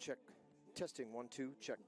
check. Testing, 1, 2, check.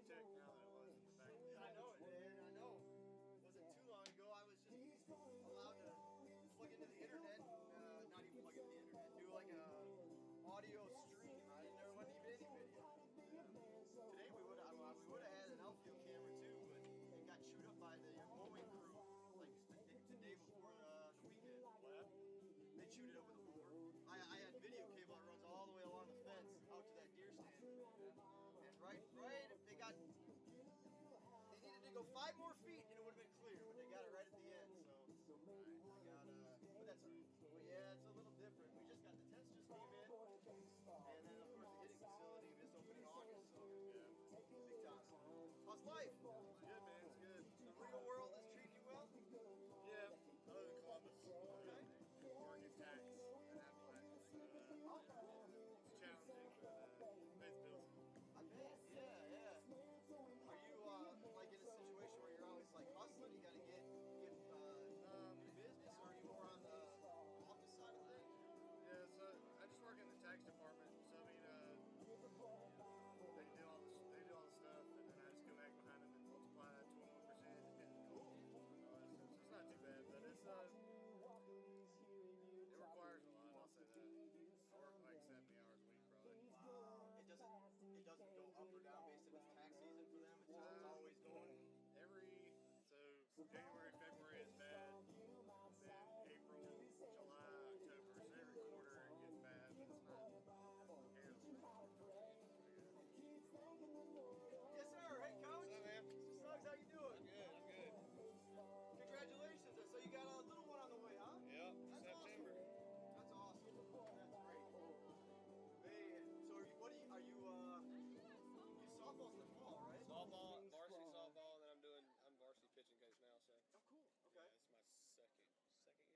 tick now than it was in the back. I know it, man. I know. Wasn't too long ago. I was just allowed to plug into the internet, and not even plug into the internet. Do like a audio stream. There wasn't even any video. Today we would have had an outfield camera too, but it got chewed up by the mowing crew like the day before the weekend. What? They chewed it up with a mower. I had video cable that runs all the way along the fence out to that deer stand. And right, they needed to go 5 more feet and it would have been clear, but they got it right at the end. So but that's all right. But yeah, it's a little different. We just got the tents just came in, and then of course the hitting facility just opened in August. So yeah, big time. How's life? It's good, man. It's good. The real world is treating you well. Yeah, other than Columbus. Okay. Working tax and Appalachian. It's challenging, but pays bills. I bet. Yeah. Are you like in a situation where you're always like hustling? You got to get new business, or are you more on the office side of things? Yeah, so I just work in the tax department. So I mean, they do all the stuff, and then I just go back behind them and multiply 21%. Cool. So it's not too bad, but it's it requires a lot. I'll say that. I work like 70 hours a week, probably. Wow. It doesn't go up or down based on its tax season for them. It's always going. So January, February is bad. Then April, July, October. So every quarter it gets bad, but it's not terrible. Yes, sir. Hey, Coach. What's up, man? Suggs, how you doing? I'm good. Congratulations. So you got a little one on the way, huh? Yep, That's September. Awesome. That's awesome. That's great. Man, so are you softball's in the fall, right? Softball, varsity softball, and then I'm varsity pitching coach now. So Oh, cool. Okay. yeah, it's my second year.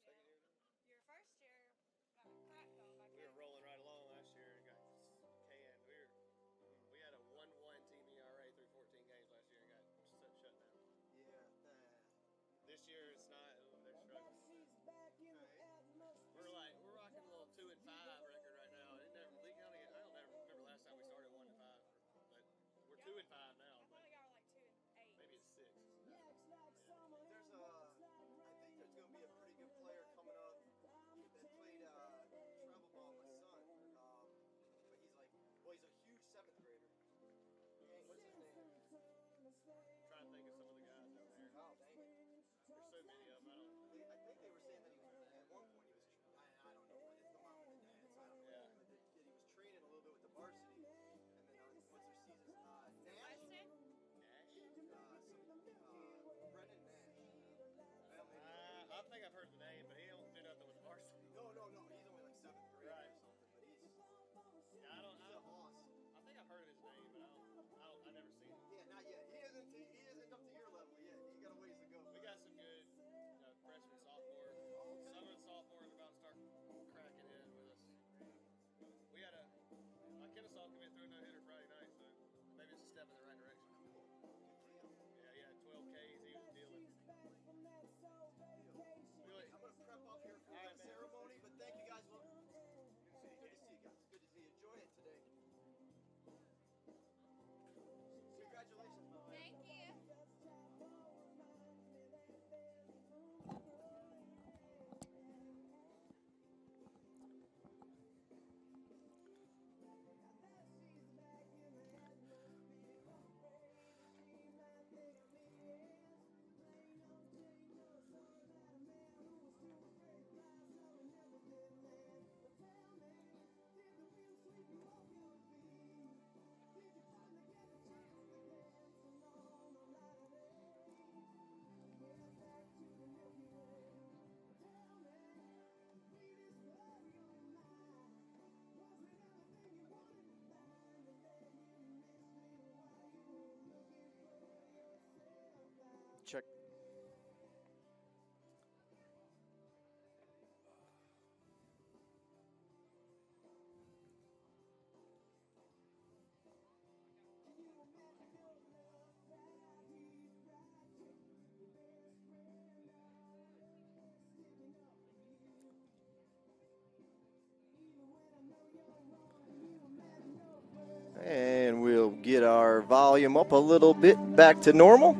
Second year now. Your first year got cracked on by We were rolling right along last year and got canned. We had a 1-1 team ERA through 14 games last year and got shut down. Yeah. This year it's not. They're struggling. Right. We're rocking a little 2-5 record right now. Lee County. I don't ever remember last time we started 1-5, but we're 2-5 now. I But thought y'all were like 2 and 8. maybe it's 6. I think there's going to be a pretty good player coming up that played travel ball with my son. But he's a huge 7th grader. What's his name? Trying to think of some of the guys down there. Oh, dang it. There's so many of them. I think they were saying that he was, at one point he was, I don't know, it's the mom and the dad, so I don't know. Yeah. But that he was training a little bit with the varsity, and then once their season's Nash? Weston? Nash? Brendan Nash. I think I've heard the name, but he don't do nothing with the varsity. No, he's only like 7th grade Right. or something, but he's Yeah, awesome. I think I've heard of his name, but I've never seen him. Yeah, not yet. He isn't up to your level yet. He's got a ways to go. We got some good freshmen, sophomores. Some of the sophomores are about to start cracking in with us. We had my Kennesaw commit through a no-hitter Friday night, so maybe it's a step in the right direction. Yeah, he had 12 Ks. He was dealing. Really? I'm going to prep up here for the ceremony, but thank you guys. Good to see you guys. Good to see you. Enjoy it today. Congratulations, my man. Thank you. Check. And we'll get our our volume up a little bit back to normal.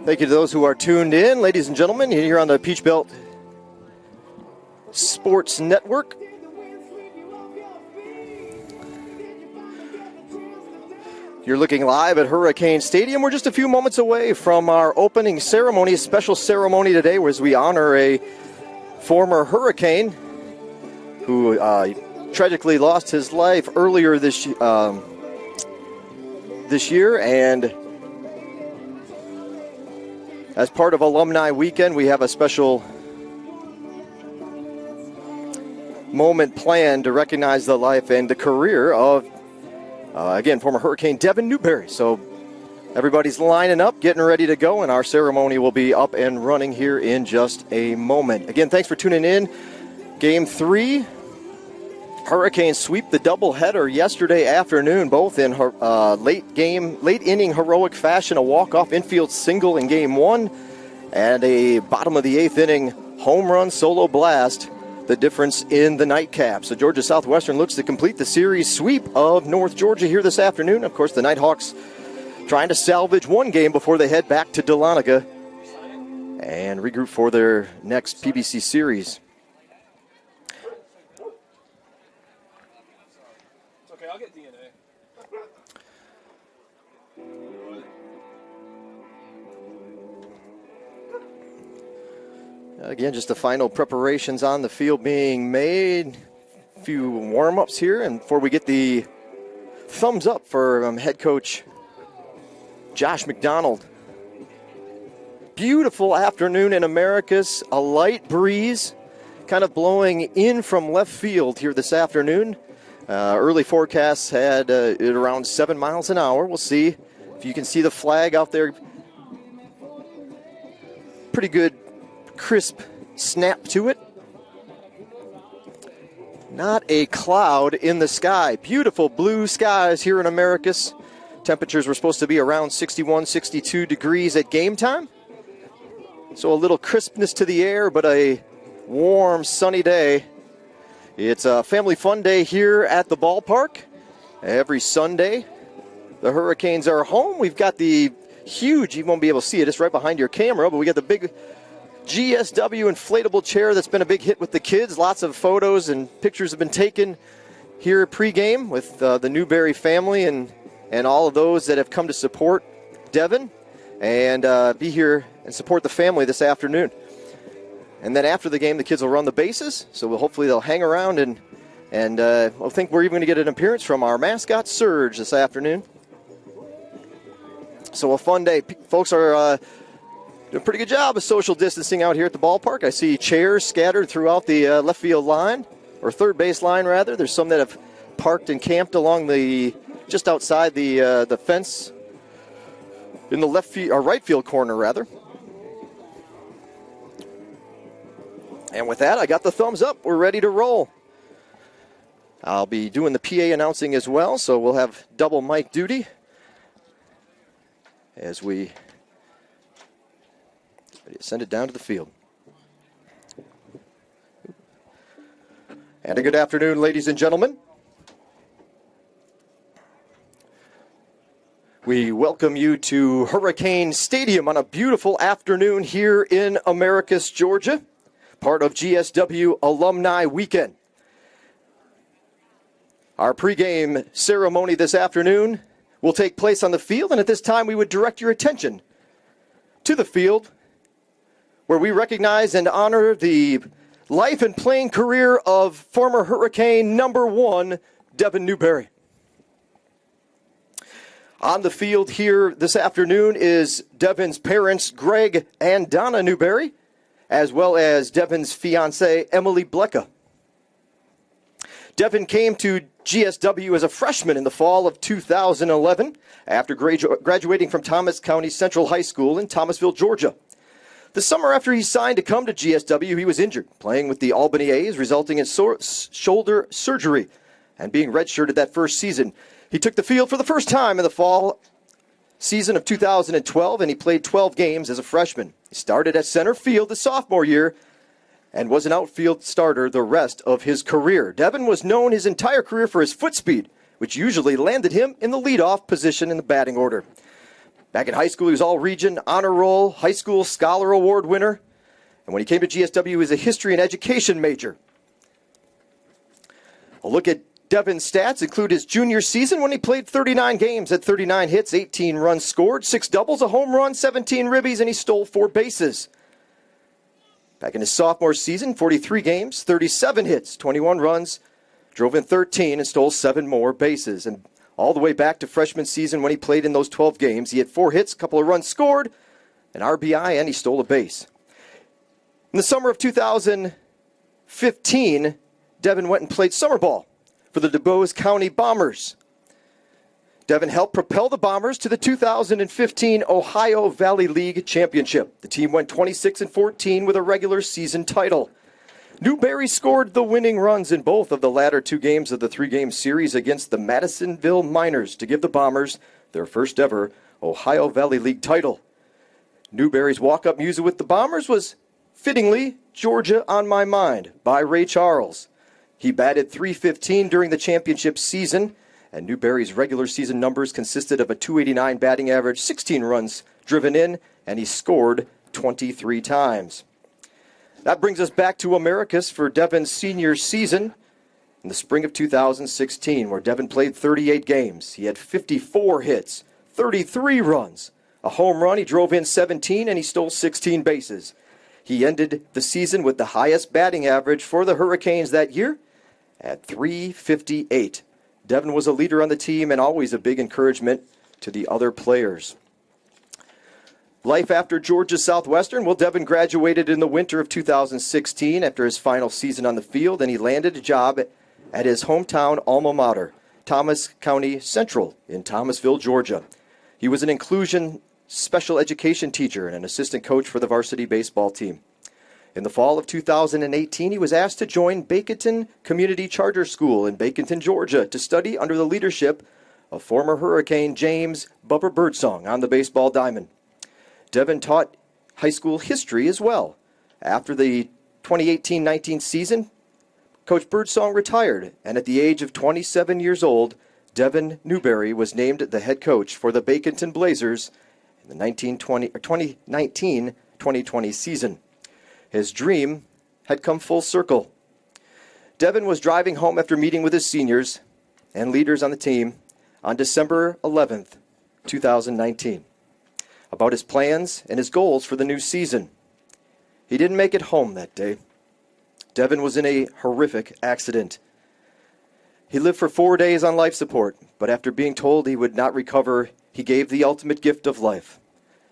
Thank you to those who are tuned in, ladies and gentlemen, here on the Peach Belt Sports Network. You're looking live at Hurricane Stadium. We're just a few moments away from our opening ceremony, a special ceremony today as we honor a former Hurricane who tragically lost his life earlier this year. And as part of Alumni Weekend, we have a special moment planned to recognize the life and the career of again, former Hurricane Devin Newberry. So everybody's lining up, getting ready to go, and our ceremony will be up and running here in just a moment. Again, thanks for tuning in. Game 3, Hurricanes sweep the doubleheader yesterday afternoon, both in late inning heroic fashion, a walk-off infield single in Game 1, and a bottom of the 8th inning home run solo blast, the difference in the nightcap. So Georgia Southwestern looks to complete the series sweep of North Georgia here this afternoon. Of course, the Nighthawks trying to salvage one game before they head back to Dahlonega and regroup for their next PBC series. It's okay, I'll get DNA. Again, just the final preparations on the field being made. A few warm-ups here, and before we get the thumbs up for head coach Josh McDonald. Beautiful afternoon in Americus, a light breeze kind of blowing in from left field here this afternoon. Early forecasts had it around 7 miles an hour. We'll see if you can see the flag out there. Pretty good crisp snap to it. Not a cloud in the sky. Beautiful blue skies here in Americus. Temperatures were supposed to be around 61, 62 degrees at game time. So a little crispness to the air, but a warm, sunny day. It's a family fun day here at the ballpark. Every Sunday, the Hurricanes are home. We've got the huge, you won't be able to see it, it's right behind your camera, but we got the big GSW inflatable chair that's been a big hit with the kids. Lots of photos and pictures have been taken here at pregame with the Newberry family and all of those that have come to support Devin and be here and support the family this afternoon. And then after the game, the kids will run the bases, so hopefully they'll hang around and I think we're even going to get an appearance from our mascot, Surge, this afternoon. So a fun day. Folks are doing a pretty good job of social distancing out here at the ballpark. I see chairs scattered throughout the left field line, or third base line, rather. There's some that have parked and camped along just outside the fence in the left field, or right field corner, rather. And with that, I got the thumbs up. We're ready to roll. I'll be doing the PA announcing as well, so we'll have double mic duty as we send it down to the field. And a good afternoon, ladies and gentlemen. We welcome you to Hurricane Stadium on a beautiful afternoon here in Americus, Georgia, part of GSW Alumni Weekend. Our pregame ceremony this afternoon will take place on the field, and at this time we would direct your attention to the field where we recognize and honor the life and playing career of former Hurricane number 1, Devin Newberry. On the field here this afternoon is Devin's parents, Greg and Donna Newberry, as well as Devin's fiancée, Emily Blecka. Devin came to GSW as a freshman in the fall of 2011 after graduating from Thomas County Central High School in Thomasville, Georgia. The summer after he signed to come to GSW, he was injured, playing with the Albany A's, resulting in shoulder surgery and being redshirted that first season. He took the field for the first time in the fall season of 2012, and he played 12 games as a freshman. He started at center field his sophomore year and was an outfield starter the rest of his career. Devin was known his entire career for his foot speed, which usually landed him in the leadoff position in the batting order. Back in high school, he was all-region, honor roll, high school scholar award winner. And when he came to GSW, he was a history and education major. A look at Devin's stats include his junior season when he played 39 games, had 39 hits, 18 runs scored, 6 doubles, a home run, 17 ribbies, and he stole 4 bases. Back in his sophomore season, 43 games, 37 hits, 21 runs, drove in 13 and stole 7 more bases. And all the way back to freshman season when he played in those 12 games, he had 4 hits, a couple of runs scored, an RBI, and he stole a base. In the summer of 2015, Devin went and played summer ball for the Dubois County Bombers. Devin helped propel the Bombers to the 2015 Ohio Valley League Championship. The team went 26-14 with a regular season title. Newberry scored the winning runs in both of the latter 2 games of the 3-game series against the Madisonville Miners to give the Bombers their first ever Ohio Valley League title. Newberry's walk-up music with the Bombers was, fittingly, Georgia on My Mind by Ray Charles. He batted .315 during the championship season, and Newberry's regular season numbers consisted of a .289 batting average, 16 runs driven in, and he scored 23 times. That brings us back to Americus for Devin's senior season in the spring of 2016, where Devin played 38 games. He had 54 hits, 33 runs, a home run, he drove in 17, and he stole 16 bases. He ended the season with the highest batting average for the Hurricanes that year at .358. Devin was a leader on the team and always a big encouragement to the other players. Life after Georgia Southwestern. Well, Devin graduated in the winter of 2016 after his final season on the field, and he landed a job at his hometown alma mater, Thomas County Central in Thomasville, Georgia. He was an inclusion special education teacher and an assistant coach for the varsity baseball team. In the fall of 2018, he was asked to join Baconton Community Charter School in Baconton, Georgia, to study under the leadership of former Hurricane James Bubba Birdsong on the baseball diamond. Devin taught high school history as well. After the 2018-19 season, Coach Birdsong retired, and at the age of 27 years old, Devin Newberry was named the head coach for the Baconton Blazers in the 2019-2020 season. His dream had come full circle. Devin was driving home after meeting with his seniors and leaders on the team on December 11th, 2019. About his plans and his goals for the new season. He didn't make it home that day. Devin was in a horrific accident. He lived for 4 days on life support, but after being told he would not recover, he gave the ultimate gift of life.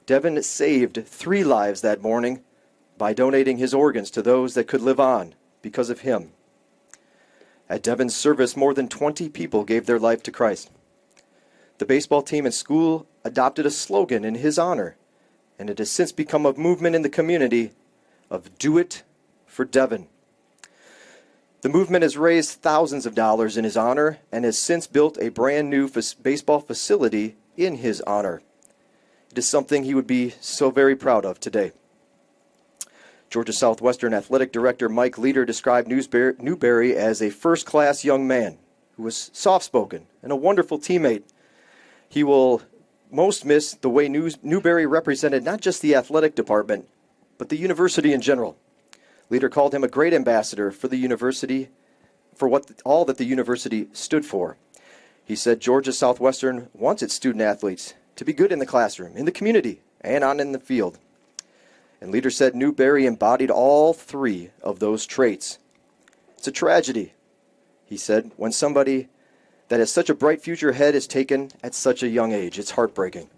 Devin saved 3 lives that morning by donating his organs to those that could live on because of him. At Devin's service, more than 20 people gave their life to Christ. The baseball team and school adopted a slogan in his honor, and it has since become a movement in the community of Do It for Devin. The movement has raised thousands of dollars in his honor and has since built a brand new baseball facility in his honor. It is something he would be so very proud of today. Georgia Southwestern Athletic Director Mike Leader described Newberry as a first-class young man who was soft-spoken and a wonderful teammate. He will most miss the way Newberry represented not just the athletic department, but the university in general. Leader called him a great ambassador for the university, for all that the university stood for. He said Georgia Southwestern wants its student athletes to be good in the classroom, in the community, and on in the field. And Leader said Newberry embodied all 3 of those traits. It's a tragedy, he said, when somebody that has such a bright future ahead is taken at such a young age. It's heartbreaking.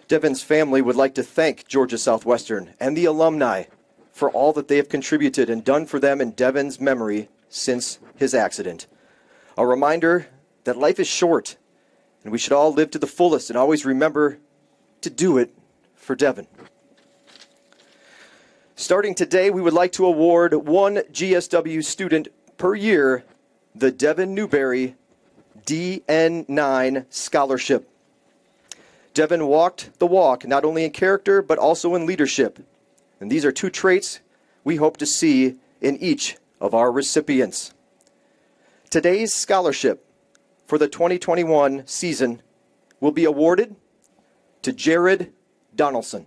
Devin's family would like to thank Georgia Southwestern and the alumni for all that they have contributed and done for them in Devin's memory since his accident. A reminder that life is short, and we should all live to the fullest and always remember to do it for Devin. Starting today, we would like to award 1 GSW student per year the Devin Newberry DN9 Scholarship. Devin walked the walk, not only in character, but also in leadership. And these are 2 traits we hope to see in each of our recipients. Today's scholarship for the 2021 season will be awarded to Jared Donaldson.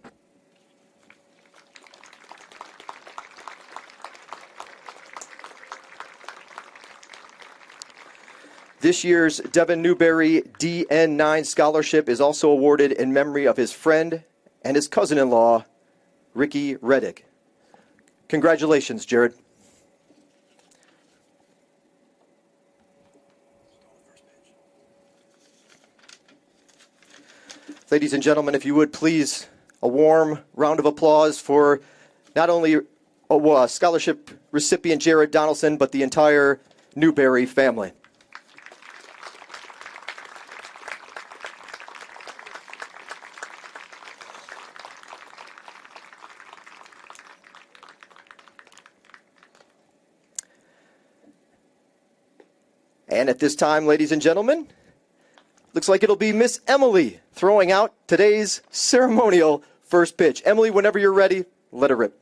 This year's Devin Newberry DN9 scholarship is also awarded in memory of his friend and his cousin-in-law, Ricky Reddick. Congratulations, Jared. Ladies and gentlemen, if you would please, a warm round of applause for not only a scholarship recipient Jared Donaldson, but the entire Newberry family. And at this time, ladies and gentlemen, looks like it'll be Miss Emily throwing out today's ceremonial first pitch. Emily, whenever you're ready, let her rip.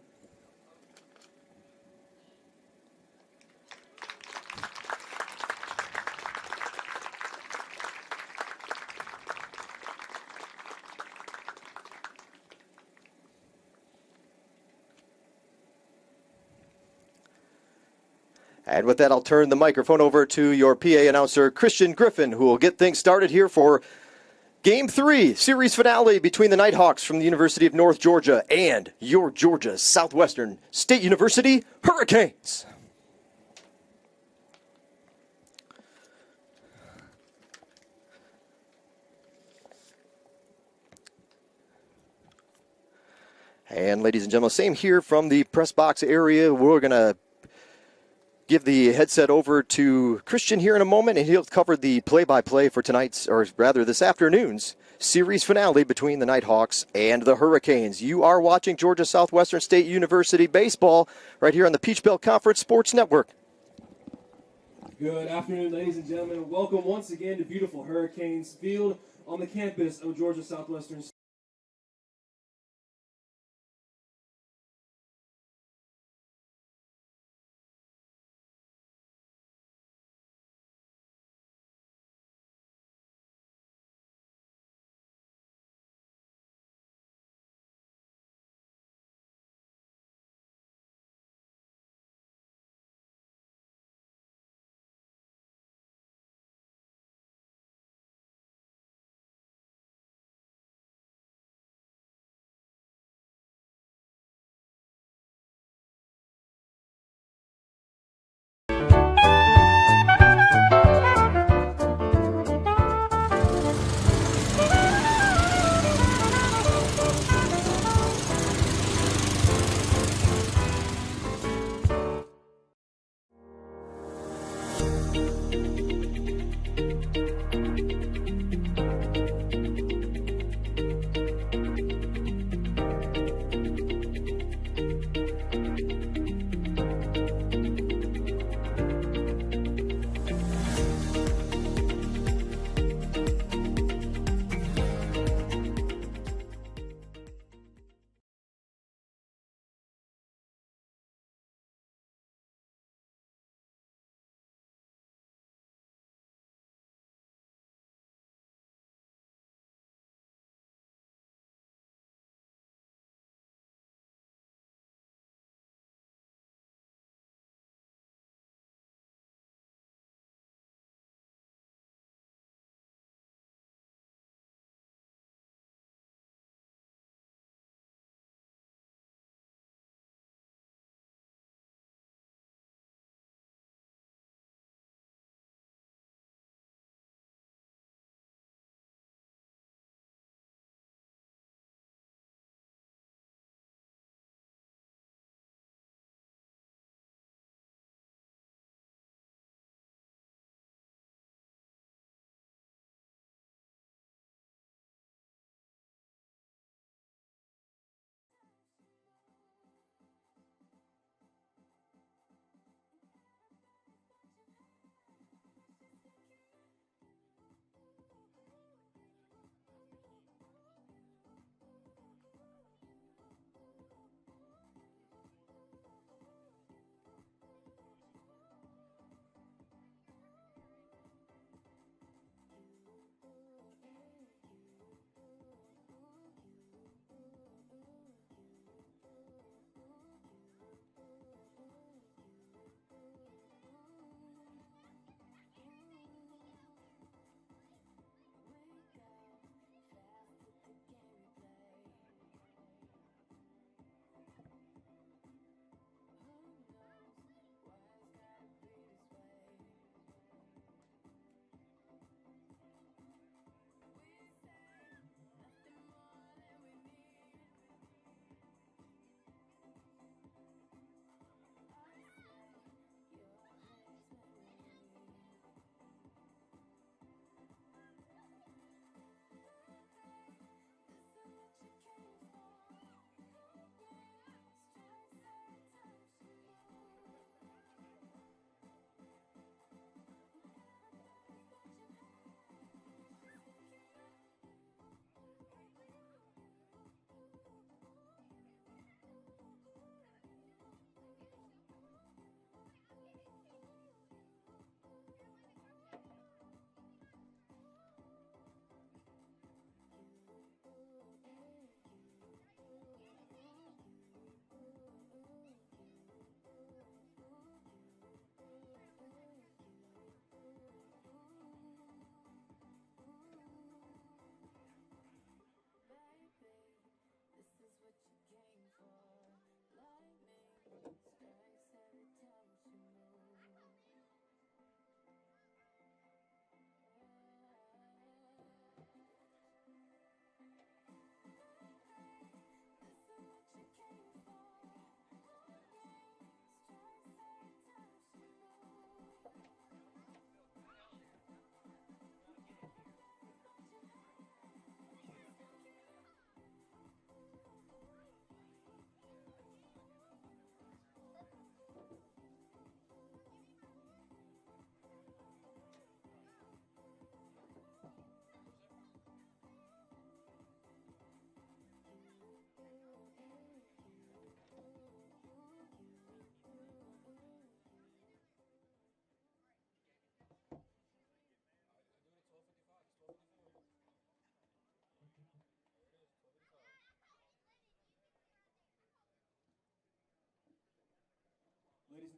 And with that, I'll turn the microphone over to your PA announcer, Christian Griffin, who will get things started here for Game 3, series finale between the Nighthawks from the University of North Georgia and your Georgia Southwestern State University Hurricanes. And ladies and gentlemen, same here from the press box area. We're going to give the headset over to Christian here in a moment, and he'll cover the play-by-play for tonight's, or rather this afternoon's, series finale between the Nighthawks and the Hurricanes. You are watching Georgia Southwestern State University baseball right here on the Peach Belt Conference Sports Network. Good afternoon, ladies and gentlemen. Welcome once again to beautiful Hurricanes Field on the campus of Georgia Southwestern State.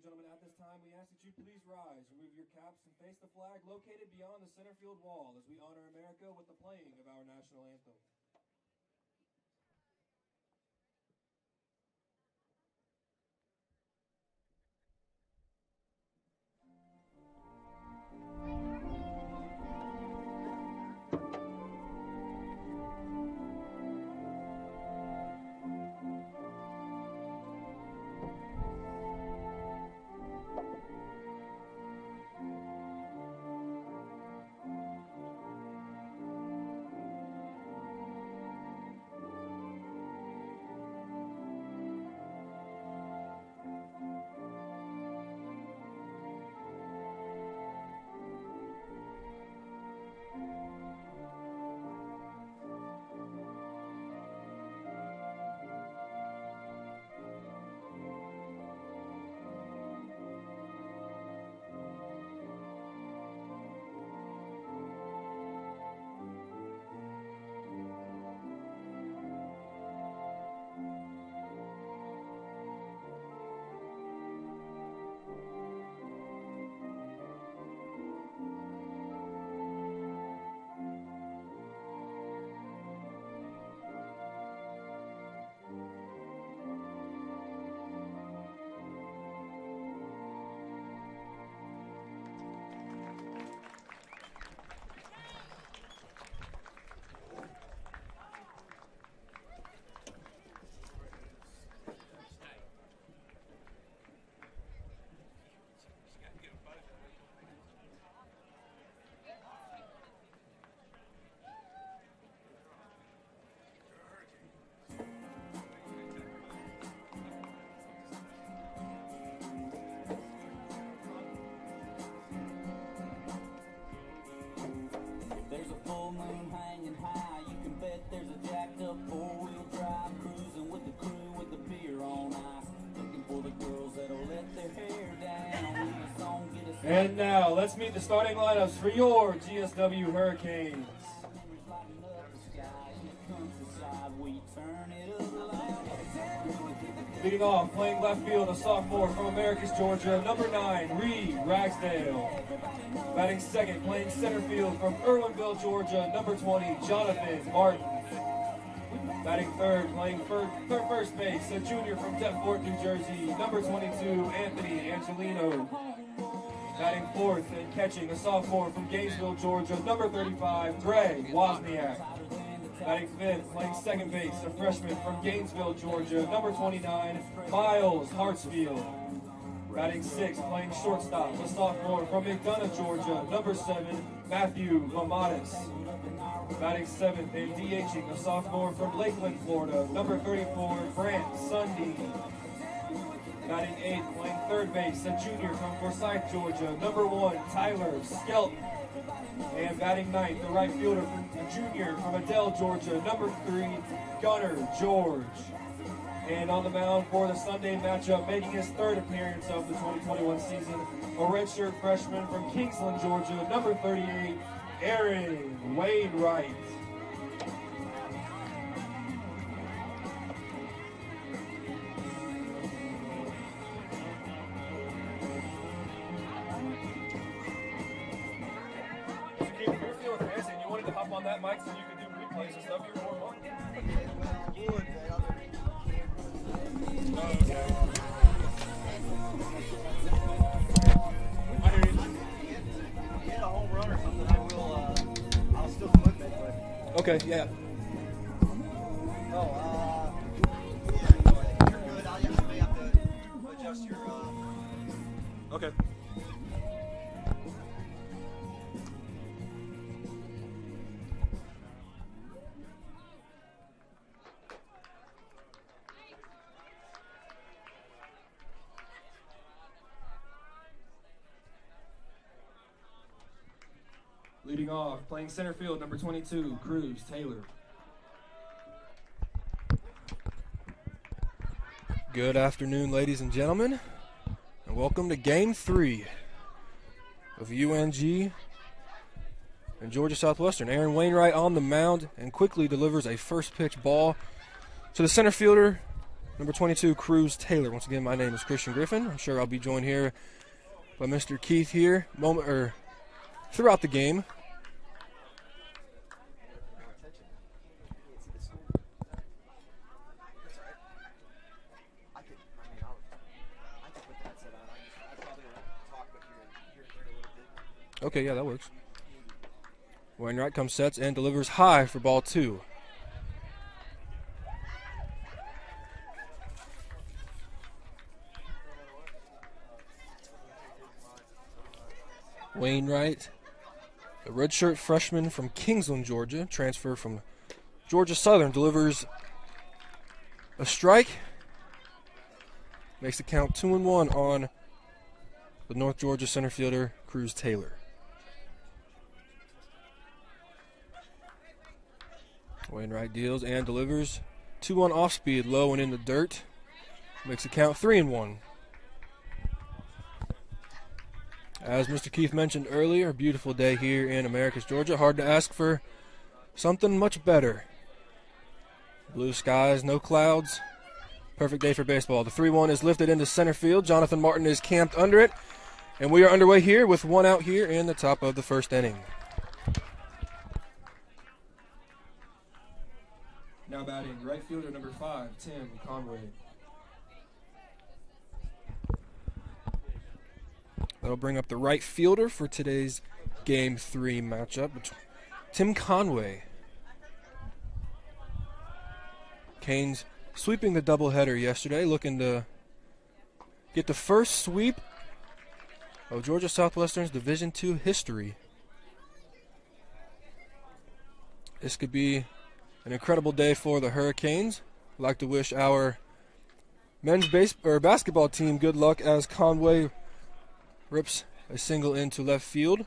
gentlemen, at this time, we ask that you please rise, remove your caps, and face the flag located beyond the center field wall as we honor America with the playing of our national anthem. There's a full moon hanging high. You can bet there's a jacked up four-wheel drive cruising with the crew with the beer on ice. Looking for the girls that'll let their hair down. Leave a song, get us And now, let's meet the starting lineups for your GSW Hurricanes. lighting up the sky. In the countryside, we turn it up loud. Leading off, playing left field, a sophomore from Americus, Georgia, number 9, Reed Ragsdale. Batting second, playing center field from Irwinville, Georgia, number 20, Jonathan Martin. Batting third, playing first base, a junior from Deptford, New Jersey, number 22, Anthony Angelino. Batting fourth and catching, a sophomore from Gainesville, Georgia, number 35, Greg Wozniak. Batting fifth, playing second base, a freshman from Gainesville, Georgia, number 29, Miles Hartsfield. Batting sixth, playing shortstop, a sophomore from McDonough, Georgia, number 7, Matthew Mamatis. Batting seventh and DHing, a sophomore from Lakeland, Florida, number 34, Grant Sundin. Batting eighth, playing third base, a junior from Forsyth, Georgia, number 1, Tyler Skelton. And batting ninth, the right fielder, a junior from Adele, Georgia, number 3, Gunnar George. And on the mound for the Sunday matchup, making his third appearance of the 2021 season, a redshirt freshman from Kingsland, Georgia, number 38, Aaron Wainwright. If you're feeling fancy and you wanted to hop on that mic so you could do replays and stuff, you're more than welcome. Hit a home run or something, I'll still flip it, but Okay, yeah. yeah, no, I think you're good. I just may have to adjust your Okay. Leading off, playing center field, number 22, Cruz Taylor. Good afternoon, ladies and gentlemen, and welcome to Game 3 of UNG and Georgia Southwestern. Aaron Wainwright on the mound and quickly delivers a first pitch ball to the center fielder, Number 22, Cruz Taylor. Once again, my name is Christian Griffin. I'm sure I'll be joined here by Mr. Keith here throughout the game. Okay, yeah, that works. Wainwright comes, sets, and delivers high for ball 2. Wainwright, a redshirt freshman from Kingsland, Georgia, transfer from Georgia Southern, delivers a strike. Makes the count 2-1 on the North Georgia center fielder, Cruz Taylor. Wainwright deals and delivers. 2-1 off speed, low and in the dirt. Makes the count 3-1. As Mr. Keith mentioned earlier, a beautiful day here in Americus, Georgia. Hard to ask for something much better. Blue skies, no clouds. Perfect day for baseball. The 3-1 is lifted into center field. Jonathan Martin is camped under it. And we are underway here with 1 out here in the top of the first inning. Now batting, right fielder number 5, Tim Conway. That'll bring up the right fielder for today's Game 3 matchup. Tim Conway. Canes sweeping the doubleheader yesterday, looking to get the first sweep of Georgia Southwestern's Division II history. This could be an incredible day for the Hurricanes. I'd like to wish our men's basketball team good luck as Conway rips a single into left field.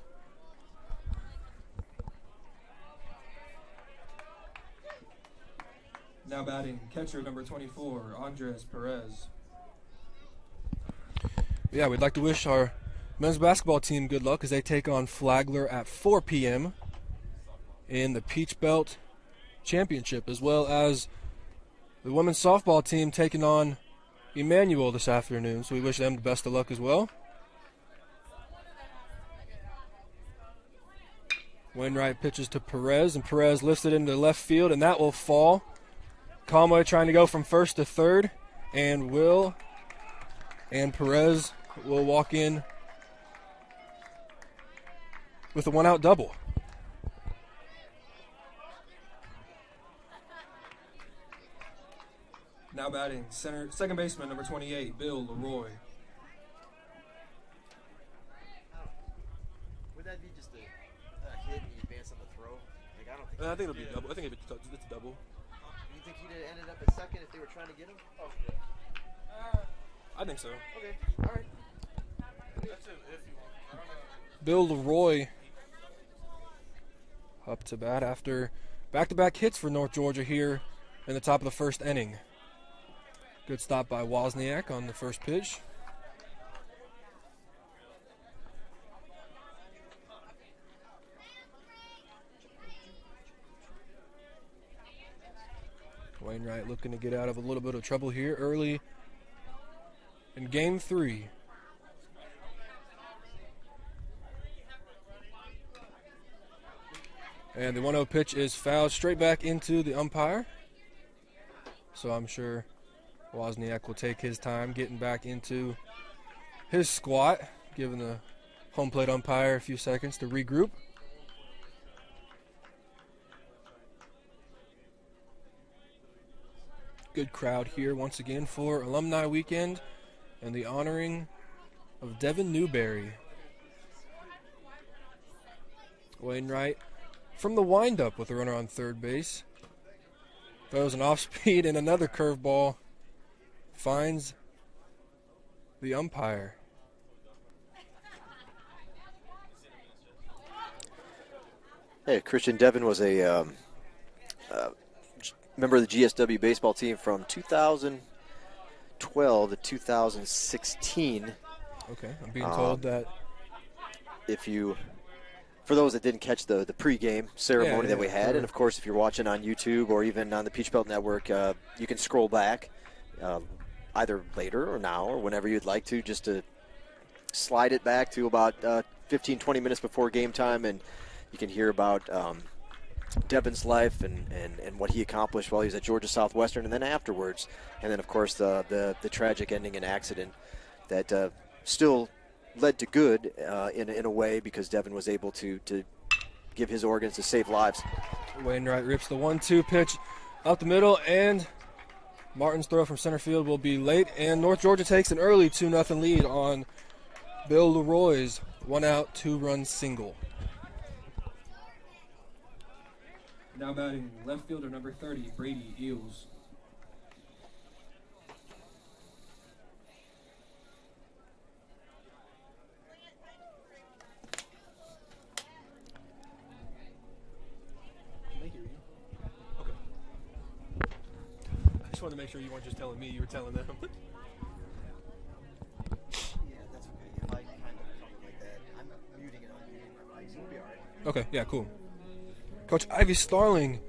Now batting, catcher number 24, Andres Perez. Yeah, we'd like to wish our men's basketball team good luck as they take on Flagler at 4 p.m. in the Peach Belt Championship, as well as the women's softball team taking on Emmanuel this afternoon. So we wish them the best of luck as well. Wainwright pitches to Perez, and Perez lifts it into left field, and that will fall. Conway trying to go from first to third, and Perez will walk in with a 1-out double. Now batting, second baseman number 28, Bill Leroy. Would that be just a hit and you advance on the throw? Like, I don't think. I think it'll be a double. I think it's a double. Do you think he'd have ended up at second if they were trying to get him? Oh, yeah. I think so. Okay. All right. That's if you want. I don't know. Bill Leroy up to bat after back-to-back hits for North Georgia here in the top of the first inning. Good stop by Wozniak on the first pitch. Wainwright looking to get out of a little bit of trouble here early in Game 3. And the 1-0 pitch is fouled straight back into the umpire. So I'm sure Wozniak will take his time getting back into his squat, giving the home plate umpire a few seconds to regroup. Good crowd here once again for Alumni Weekend and the honoring of Devin Newberry. Wainwright from the windup with a runner on third base. Throws an off-speed and another curveball. Finds the umpire. Hey, Christian, Devin was a member of the GSW baseball team from 2012 to 2016. Okay, I'm being told that for those that didn't catch the pregame ceremony that we had, sure. and of course if you're watching on YouTube or even on the Peach Belt Network, you can scroll back either later or now or whenever you'd like to, just to slide it back to about 15, 20 minutes before game time, and you can hear about Devin's life and what he accomplished while he was at Georgia Southwestern, and then afterwards. And then, of course, the tragic ending and accident that still led to good in a way, because Devin was able to give his organs to save lives. Wainwright rips the 1-2 pitch up the middle, and Martin's throw from center field will be late, and North Georgia takes an early 2-0 lead on Bill Leroy's 1-out, 2-run single. Now batting left fielder number 30, Brady Eels. Okay. I just wanted to make sure you weren't just telling me, you were telling them. Yeah, that's okay. If I kind of something like that, I'm muting it on muting my mic, so we'll be all right. Okay, yeah, cool. Coach Ivy Starling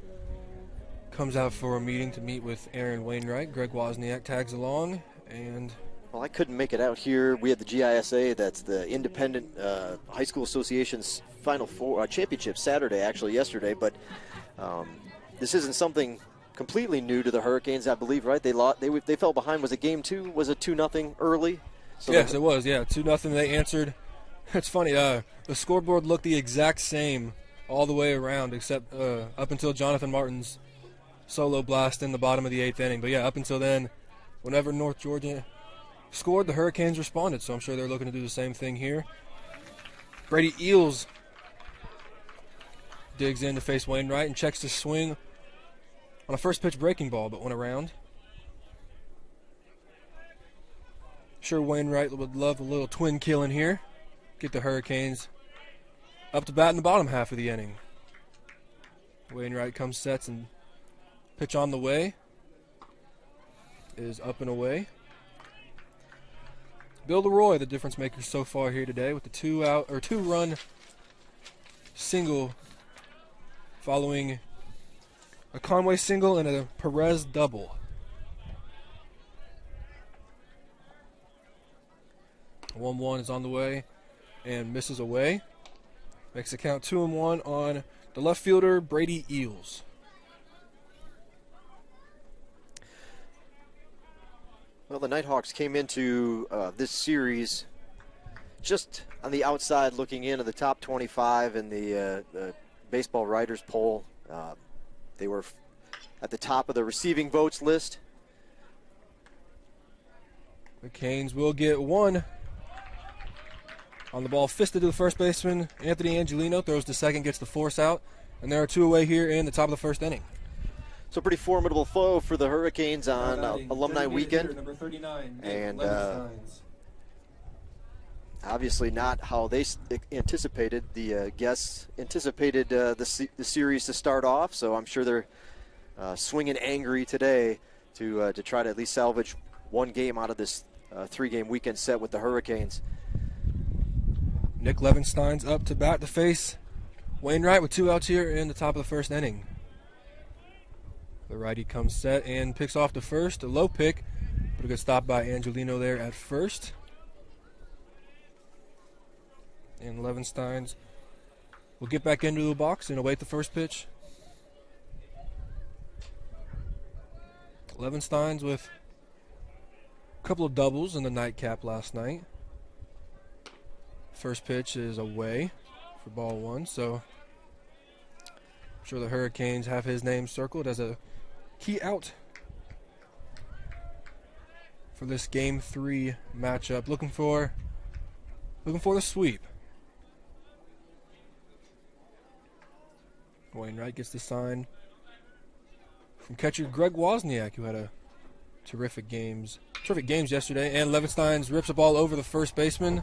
comes out for a meeting to meet with Aaron Wainwright. Greg Wozniak tags along, and Well, I couldn't make it out here. We had the GISA, that's the Independent High School Association's Final Four championship Saturday, actually yesterday. But this isn't something completely new to the Hurricanes, I believe, right? They fell behind. Was it game 2? Was it 2-0 early? So yes, it was. Yeah, 2-0. They answered. It's funny. The scoreboard looked the exact same all the way around, except up until Jonathan Martin's solo blast in the bottom of the 8th inning. But yeah, up until then, whenever North Georgia scored, the Hurricanes responded. So I'm sure they're looking to do the same thing here. Brady Eels digs in to face Wainwright and checks to swing on a first pitch breaking ball, but went around. Sure, Wainwright would love a little twin kill in here. Get the Hurricanes up to bat in the bottom half of the inning. Wainwright comes, sets, and pitch on the way is up and away. Bill Leroy, the difference maker so far here today, with the 2-run single following a Conway single and a Perez double. 1-1 is on the way and misses away. Makes the count 2-1 on the left fielder, Brady Eels. Well, the Nighthawks came into this series just on the outside looking in at the top 25 in the baseball writers poll. They were at the top of the receiving votes list. The Canes will get one on the ball, fisted to the first baseman. Anthony Angelino throws to second, gets the force out, and there are two away here in the top of the first inning. So pretty formidable foe for the Hurricanes on Alumni Weekend. Number 39, and obviously not how they anticipated. The guests anticipated the series to start off, so I'm sure they're swinging angry today to try to at least salvage one game out of this 3-game weekend set with the Hurricanes. Nick Levenstein's up to bat to face Wainwright with 2 outs here in the top of the first inning. The righty comes set and picks off to first. A low pick, but a good stop by Angelino there at first. And Levenstein's will get back into the box and await the first pitch. Levenstein's with a couple of doubles in the nightcap last night. First pitch is away for ball 1, so I'm sure the Hurricanes have his name circled as a key out for this Game 3 matchup. Looking for the sweep. Wainwright gets the sign from catcher Greg Wozniak, who had a terrific games yesterday. And Levenstein's rips the ball over the first baseman.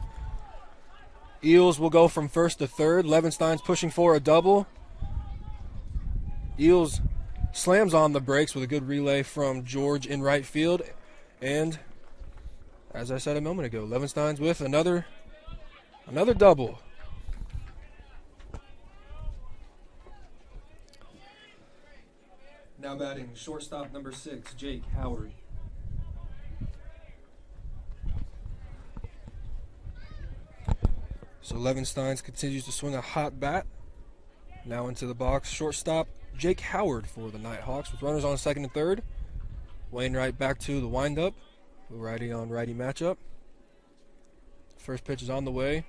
Eels will go from first to third. Levenstein's pushing for a double. Eels slams on the brakes with a good relay from George in right field. And as I said a moment ago, Levenstein's with another double. Now batting shortstop number 6, Jake Howard. So Levensteins continues to swing a hot bat. Now into the box, shortstop Jake Howard for the Nighthawks with runners on second and third. Wainwright back to the windup, righty on righty matchup. First pitch is on the way.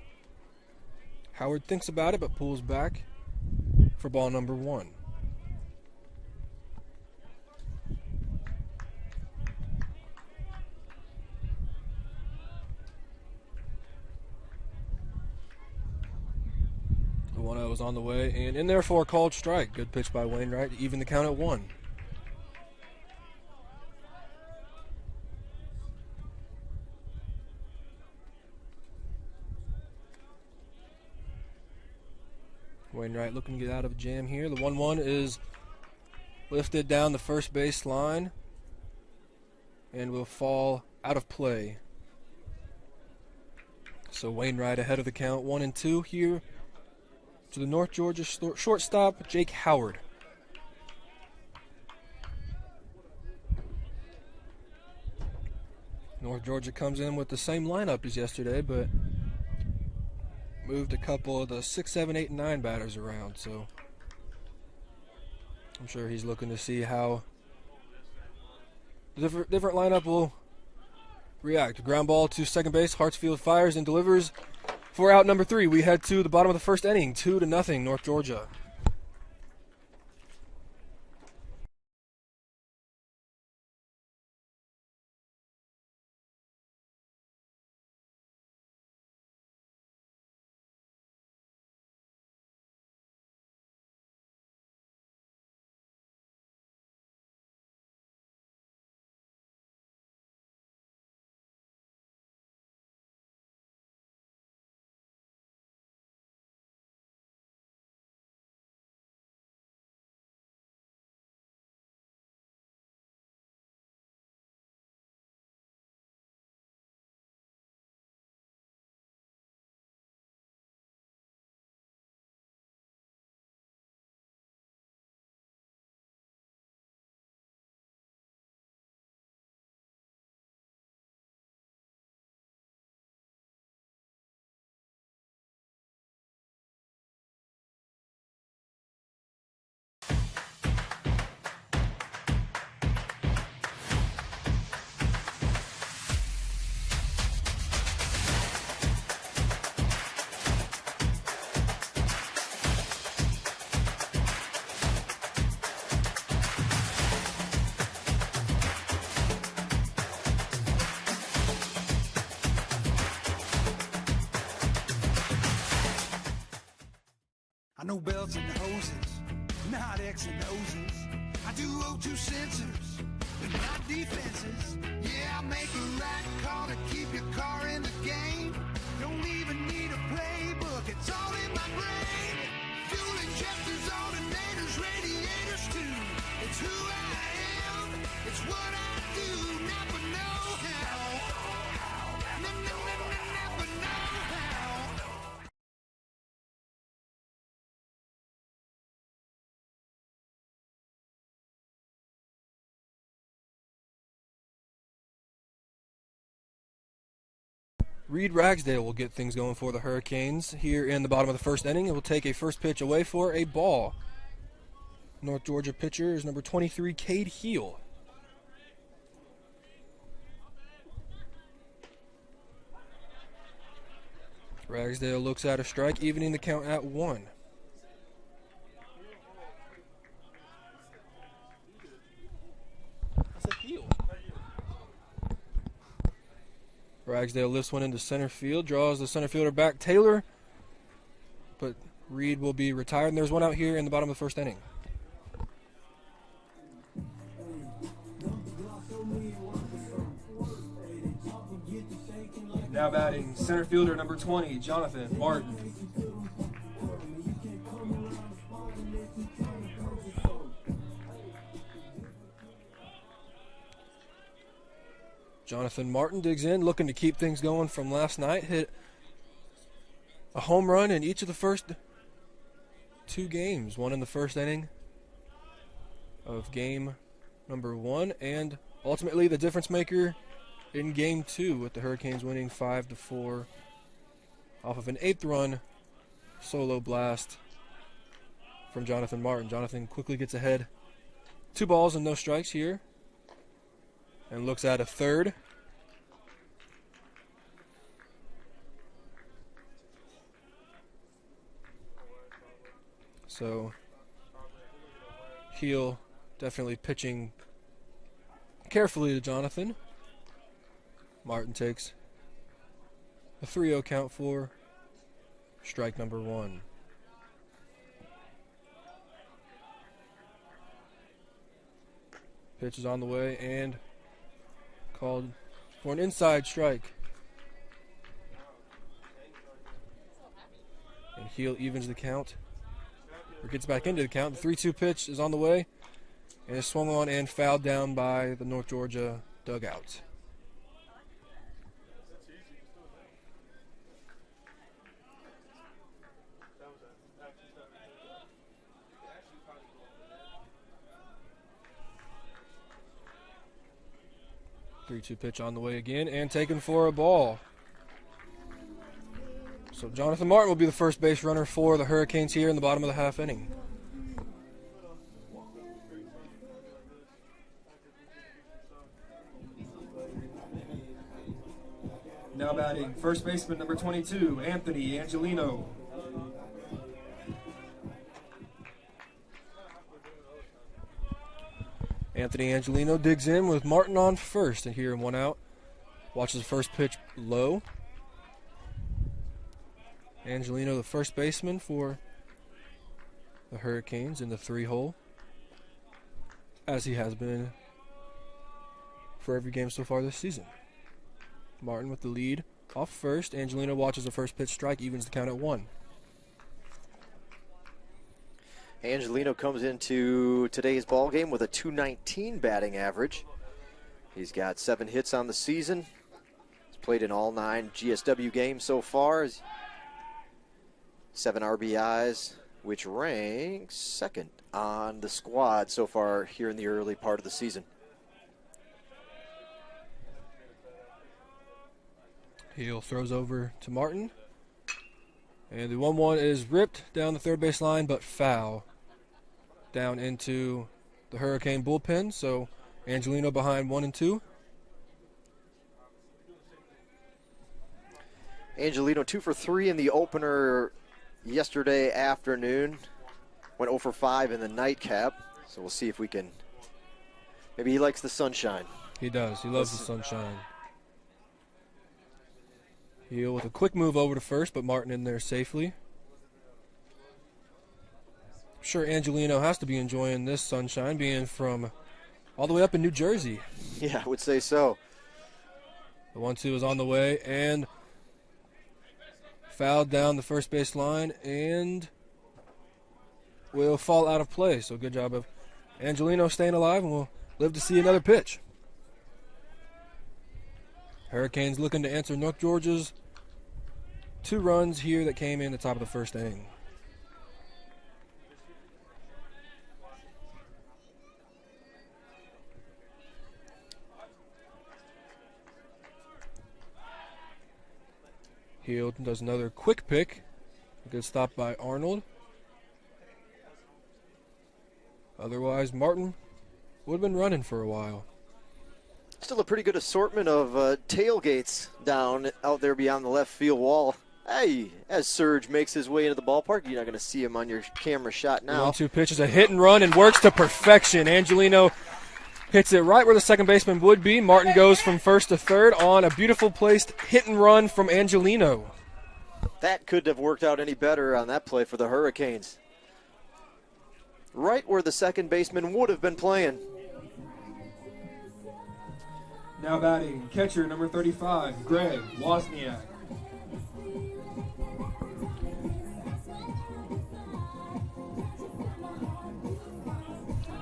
Howard thinks about it but pulls back for ball number 1. The 1-0 is on the way and in there for a called strike. Good pitch by Wainwright to even the count at 1. Wainwright looking to get out of a jam here. The 1-1 is lifted down the first base line and will fall out of play. So Wainwright ahead of the count, 1-2 here to the North Georgia shortstop, Jake Howard. North Georgia comes in with the same lineup as yesterday, but moved a couple of the 6, 7, 8, and 9 batters around, so I'm sure he's looking to see how the different lineup will react. Ground ball to second base. Hartsfield fires and delivers for out number 3. We head to the bottom of the first inning, 2-0 North Georgia. I know belts and hoses, not X and O's. I do O2 sensors, but not defenses. Yeah, I make a right call to keep your car in the game. Don't even need a playbook, it's all in my brain. Fuel injectors, alternators, radiators too. It's who I am, it's what I do. Never know how. Never know how. Reed Ragsdale will get things going for the Hurricanes here in the bottom of the first inning. It will take a first pitch away for a ball. North Georgia pitcher is number 23, Cade Heel. Ragsdale looks at a strike, evening the count at 1. That's a heel. Ragsdale lifts one into center field, draws the center fielder back, Taylor, but Reed will be retired, and there's one out here in the bottom of the first inning. Now batting center fielder number 20, Jonathan Martin. Jonathan Martin digs in, looking to keep things going from last night. Hit a home run in each of the first 2 games. One in the first inning of game number 1, and ultimately the difference maker in game 2 with the Hurricanes winning 5-4 off of an 8th run solo blast from Jonathan Martin. Jonathan quickly gets ahead. 2 balls and no strikes here. And looks at a third. So Heel definitely pitching carefully to Jonathan. Martin takes a 3-0 count for strike number 1. Pitch is on the way and called for an inside strike. And Heel evens the count, or gets back into the count. The 3-2 pitch is on the way and is swung on and fouled down by the North Georgia dugout. Three-two pitch on the way again and taken for a ball. So Jonathan Martin will be the first base runner for the Hurricanes here in the bottom of the half inning. Now batting, first baseman number 22, Anthony Angelino. Anthony Angelino digs in with Martin on first, and here in 1 out. Watches the first pitch low. Angelino, the first baseman for the Hurricanes in the 3-hole, as he has been for every game so far this season. Martin with the lead off first. Angelino watches the first pitch strike, evens the count at 1. Angelino comes into today's ball game with a .219 batting average. He's got 7 hits on the season. He's played in all 9 GSW games so far. 7 RBIs, which ranks second on the squad so far here in the early part of the season. Heel throws over to Martin. And the 1-1 is ripped down the third base line, but foul down into the Hurricane bullpen. So Angelino behind 1 and 2. Angelino 2 for 3 in the opener yesterday afternoon. Went 0 for 5 in the nightcap. So we'll see if we can. Maybe he likes the sunshine. He does. He loves the sunshine. Heel with a quick move over to first, but Martin in there safely. I'm sure Angelino has to be enjoying this sunshine, being from all the way up in New Jersey. Yeah, I would say so. The 1-2 is on the way and fouled down the first base line and will fall out of play. So good job of Angelino staying alive, and we'll live to see another pitch. Hurricanes looking to answer North Georgia's 2 runs here that came in the top of the first inning. Heel does another quick pick. A good stop by Arnold. Otherwise, Martin would have been running for a while. Still a pretty good assortment of tailgates down out there beyond the left field wall. Hey, as Serge makes his way into the ballpark, you're not going to see him on your camera shot now. 1-2 pitch is a hit and run and works to perfection. Angelino hits it right where the second baseman would be. Martin goes from first to third on a beautiful placed hit and run from Angelino. That couldn't have worked out any better on that play for the Hurricanes. Right where the second baseman would have been playing. Now batting, catcher number 35, Greg Wozniak.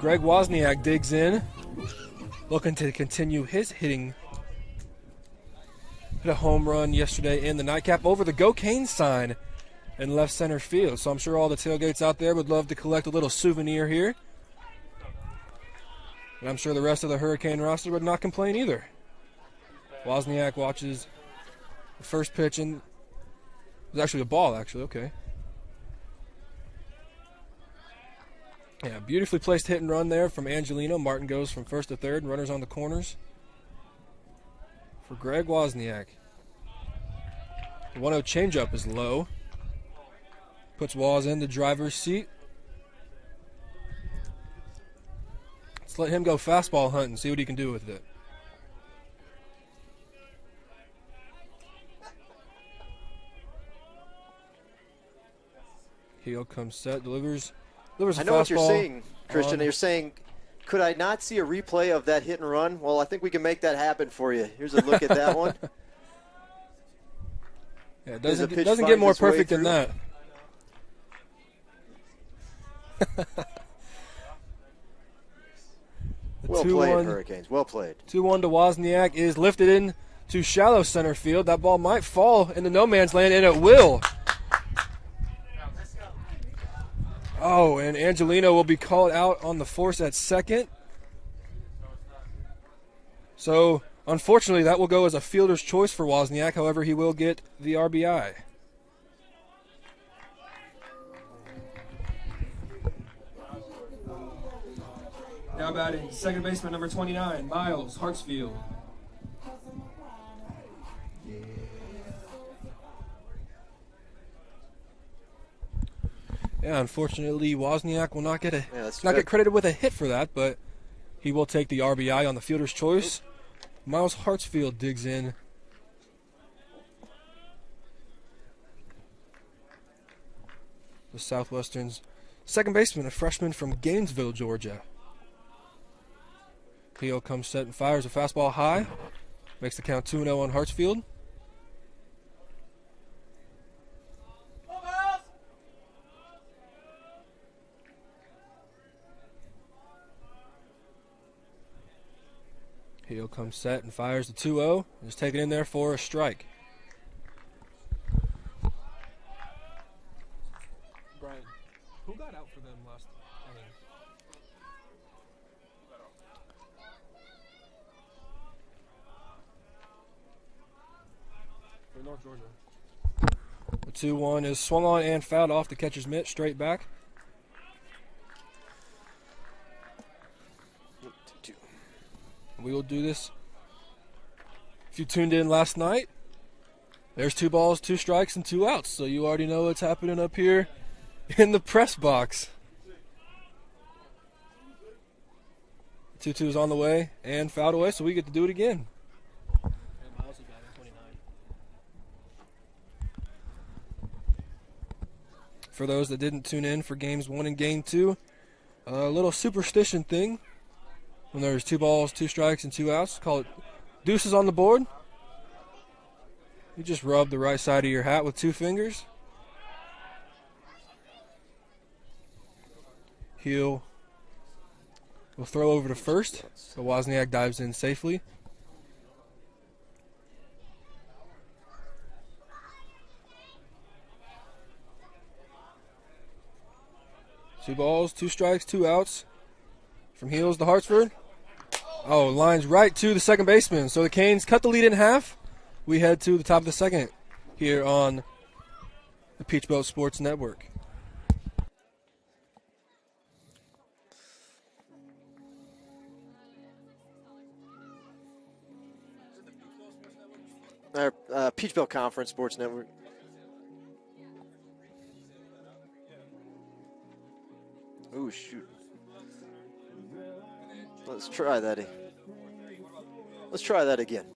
Greg Wozniak digs in, looking to continue his hitting. Hit a home run yesterday in the nightcap over the Go Canes sign in left center field. So I'm sure all the tailgates out there would love to collect a little souvenir here. And I'm sure the rest of the Hurricane roster would not complain either. Wozniak watches the first pitch in was actually a ball, actually. Okay. Yeah, beautifully placed hit and run there from Angelino. Martin goes from first to third, runners on the corners for Greg Wozniak. The 1-0 changeup is low. Puts Woz in the driver's seat. Let's let him go fastball hunt and see what he can do with it. Heel comes set, delivers a fastball. I know what you're saying, Christian. You're saying, could I not see a replay of that hit and run? Well, I think we can make that happen for you. Here's a look at that one. Yeah, it doesn't get more perfect than that. Well played, Hurricanes. Well played. 2-1 to Wozniak is lifted in to shallow center field. That ball might fall into no man's land, and it will. Oh, and Angelino will be called out on the force at second. So, unfortunately, that will go as a fielder's choice for Wozniak. However, he will get the RBI. Now batting, second baseman number 29, Miles Hartsfield. Yeah, unfortunately, Wozniak will not get get credited with a hit for that, but he will take the RBI on the fielder's choice. Miles Hartsfield digs in. The Southwestern's second baseman, a freshman from Gainesville, Georgia. Pio comes set and fires a fastball high. Makes the count 2-0 on Hartsfield. Pio comes set and fires the 2-0. Is taken in there for a strike. Brian, who got out for them last inning? For North Georgia. The 2-1 is swung on and fouled off the catcher's mitt, straight back. We will do this. If you tuned in last night, there's 2 balls, 2 strikes, and 2 outs. So you already know what's happening up here in the press box. 2-2 is on the way and fouled away, so we get to do it again. For those that didn't tune in for games 1 and game 2, a little superstition thing. When there's 2 balls, 2 strikes, and 2 outs, call it deuces on the board. You just rub the right side of your hat with 2 fingers. Heel will throw over to first, so Wozniak dives in safely. Two balls, 2 strikes, 2 outs. From Heels to Hartsford. Oh, lines right to the second baseman. So the Canes cut the lead in half. We head to the top of the second here on the Peach Belt Sports Network. Peach Belt Conference Sports Network. Ooh, shoot. Let's try that. Let's try that again.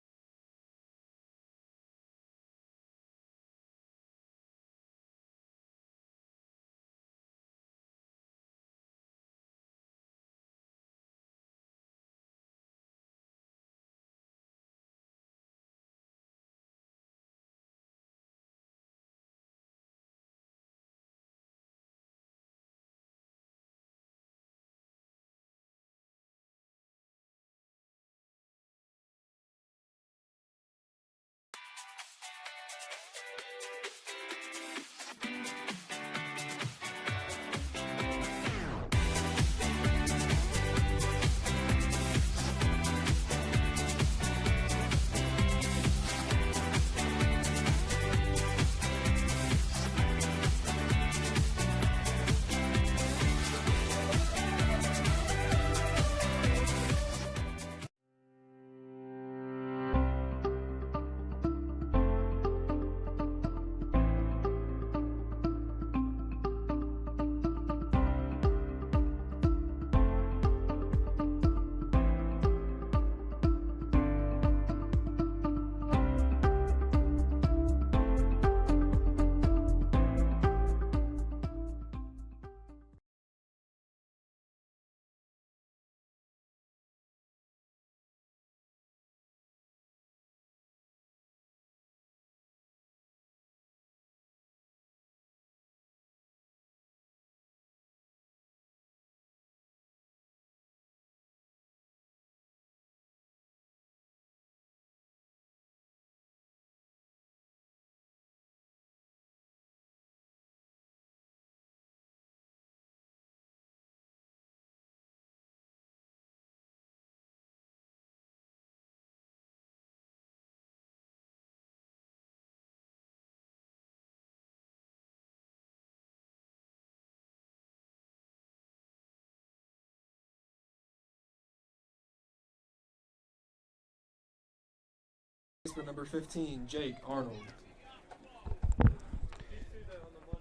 baseman number 15, Jake Arnold.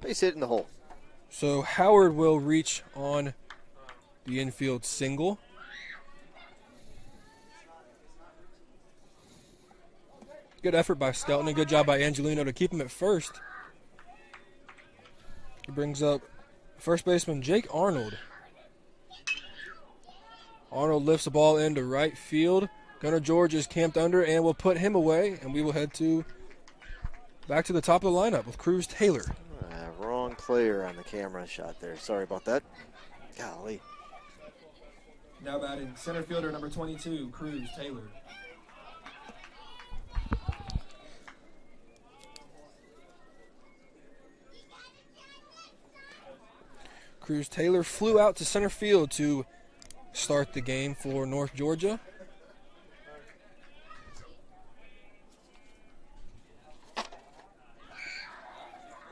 Base hit in the hole. So Howard will reach on the infield single. Good effort by Stelton and good job by Angelino to keep him at first. He brings up first baseman Jake Arnold. Arnold lifts the ball into right field. Gunnar George is camped under and will put him away, and we will head back to the top of the lineup with Cruz Taylor. Wrong player on the camera shot there. Sorry about that. Golly. Now batting center fielder number 22, Cruz Taylor. Cruz Taylor flew out to center field to start the game for North Georgia.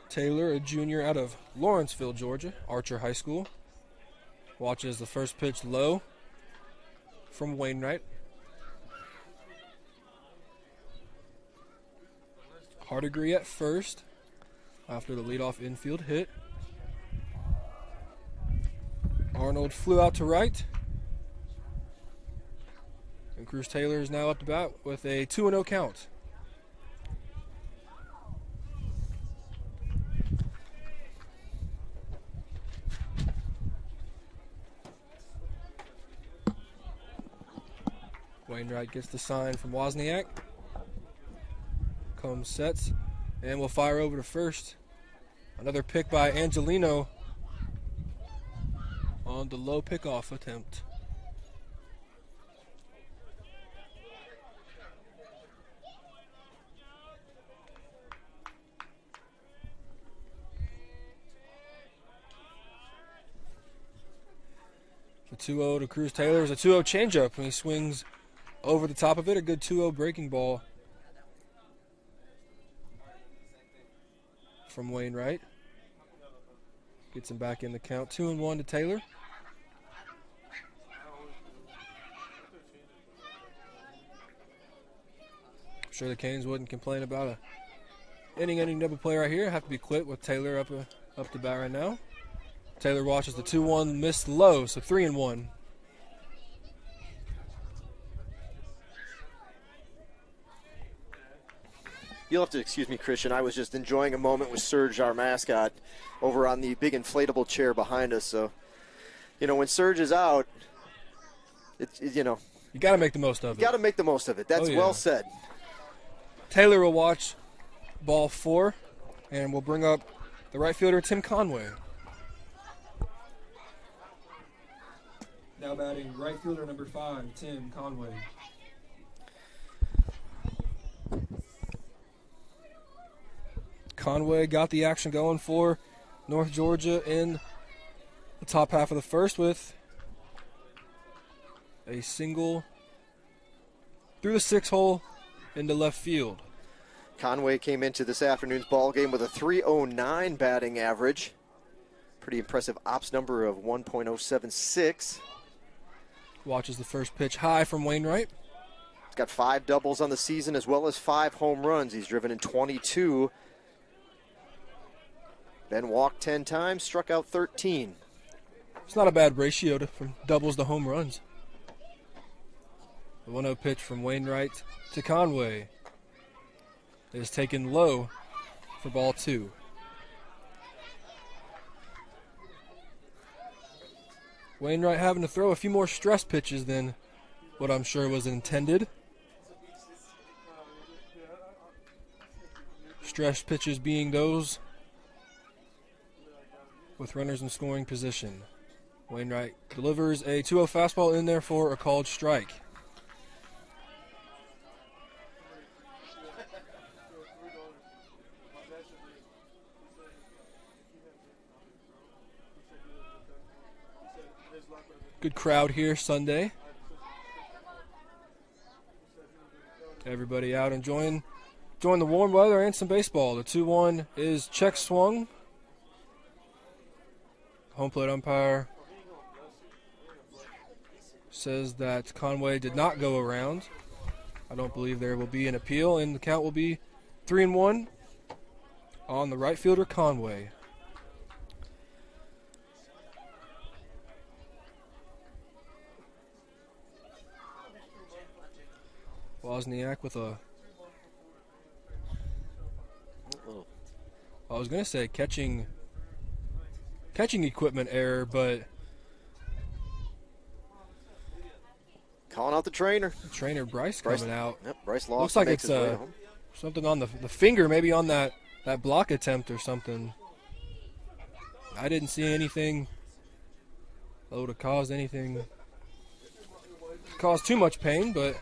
Taylor, a junior out of Lawrenceville, Georgia, Archer High School. Watches the first pitch low from Wainwright. Hardigree at first after the leadoff infield hit. Arnold flew out to right. And Cruz Taylor is now up to bat with a 2-0 count. Wainwright gets the sign from Wozniak. Combs sets and will fire over to first. Another pick by Angelino on the low pickoff attempt. The 2-0 to Cruz Taylor is a 2-0 changeup, and he swings over the top of it. A good 2-0 breaking ball from Wainwright. Gets him back in the count. 2-1 to Taylor. I'm sure the Canes wouldn't complain about a inning double play right here. Have to be quit with Taylor up to bat right now. Taylor watches the 2-1 missed low, so 3-1. You'll have to excuse me, Christian. I was just enjoying a moment with Serge, our mascot, over on the big inflatable chair behind us. So, when Serge is out, you got to make the most of it. You got to make the most of it. That's well said. Taylor will watch ball 4, and we'll bring up the right fielder, Tim Conway. Now batting right fielder number 5, Tim Conway. Conway got the action going for North Georgia in the top half of the first with a single through the 6-hole into left field. Conway came into this afternoon's ball game with a .309 batting average. Pretty impressive ops number of 1.076. Watches the first pitch high from Wainwright. He's got 5 doubles on the season as well as 5 home runs. He's driven in 22. Then walked 10 times, struck out 13. It's not a bad ratio from doubles to home runs. The 1-0 pitch from Wainwright to Conway is taken low for ball 2. Wainwright having to throw a few more stress pitches than what I'm sure was intended. Stress pitches being those with runners in scoring position. Wainwright delivers a 2-0 fastball in there for a called strike. Good crowd here Sunday. Everybody out enjoying the warm weather and some baseball. The 2-1 is check swung. Home plate umpire says that Conway did not go around. I don't believe there will be an appeal, and the count will be 3-1 on the right fielder Conway. Wozniak with a, I was going to say catching equipment error, but calling out the trainer. Trainer Bryce coming out. Yep, Bryce lost. Looks like it's something on the finger, maybe on that block attempt or something. I didn't see anything that would have caused too much pain, but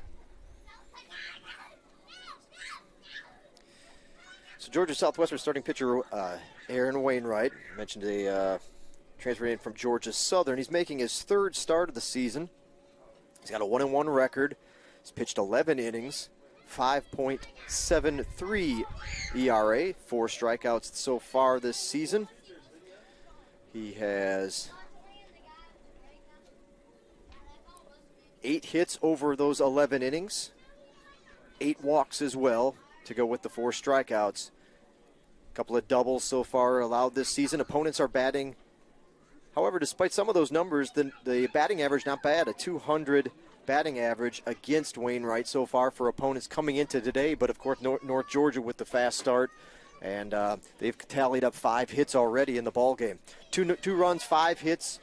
so Georgia Southwestern starting pitcher Aaron Wainwright, mentioned a transfer in from Georgia Southern. He's making his third start of the season. He's got a 1-1 record. He's pitched 11 innings, 5.73 ERA, 4 strikeouts so far this season. He has 8 hits over those 11 innings, 8 walks as well to go with the 4 strikeouts. A couple of doubles so far allowed this season. Opponents are batting. However, despite some of those numbers, the batting average not bad, a 200 batting average against Wainwright so far for opponents coming into today. But, of course, North Georgia with the fast start, and they've tallied up 5 hits already in the ballgame. 2 runs, 5 hits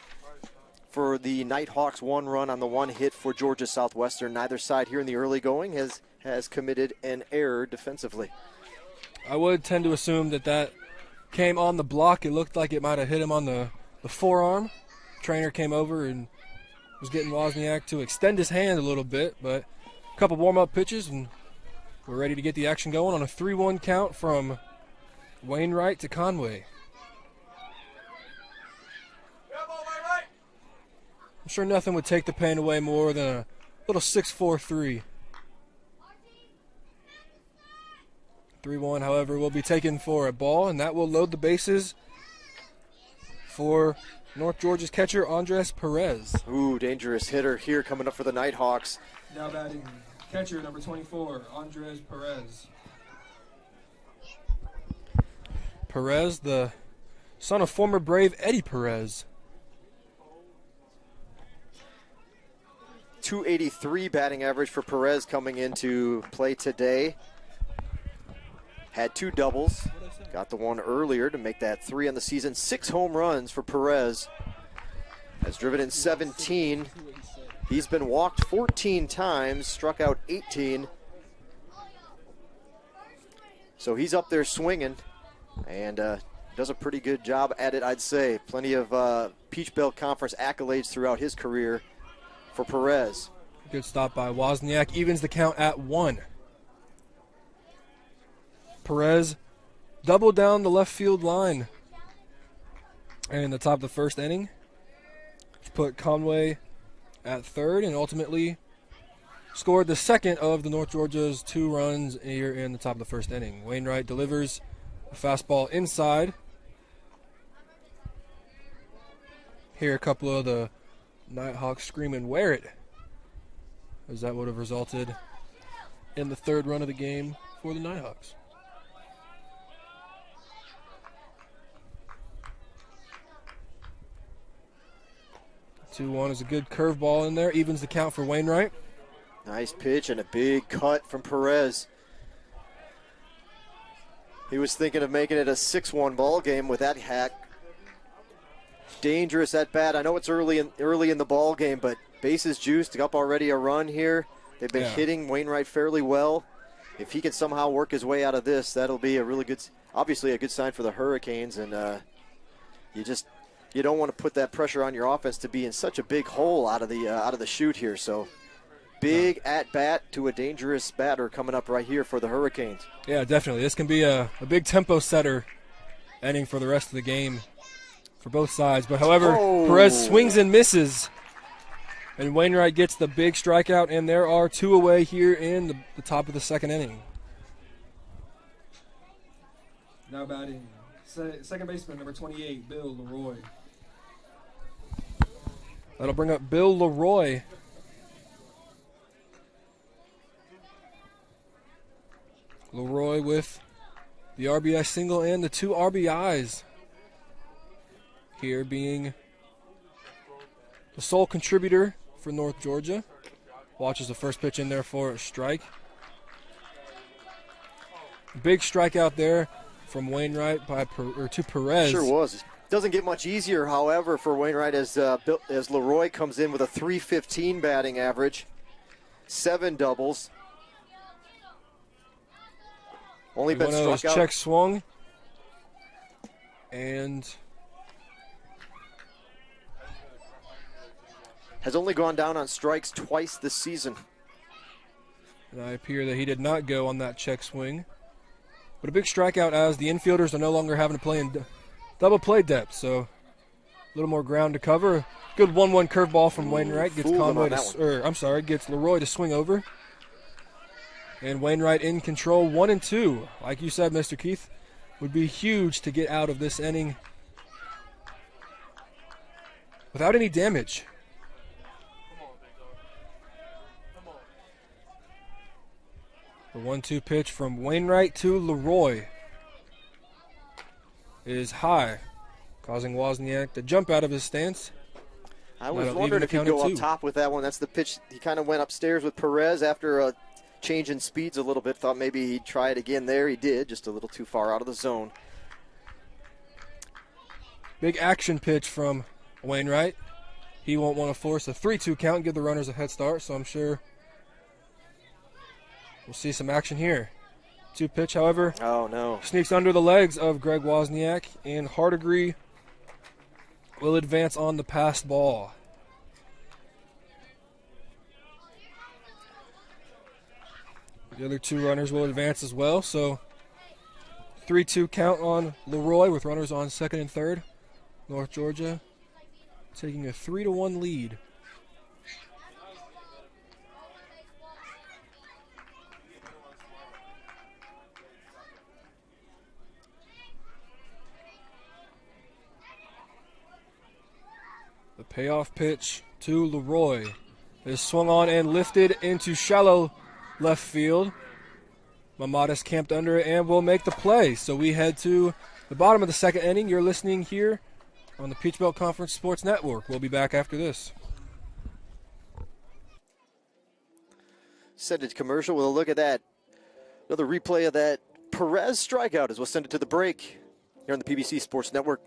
for the Nighthawks, 1 run on the 1 hit for Georgia Southwestern. Neither side here in the early going has committed an error defensively. I would tend to assume that came on the block. It looked like it might have hit him on the forearm. Trainer came over and was getting Wozniak to extend his hand a little bit, but a couple warm-up pitches, and we're ready to get the action going on a 3-1 count from Wainwright to Conway. I'm sure nothing would take the pain away more than a little 6-4-3. 3-1, however, will be taken for a ball, and that will load the bases for North Georgia's catcher, Andres Perez. Ooh, dangerous hitter here coming up for the Nighthawks. Now batting catcher number 24, Andres Perez. Perez, the son of former Brave Eddie Perez. 283 batting average for Perez coming into play today. Had 2 doubles. Got the one earlier to make that 3 on the season. 6 home runs for Perez. Has driven in 17. He's been walked 14 times, struck out 18. So he's up there swinging and does a pretty good job at it, I'd say. Plenty of Peach Belt Conference accolades throughout his career for Perez. Good stop by Wozniak. Evens the count at 1. Perez doubled down the left field line and in the top of the first inning, put Conway at third and ultimately scored the second of the North Georgia's 2 runs here in the top of the first inning. Wainwright delivers a fastball inside. Hear a couple of the Nighthawks screaming, "Wear it," as that would have resulted in the 3rd run of the game for the Nighthawks. 2-1 is a good curveball in there. Evens the count for Wainwright. Nice pitch and a big cut from Perez. He was thinking of making it a 6-1 ball game with that hack. Dangerous at bat. I know it's early in the ball game, but bases juiced, up already a run here. They've been hitting Wainwright fairly well. If he can somehow work his way out of this, that'll be a really good, obviously a good sign for the Hurricanes. And you don't want to put that pressure on your offense to be in such a big hole out of the chute here. So big at bat to a dangerous batter coming up right here for the Hurricanes. Yeah, definitely. This can be a big tempo setter inning for the rest of the game for both sides. But however, Perez swings and misses, and Wainwright gets the big strikeout, and there are 2 away here in the top of the 2nd inning. Now batting second baseman number 28, Bill Leroy. That'll bring up Bill Leroy. Leroy with the RBI single and the 2 RBIs. Here being the sole contributor for North Georgia. Watches the first pitch in there for a strike. Big strikeout there from Wainwright to Perez. Sure was. Doesn't get much easier, however, for Wainwright as Leroy comes in with a .315 batting average, 7 doubles. Only been struck out. Check swung. And has only gone down on strikes twice this season. And I appear that he did not go on that check swing. But a big strikeout as the infielders are no longer having to play in double play depth. So a little more ground to cover. Good 1-1 curveball from Wainwright. Gets gets Leroy to swing over. And Wainwright in control, 1-2. Like you said, Mr. Keith, would be huge to get out of this inning without any damage. The 1-2 pitch from Wainwright to Leroy is high, causing Wozniak to jump out of his stance. I was wondering if he'd go up top with that one. That's the pitch. He kind of went upstairs with Perez after a change in speeds a little bit. Thought maybe he'd try it again there. He did, just a little too far out of the zone. Big action pitch from Wainwright. He won't want to force a 3-2 count and give the runners a head start, so I'm sure we'll see some action here. 2 pitch, however. Oh, no. Sneaks under the legs of Greg Wozniak, and Hardigree will advance on the passed ball. The other 2 runners will advance as well, so 3-2 count on Leroy with runners on second and third. North Georgia taking a 3-1 lead. The payoff pitch to Leroy is swung on and lifted into shallow left field. Mamadas camped under it and will make the play. So we head to the bottom of the second inning. You're listening here on the Peach Belt Conference Sports Network. We'll be back after this. Send it to commercial. We'll look at that. Another replay of that Perez strikeout as we'll send it to the break here on the PBC Sports Network.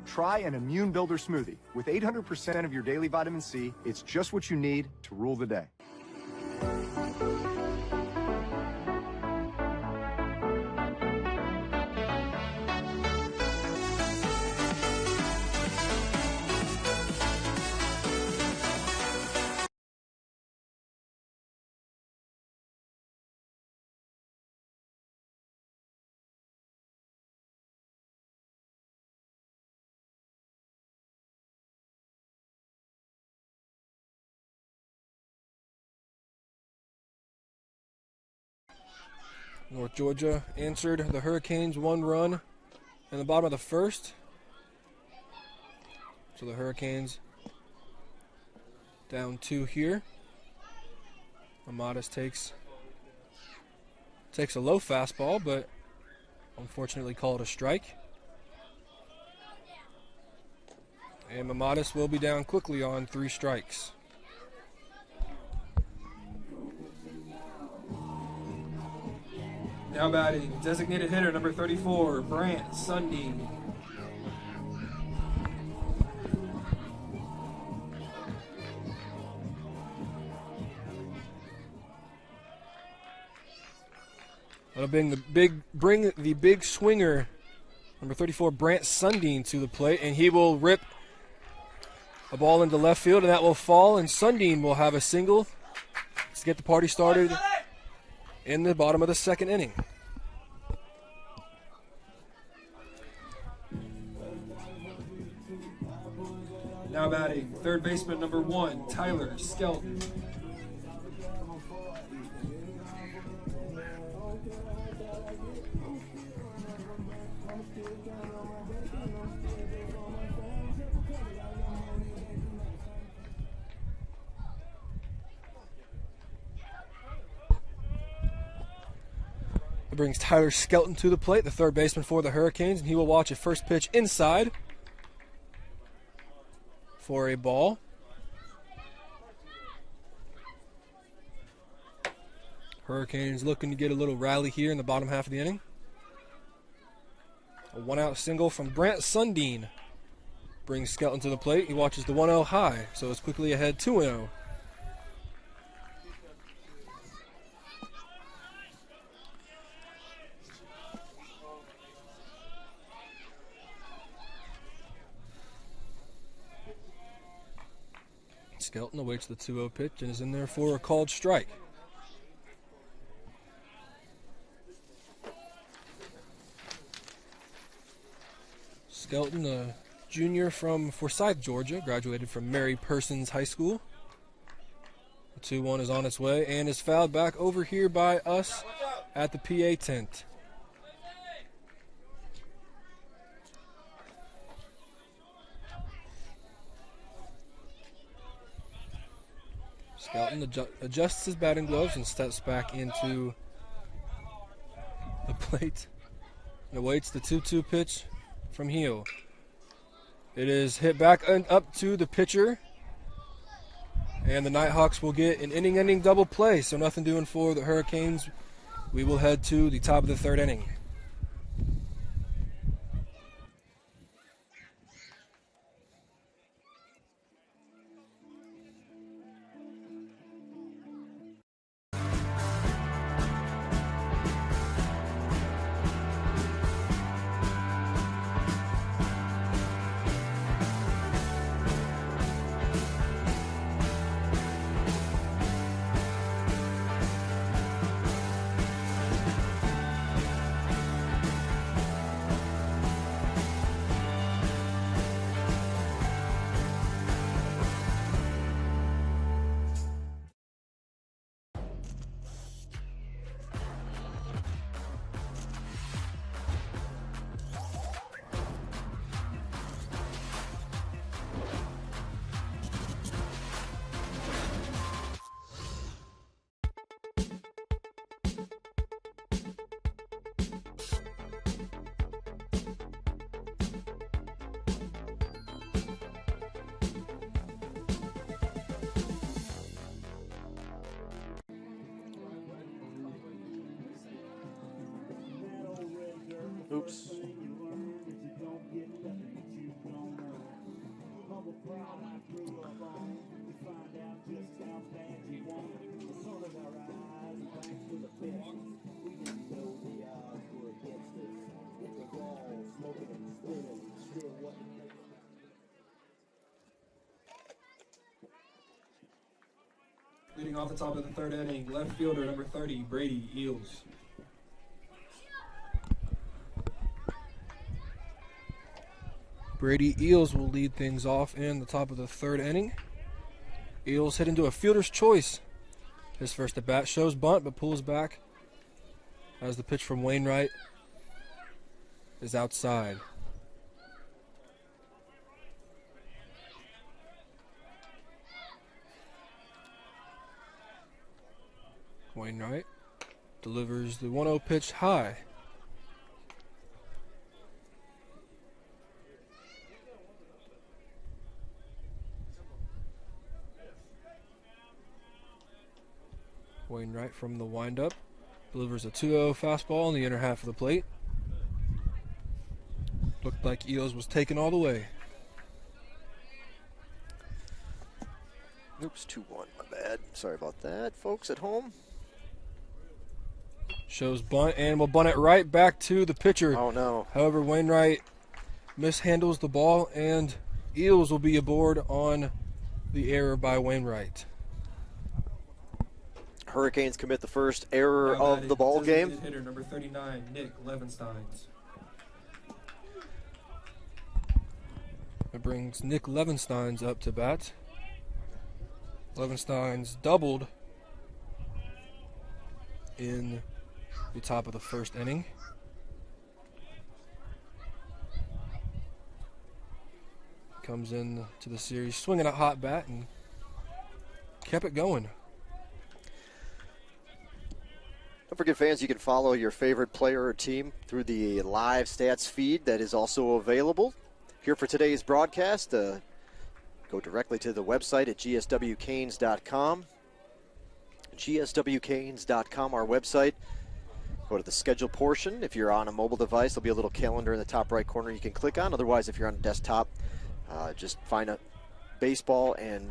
Try an Immune Builder smoothie. With 800% of your daily vitamin C, it's just what you need to rule the day. North Georgia answered the Hurricanes 1 run in the bottom of the first. So the Hurricanes down 2 here. Amadas takes a low fastball, but unfortunately called a strike. And Amadas will be down quickly on 3 strikes. Now batting, designated hitter number 34, Brant Sundin. That'll bring the big swinger, number 34, Brant Sundin, to the plate, and he will rip a ball into left field, and that will fall, and Sundin will have a single to get the party started in the bottom of the second inning. Now batting, third baseman number 1, Tyler Skelton. It brings Tyler Skelton to the plate, the third baseman for the Hurricanes, and he will watch a first pitch inside for a ball. Hurricanes looking to get a little rally here in the bottom half of the inning. A one-out single from Brant Sundin brings Skelton to the plate. He watches the 1-0 high, so it's quickly ahead 2-0. Skelton awaits the 2-0 pitch and is in there for a called strike. Skelton, a junior from Forsyth, Georgia, graduated from Mary Persons High School. The 2-1 is on its way and is fouled back over here by us at the PA tent. Skelton adjusts his batting gloves and steps back into the plate and awaits the 2-2 pitch from Heel. It is hit back and up to the pitcher, and the Nighthawks will get an inning-ending double play, so nothing doing for the Hurricanes. We will head to the top of the third inning. Oops. Leading off the top of the third inning, left fielder number 30, Brady Eels. Brady Eels will lead things off in the top of the third inning. Eels hit into a fielder's choice. His first at bat shows bunt but pulls back as the pitch from Wainwright is outside. Wainwright delivers the 1-0 pitch high. Wainwright from the windup Delivers a 2-0 fastball in the inner half of the plate. Looked like Eels was taken all the way. Oops, 2-1, my bad. Sorry about that, folks at home. Shows bunt and will bunt it right back to the pitcher. Oh, no. However, Wainwright mishandles the ball, and Eels will be aboard on the error by Wainwright. Hurricanes commit the first error of the ball game. Hitter number 39, Nick Levensteins. It brings Nick Levensteins up to bat. Levensteins doubled in the top of the first inning. Comes in to the series swinging a hot bat and kept it going. Don't forget, fans, you can follow your favorite player or team through the live stats feed that is also available. Here for today's broadcast, go directly to the website at gswcanes.com. gswcanes.com, our website. Go to the schedule portion. If you're on a mobile device, there'll be a little calendar in the top right corner you can click on. Otherwise, if you're on a desktop, just find a baseball and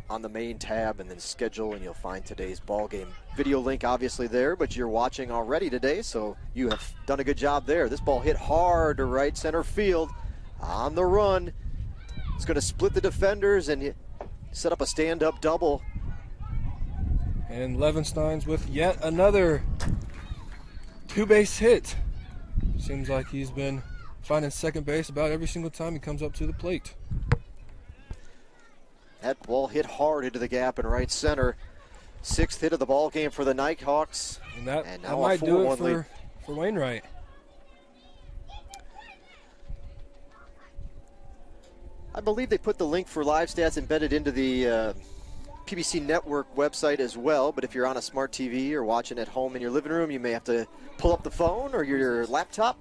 on the main tab and then schedule, and you'll find today's ball game video link obviously there, but you're watching already today, so you have done a good job there. This ball hit hard to right center field on the run. It's going to split the defenders and set up a stand-up double. And Levensteins with yet another two-base hit. Seems like he's been finding second base about every single time he comes up to the plate. That ball hit hard into the gap in right center. Sixth hit of the ball game for the Nighthawks. And that now might do it lead for Wainwright. I believe they put the link for live stats embedded into the PBC Network website as well, but if you're on a smart TV or watching at home in your living room, you may have to pull up the phone or your laptop.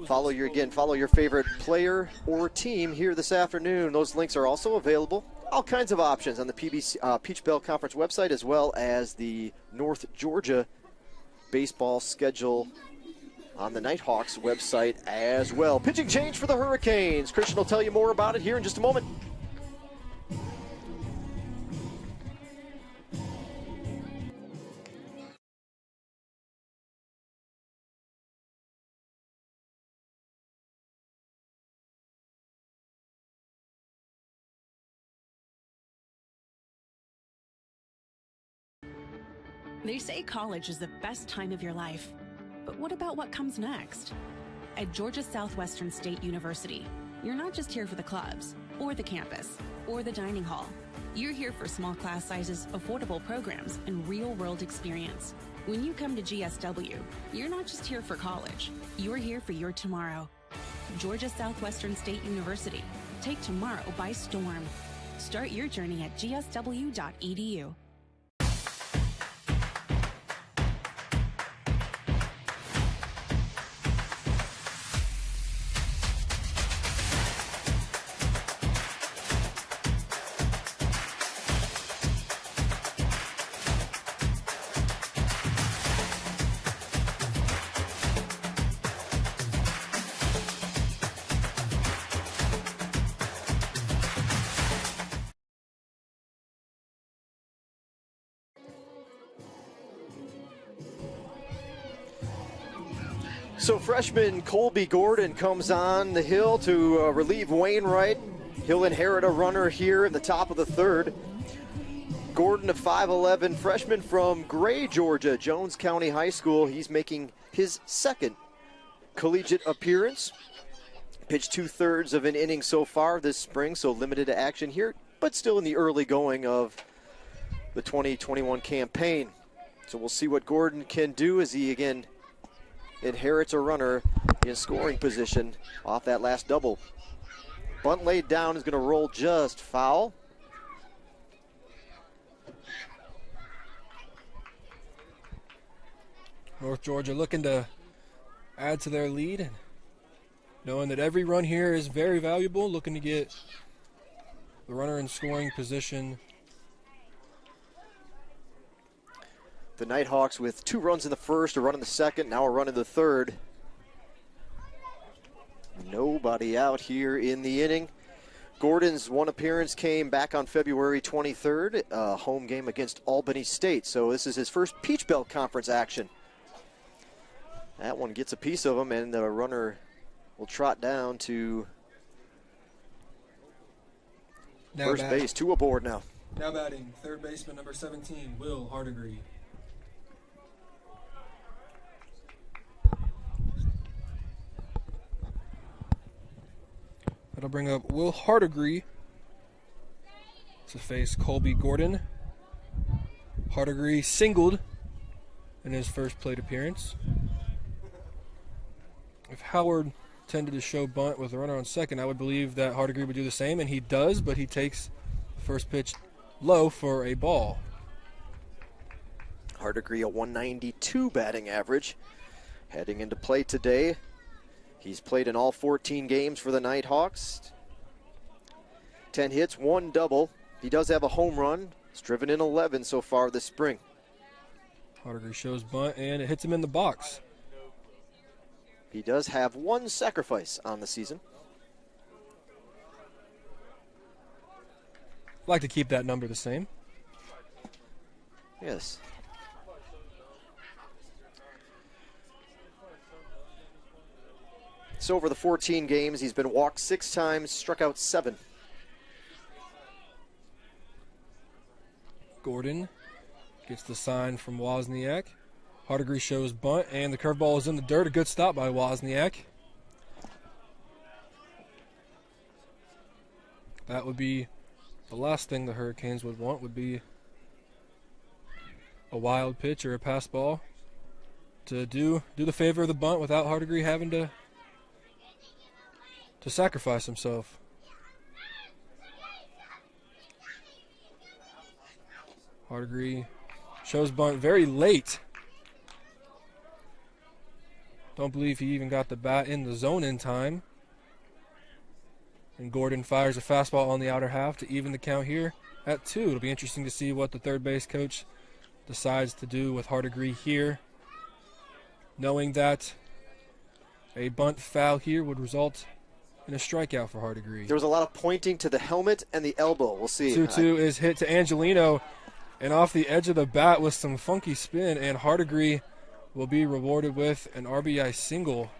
Follow your favorite player or team here this afternoon. Those links are also available. All kinds of options on the PBC Peach Bell Conference website, as well as the North Georgia baseball schedule on the Nighthawks website as well. Pitching change for the Hurricanes. Christian will tell you more about it here in just a moment. They say college is the best time of your life. But what about what comes next? At Georgia Southwestern State University, you're not just here for the clubs, or the campus, or the dining hall. You're here for small class sizes, affordable programs, and real-world experience. When you come to GSW, you're not just here for college. You're here for your tomorrow. Georgia Southwestern State University. Take tomorrow by storm. Start your journey at gsw.edu. So freshman Colby Gordon comes on the hill to relieve Wainwright. He'll inherit a runner here in the top of the third. Gordon, a 5'11 freshman from Gray, Georgia, Jones County High School. He's making his second collegiate appearance. Pitched 2/3 of an inning so far this spring, so limited action here, but still in the early going of the 2021 campaign. So we'll see what Gordon can do as he again inherits a runner in scoring position off that last double. Bunt laid down is going to roll just foul. North Georgia looking to add to their lead, and knowing that every run here is very valuable, looking to get the runner in scoring position. The Nighthawks with 2 runs in the first, a run in the second, now a run in the third. Nobody out here in the inning. Gordon's one appearance came back on February 23rd, a home game against Albany State. So this is his first Peach Belt Conference action. That one gets a piece of him, and the runner will trot down to first base. 2 aboard now. Now batting, third baseman number 17, Will Hardigree. That'll bring up Will Hardigree to face Colby Gordon. Hardigree singled in his first plate appearance. If Howard tended to show bunt with a runner on second, I would believe that Hardigree would do the same, and he does, but he takes the first pitch low for a ball. Hardigree, a 192 batting average. Heading into play today. He's played in all 14 games for the Nighthawks. 10 hits, 1 double. He does have a home run. He's driven in 11 so far this spring. Hardigree shows bunt, and it hits him in the box. He does have 1 sacrifice on the season. I'd like to keep that number the same. Yes. So over the 14 games, he's been walked 6 times, struck out 7. Gordon gets the sign from Wozniak. Hardigree shows bunt, and the curveball is in the dirt. A good stop by Wozniak. That would be the last thing the Hurricanes would want, would be a wild pitch or a pass ball to do the favor of the bunt without Hardigree having to sacrifice himself. Hardigree shows bunt very late. Don't believe he even got the bat in the zone in time. And Gordon fires a fastball on the outer half to even the count here at 2. It'll be interesting to see what the third base coach decides to do with Hardigree here, knowing that a bunt foul here would result in a strikeout for Hardigree. There was a lot of pointing to the helmet and the elbow. We'll see. 2-2 is hit to Angelino, and off the edge of the bat with some funky spin, and Hardigree will be rewarded with an RBI single.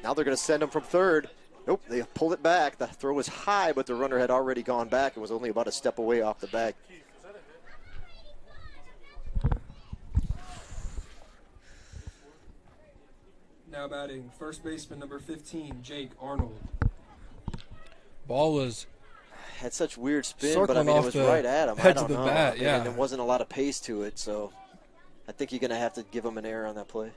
Now they're going to send him from third. Nope, they pulled it back. The throw was high, but the runner had already gone back and was only about a step away off the bag. Now batting, first baseman number 15, Jake Arnold. Ball was had such weird spin, circling but I mean, it off was the right at him. edge I of don't the know. bat, yeah. And there wasn't a lot of pace to it, so I think you're going to have to give him an error on that play.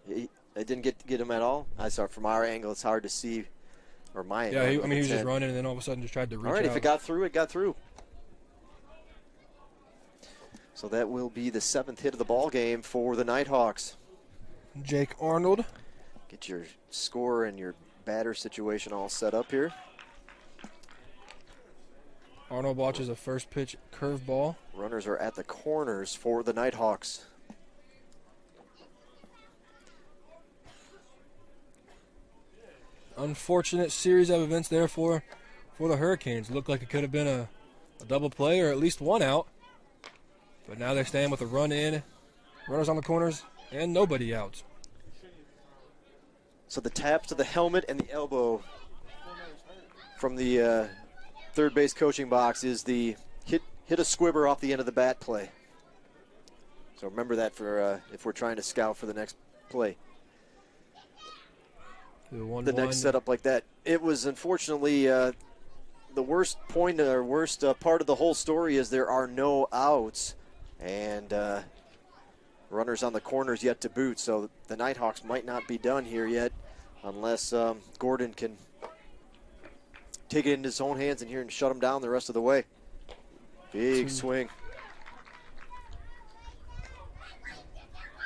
It didn't get him at all. I saw from our angle, it's hard to see, or my angle. Yeah, he was just running, and then all of a sudden just tried to reach out. All right, if it got through, it got through. So that will be the 7th hit of the ball game for the Nighthawks. Jake Arnold. Get your score and your batter situation all set up here. Arnold watches a first pitch curveball. Runners are at the corners for the Nighthawks. Unfortunate series of events there for the Hurricanes. Looked like it could have been a double play or at least 1 out. But now they stand with a run in, runners on the corners, and nobody out. So the taps to the helmet and the elbow from the third base coaching box is the hit a squibber off the end of the bat play. So remember that for if we're trying to scout for the next play. The next setup like that. It was unfortunately the worst point or worst part of the whole story is there are no outs and runners on the corners yet to boot. So the Nighthawks might not be done here yet unless Gordon can take it into his own hands and here and shut him down the rest of the way. Big swing.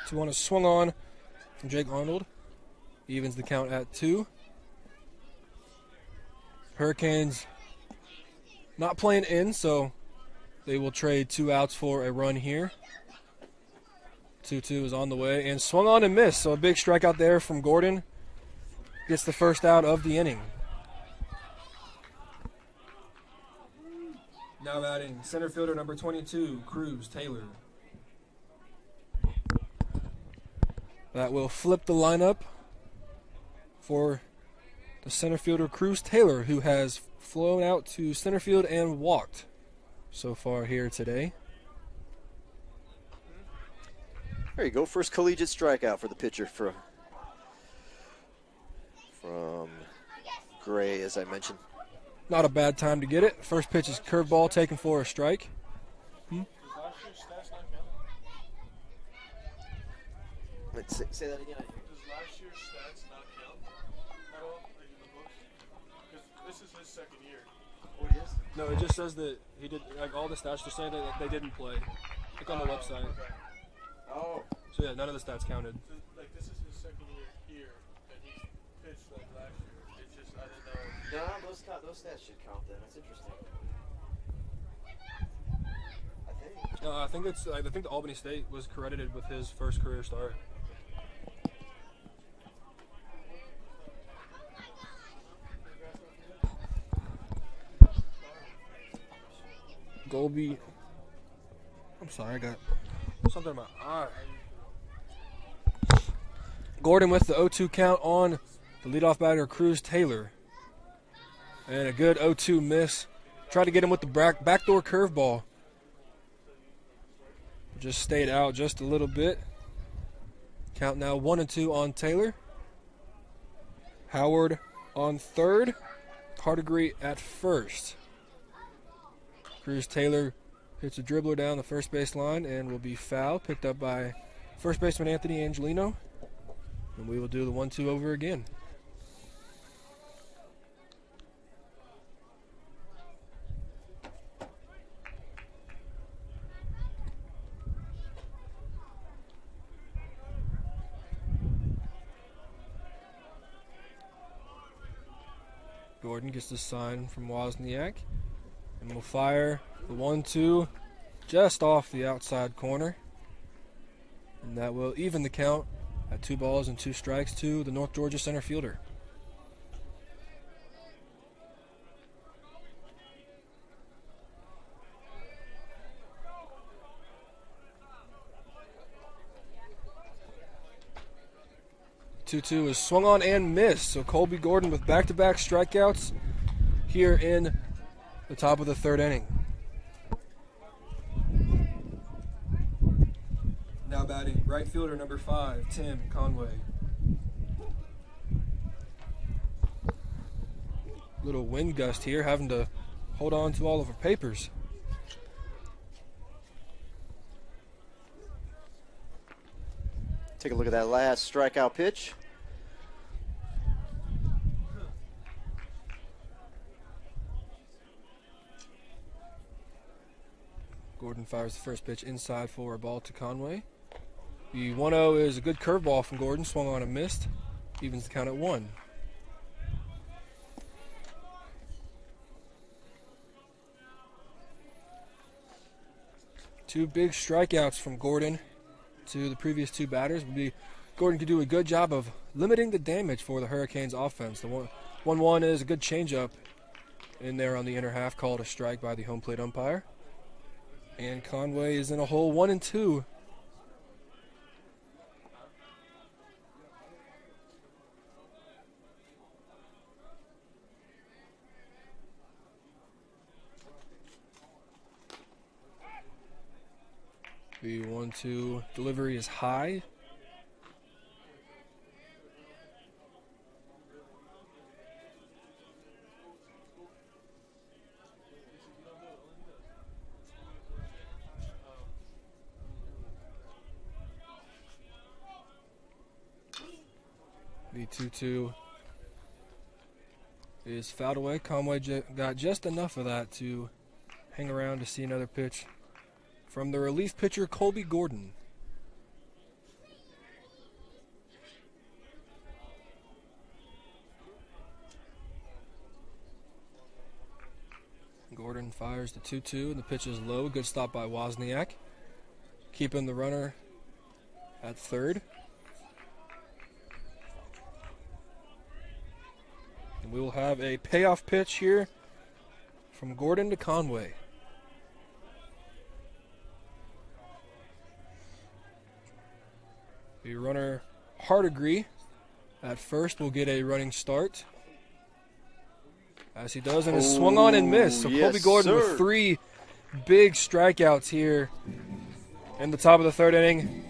2-1 swung on from Jake Arnold. Evens the count at 2. Hurricanes not playing in, so They will trade 2 outs for a run here. 2-2 is on the way and swung on and missed. So a big strikeout there from Gordon. Gets the first out of the inning. Now batting center fielder number 22, Cruz Taylor. That will flip the lineup for the center fielder, Cruz Taylor, who has flown out to center field and walked so far here today. There you go. First collegiate strikeout for the pitcher from Gray, as I mentioned. Not a bad time to get it. First pitch is curveball taken for a strike. Let's say that again. Does last year's stats not count at all, like in the books? Because this is his second year. What it is? No, it just says that he did, like all the stats just say that they didn't play. Look on the website. Okay. Oh. So yeah, none of the stats counted. So, like, this is his second year here, and he's pitched like last year. It's just, I didn't know. No, those stats should count then. That's interesting. I think. No, I think the Albany State was credited with his first career start. Golby. I'm sorry, I got something in my eye. Gordon with the 0-2 count on the leadoff batter, Cruz Taylor. And a good 0-2 miss. Tried to get him with the backdoor curveball. Just stayed out just a little bit. Count now 1-2 on Taylor. Howard on third. Cardigree at first. Cruz Taylor hits a dribbler down the first base line and will be foul. Picked up by first baseman Anthony Angelino. And we will do the 1-2 over again. Gordon gets the sign from Wozniak. And will fire the 1-2 just off the outside corner. And that will even the count at 2 balls and 2 strikes to the North Georgia center fielder. Two is swung on and missed. So Colby Gordon with back-to-back strikeouts here in the top of the third inning. Now batting right fielder number 5, Tim Conway. Little wind gust here, having to hold on to all of our papers. Take a look at that last strikeout pitch. Gordon fires the first pitch inside for a ball to Conway. The 1-0 is a good curveball from Gordon, swung on and missed. Evens the count at 1. Two big strikeouts from Gordon to the previous 2 batters. Gordon could do a good job of limiting the damage for the Hurricanes offense. The 1-1 is a good changeup in there on the inner half, called a strike by the home plate umpire. And Conway is in a hole 1-2. The 1-2 delivery is high. The 2-2 is fouled away. Conway got just enough of that to hang around to see another pitch from the relief pitcher, Colby Gordon. Gordon Martin fires the 2-2, and the pitch is low. Good stop by Wozniak. Keeping the runner at third. And we will have a payoff pitch here from Gordon to Conway. The runner Hardigree at first will get a running start. As he does, and is swung on and missed. So yes, Colby Gordon with 3 big strikeouts here in the top of the third inning.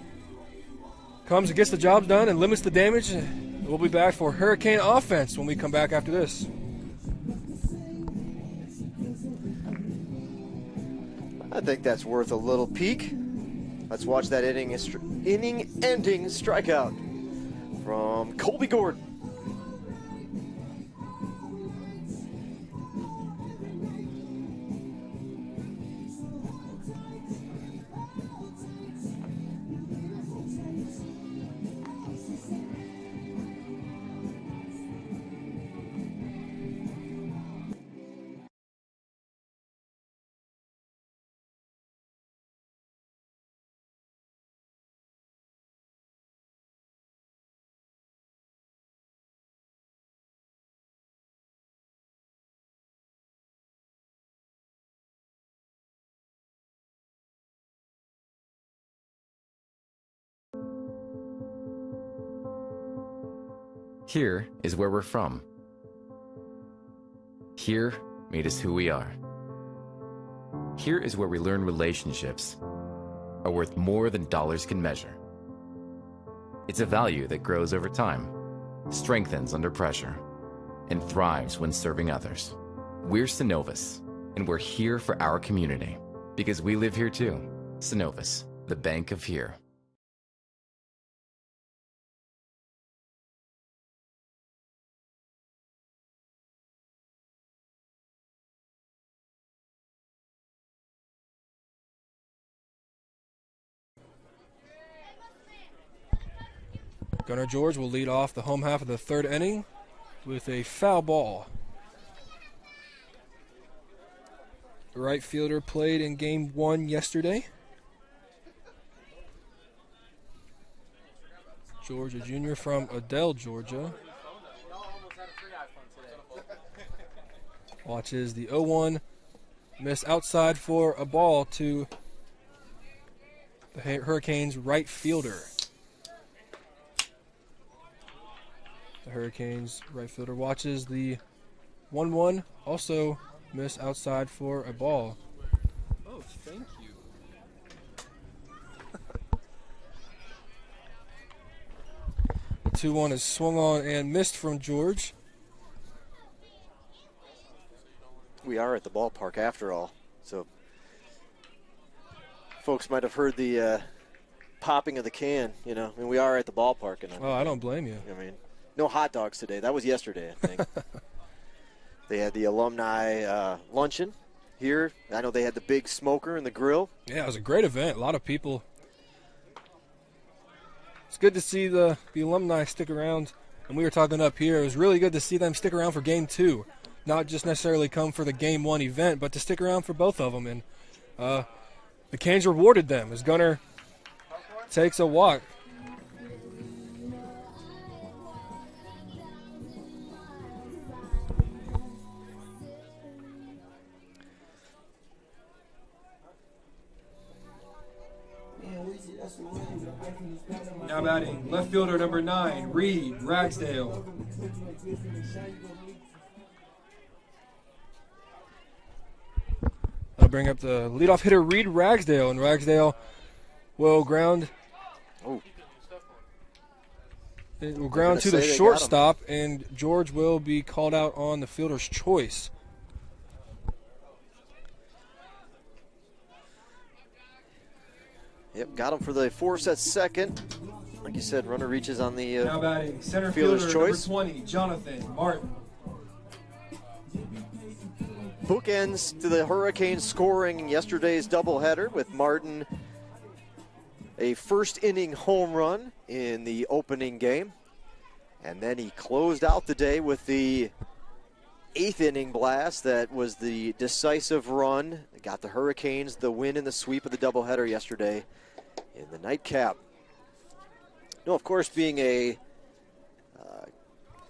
Comes and gets the job done and limits the damage. We'll be back for Hurricane offense when we come back after this. I think that's worth a little peek. Let's watch that inning-ending strikeout from Colby Gordon. Here is where we're from. Here made us who we are. Here is where we learn relationships are worth more than dollars can measure. It's a value that grows over time, strengthens under pressure, and thrives when serving others. We're Synovus, and we're here for our community because we live here too. Synovus, the bank of here. Gunnar George will lead off the home half of the third inning with a foul ball. The right fielder played in game 1 yesterday. Georgia Jr. from Adele, Georgia. Watches the 0-1 miss outside for a ball to the Hurricanes right fielder. The Hurricanes right fielder watches the 1-1, also miss outside for a ball. Oh, thank you. The 2-1 is swung on and missed from George. We are at the ballpark after all, so folks might have heard the popping of the can. You know, I mean, we are at the ballpark, and Oh, I don't blame you. I mean, no hot dogs today. That was yesterday, I think. They had the alumni luncheon here. I know they had the big smoker and the grill. Yeah, it was a great event. A lot of people. It's good to see the alumni stick around. And we were talking up here. It was really good to see them stick around for game 2. Not just necessarily come for the game 1 event, but to stick around for both of them. And the Canes rewarded them as Gunnar takes a walk. Now batting, left fielder number 9, Reed Ragsdale. I'll bring up the leadoff hitter, Reed Ragsdale, and Ragsdale will ground. Oh. It will ground to the shortstop, and George will be called out on the fielder's choice. Yep, got him for the force at second. Like you said, runner reaches on the now batting, center fielder's fielder choice. Number 20, Jonathan Martin. Bookends to the Hurricanes scoring in yesterday's doubleheader with Martin a first inning home run in the opening game. And then he closed out the day with the eighth inning blast that was the decisive run. It got the Hurricanes the win in the sweep of the doubleheader yesterday in the nightcap. No, of course, being a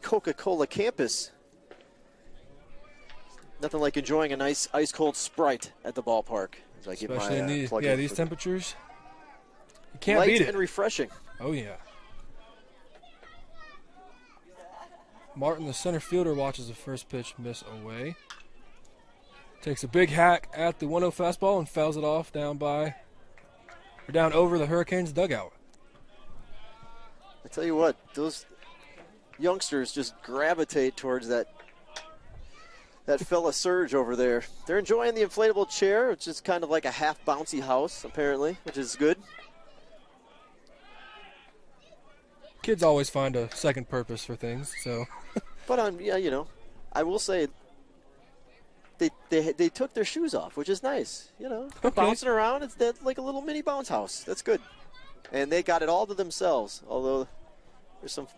Coca-Cola campus, nothing like enjoying a nice ice-cold Sprite at the ballpark. As I Especially get my, in plug in these for temperatures. You can't light beat it. and refreshing. Oh, yeah. Martin, the center fielder, watches the first pitch miss away. Takes a big hack at the 1-0 fastball and fouls it off down over the Hurricanes dugout. I tell you what, those youngsters just gravitate towards that fella Surge over there. They're enjoying the inflatable chair, which is kind of like a half bouncy house, apparently, which is good. Kids always find a second purpose for things, so. But I will say they took their shoes off, which is nice. Okay. Bouncing around, it's like a little mini bounce house. That's good. And they got it all to themselves, although there's some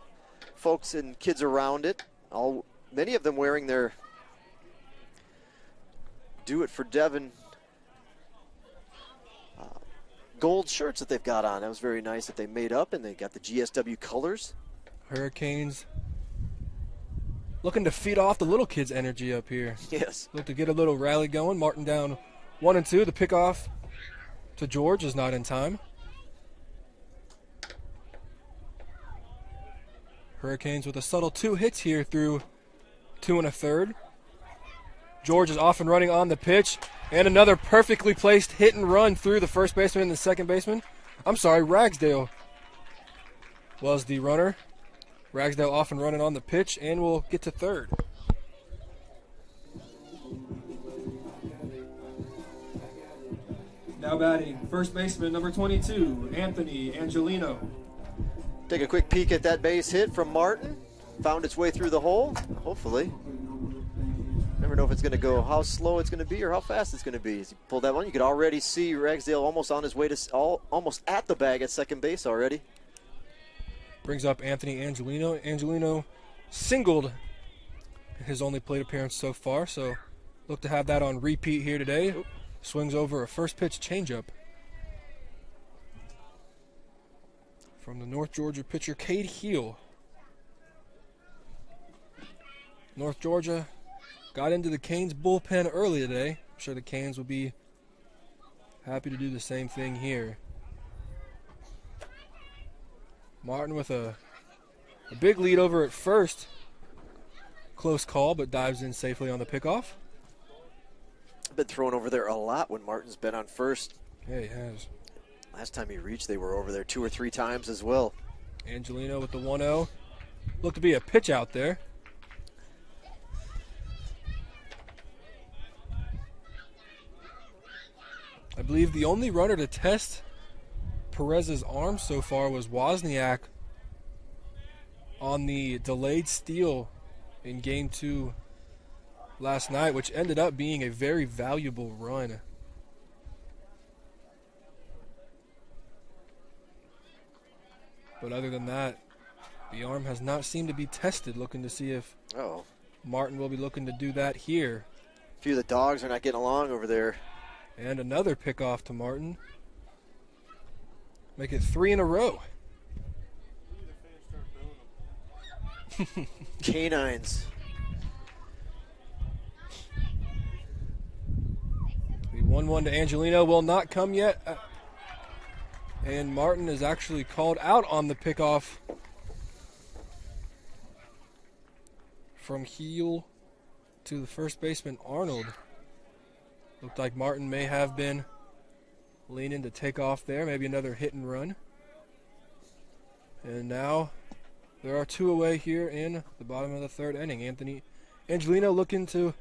folks and kids around it. Many of them wearing their Do It for Devin gold shirts that they've got on. That was very nice that they made up, and they got the GSW colors. Hurricanes looking to feed off the little kids' energy up here. Yes. Look to get a little rally going. Martin down 1-2. The pickoff to George is not in time. Hurricanes with a subtle 2 hits here through 2 1/3. George is off and running on the pitch. And another perfectly placed hit and run through the first baseman and the second baseman. I'm sorry, Ragsdale was the runner. Ragsdale off and running on the pitch, and we'll get to third. Now batting, first baseman number 22, Anthony Angelino. Take a quick peek at that base hit from Martin. Found its way through the hole, hopefully. Never know if it's going to go, how slow it's going to be or how fast it's going to be. As he pulled that one, you could already see Ragsdale almost on his way to, almost at the bag at second base already. Brings up Anthony Angelino. Angelino singled his only plate appearance so far, so look to have that on repeat here today. Swings over a first pitch changeup from the North Georgia pitcher, Cade Heel. North Georgia got into the Canes bullpen early today. I'm sure the Canes will be happy to do the same thing here. Martin with a big lead over at first. Close call, but dives in safely on the pickoff. Been thrown over there a lot when Martin's been on first. Yeah, he has. Last time he reached, they were over there 2 or 3 times as well. Angelino with the 1-0. Looked to be a pitch out there. I believe the only runner to test Perez's arm so far was Wozniak on the delayed steal in Game 2 last night, which ended up being a very valuable run. But other than that, the arm has not seemed to be tested, looking to see if Martin will be looking to do that here. A few of the dogs are not getting along over there. And another pickoff to Martin. Make it 3 in a row. Canines. The 1-1 to Angelino will not come yet. And Martin is actually called out on the pickoff from Heel to the first baseman, Arnold. Looked like Martin may have been leaning to take off there. Maybe another hit and run. And now there are 2 away here in the bottom of the 3rd inning. Anthony Angelino looking to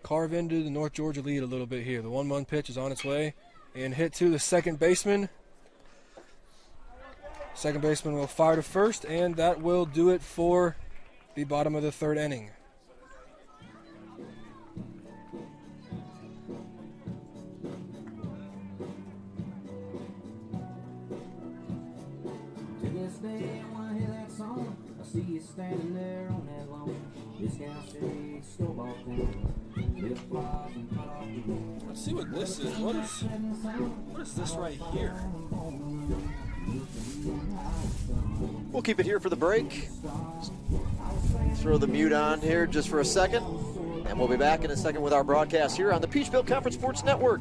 carve into the North Georgia lead a little bit here. The 1-1 pitch is on its way and hit to the second baseman. Second baseman will fire to first, and that will do it for the bottom of the 3rd inning. see you standing there on that lawn. This gal said it's snowball town. Lift flies and cut off the lawn. Let's see what this is. What is this right here? We'll keep it here for the break. Throw the mute on here just for a second. And we'll be back in a second with our broadcast here on the Peachville Conference Sports Network.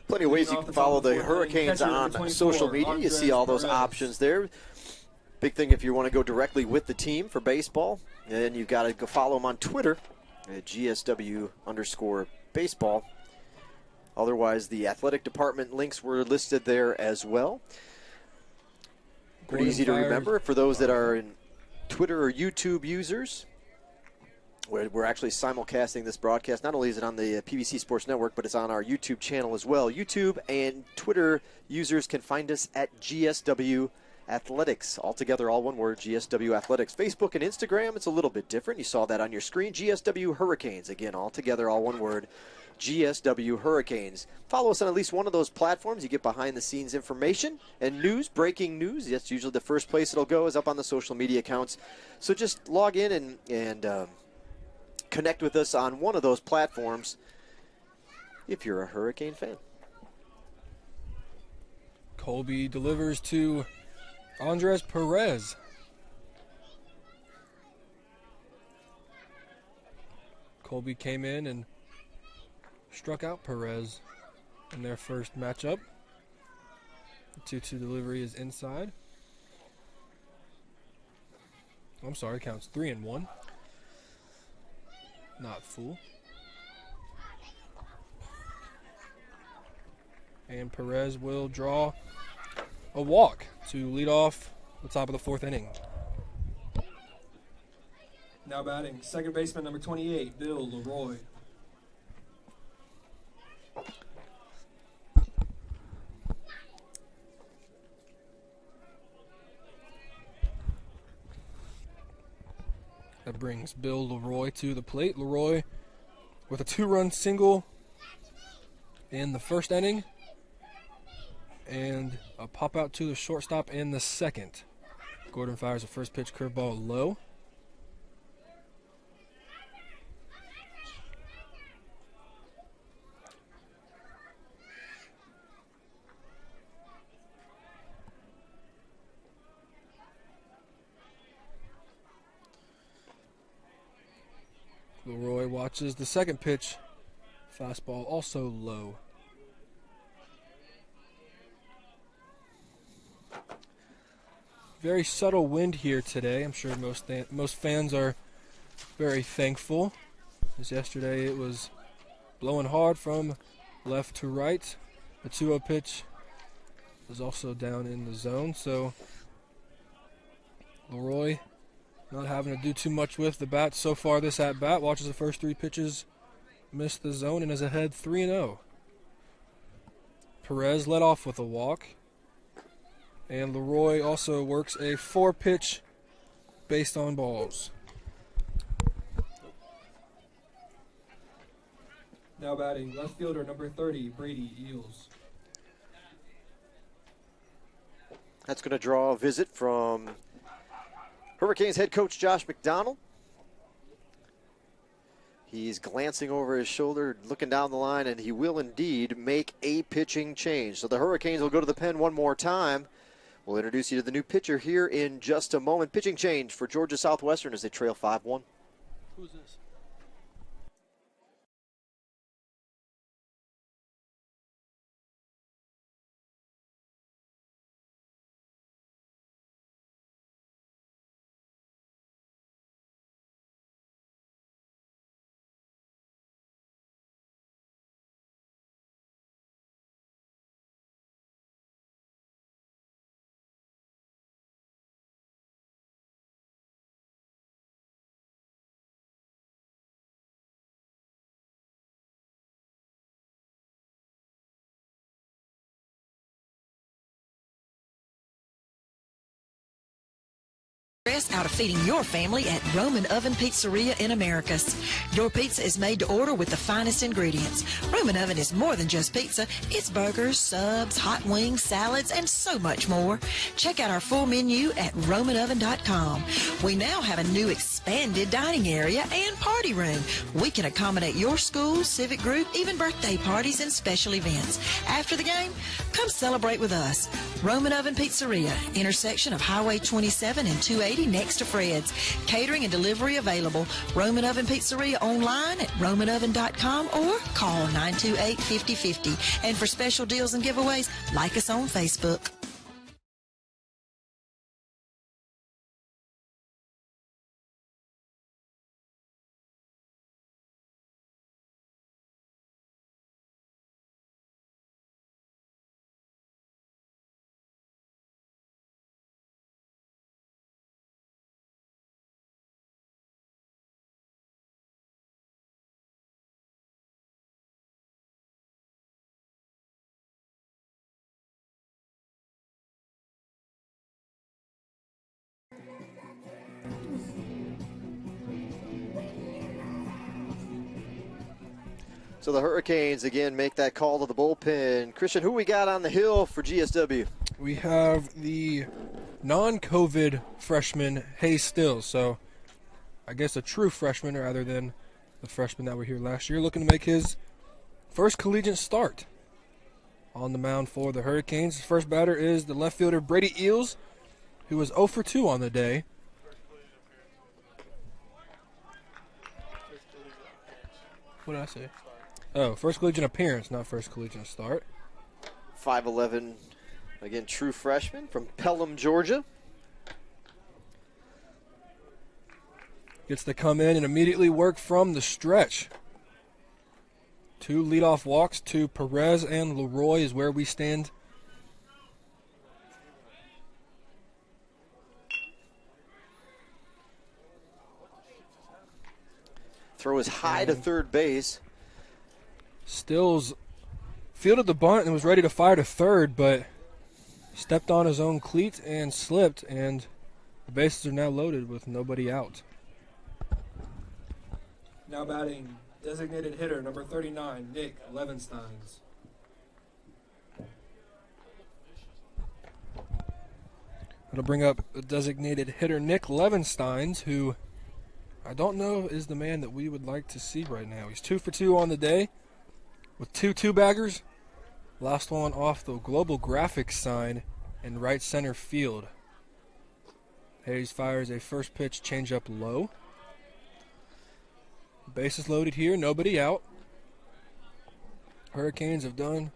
Plenty of ways you can follow the Hurricanes on social media. You see all those options there. Big thing if you want to go directly with the team for baseball. And you've got to go follow them on Twitter at GSW_baseball. Otherwise, the athletic department links were listed there as well. Pretty easy to remember for those that are in Twitter or YouTube users. We're actually simulcasting this broadcast. Not only is it on the PBC Sports Network, but it's on our YouTube channel as well. YouTube and Twitter users can find us at GSW Athletics. Altogether, all one word, GSW Athletics. Facebook and Instagram, it's a little bit different. You saw that on your screen. GSW Hurricanes. Again, altogether, all one word, GSW Hurricanes. Follow us on at least one of those platforms. You get behind-the-scenes information and news, breaking news. That's usually the first place it'll go is up on the social media accounts. So just log in and connect with us on one of those platforms if you're a Hurricane fan. Colby delivers to Andres Perez. Colby came in and struck out Perez in their first matchup. The 2-2 delivery is inside. I'm sorry, counts 3-1. Not full. And Perez will draw a walk to lead off the top of the fourth inning. Now batting, second baseman number 28, Bill Leroy. That brings Bill Leroy to the plate. Leroy with a 2-run single in the first inning and a pop out to the shortstop in the second. Gordon fires a first pitch curveball low. Leroy watches the second pitch. Fastball also low. Very subtle wind here today. I'm sure most fans are very thankful. As yesterday it was blowing hard from left to right. The 2-0 pitch was also down in the zone. So Leroy not having to do too much with the bat so far this at-bat. Watches the first 3 pitches miss the zone and is ahead 3-0. Perez led off with a walk. And Leroy also works a 4-pitch based on balls. Now batting, left fielder number 30, Brady Eels. That's going to draw a visit from Hurricanes head coach Josh McDonald. He's glancing over his shoulder, looking down the line, and he will indeed make a pitching change. So the Hurricanes will go to the pen one more time. We'll introduce you to the new pitcher here in just a moment. Pitching change for Georgia Southwestern as they trail 5-1. Who's this? Out of feeding your family at Roman Oven Pizzeria in Americus. Your pizza is made to order with the finest ingredients. Roman Oven is more than just pizza. It's burgers, subs, hot wings, salads, and so much more. Check out our full menu at romanoven.com. We now have a new expanded dining area and party room. We can accommodate your school, civic group, even birthday parties and special events. After the game, come celebrate with us. Roman Oven Pizzeria, intersection of Highway 27 and 280 next to Fred's. Catering and delivery available. Roman Oven Pizzeria online at romanoven.com or call 928-5050. And for special deals and giveaways, like us on Facebook. So the Hurricanes again make that call to the bullpen. Christian, who we got on the hill for GSW? We have the non-COVID freshman Hayes Stills. So I guess a true freshman rather than the freshman that were here last year, looking to make his first collegiate start on the mound for the Hurricanes. His first batter is the left fielder Brady Eels, who was 0 for 2 on the day. What did I say? Oh, first collegiate appearance, not first collegiate start. 5'11", again, true freshman from Pelham, Georgia. Gets to come in and immediately work from the stretch. 2 leadoff walks to Perez and Leroy is where we stand. Throw is high to third base. Stills fielded the bunt and was ready to fire to third, but stepped on his own cleat and slipped, and the bases are now loaded with nobody out. Now batting, designated hitter number 39, Nick Levensteins. It'll bring up the designated hitter Nick Levensteins, who I don't know is the man that we would like to see right now. He's 2 for 2 on the day with 2 two-baggers. Last one off the Global Graphics sign in right center field. Hayes fires a first pitch changeup low. Bases loaded here, nobody out. Hurricanes have done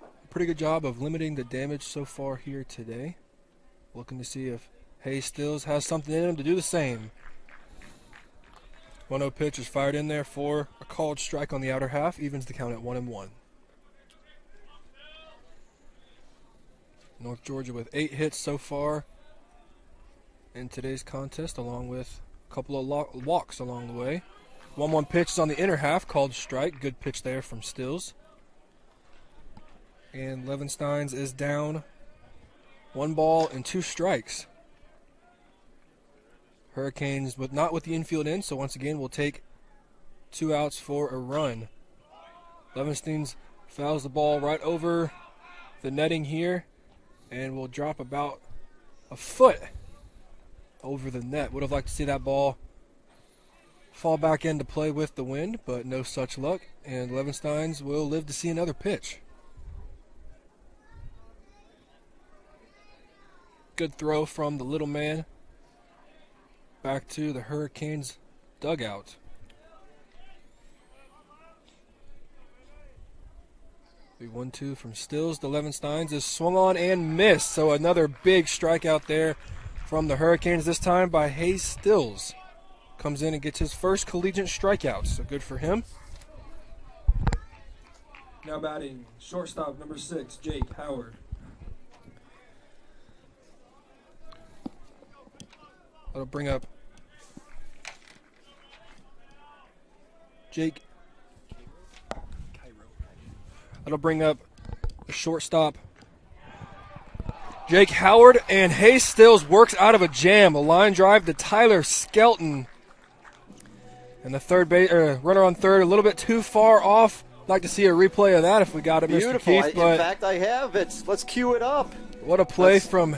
a pretty good job of limiting the damage so far here today. Looking to see if Hayes Stills has something in him to do the same. 1-0 pitch is fired in there for a called strike on the outer half, evens the count at 1-1. North Georgia with 8 hits so far in today's contest, along with a couple of walks along the way. 1-1 pitch is on the inner half, called strike. Good pitch there from Stills. And Levensteins is down 1 ball and 2 strikes. Hurricanes not with the infield in, so once again we'll take 2 outs for a run. Levensteins fouls the ball right over the netting here and will drop about a foot over the net. Would have liked to see that ball fall back in to play with the wind, but no such luck, and Levensteins will live to see another pitch. Good throw from the little man back to the Hurricanes dugout. The 1-2 from Stills to Levensteins is swung on and missed, so another big strikeout there from the Hurricanes, this time by Hayes Stills. Comes in and gets his first collegiate strikeout, so good for him. Now batting, shortstop number 6, Jake Howard. That'll bring up Jake. That'll bring up the shortstop, Jake Howard, and Hayes Stills works out of a jam. A line drive to Tyler Skelton. And the third base, runner on third, a little bit too far off. I'd like to see a replay of that if we got it, Beautiful. Mr. Keith. But in fact, I have it. Let's cue it up. What a play from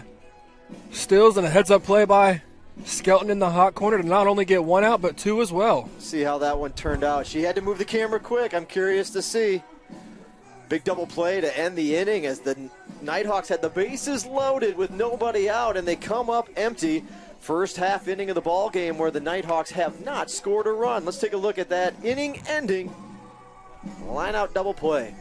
Stills, and a heads-up play by Skelton in the hot corner to not only get one out, but two as well. See how that one turned out. She had to move the camera quick. I'm curious to see. Big double play to end the inning as the Nighthawks had the bases loaded with nobody out, and they come up empty. First half inning of the ball game where the Nighthawks have not scored a run. Let's take a look at that inning-ending line-out double play.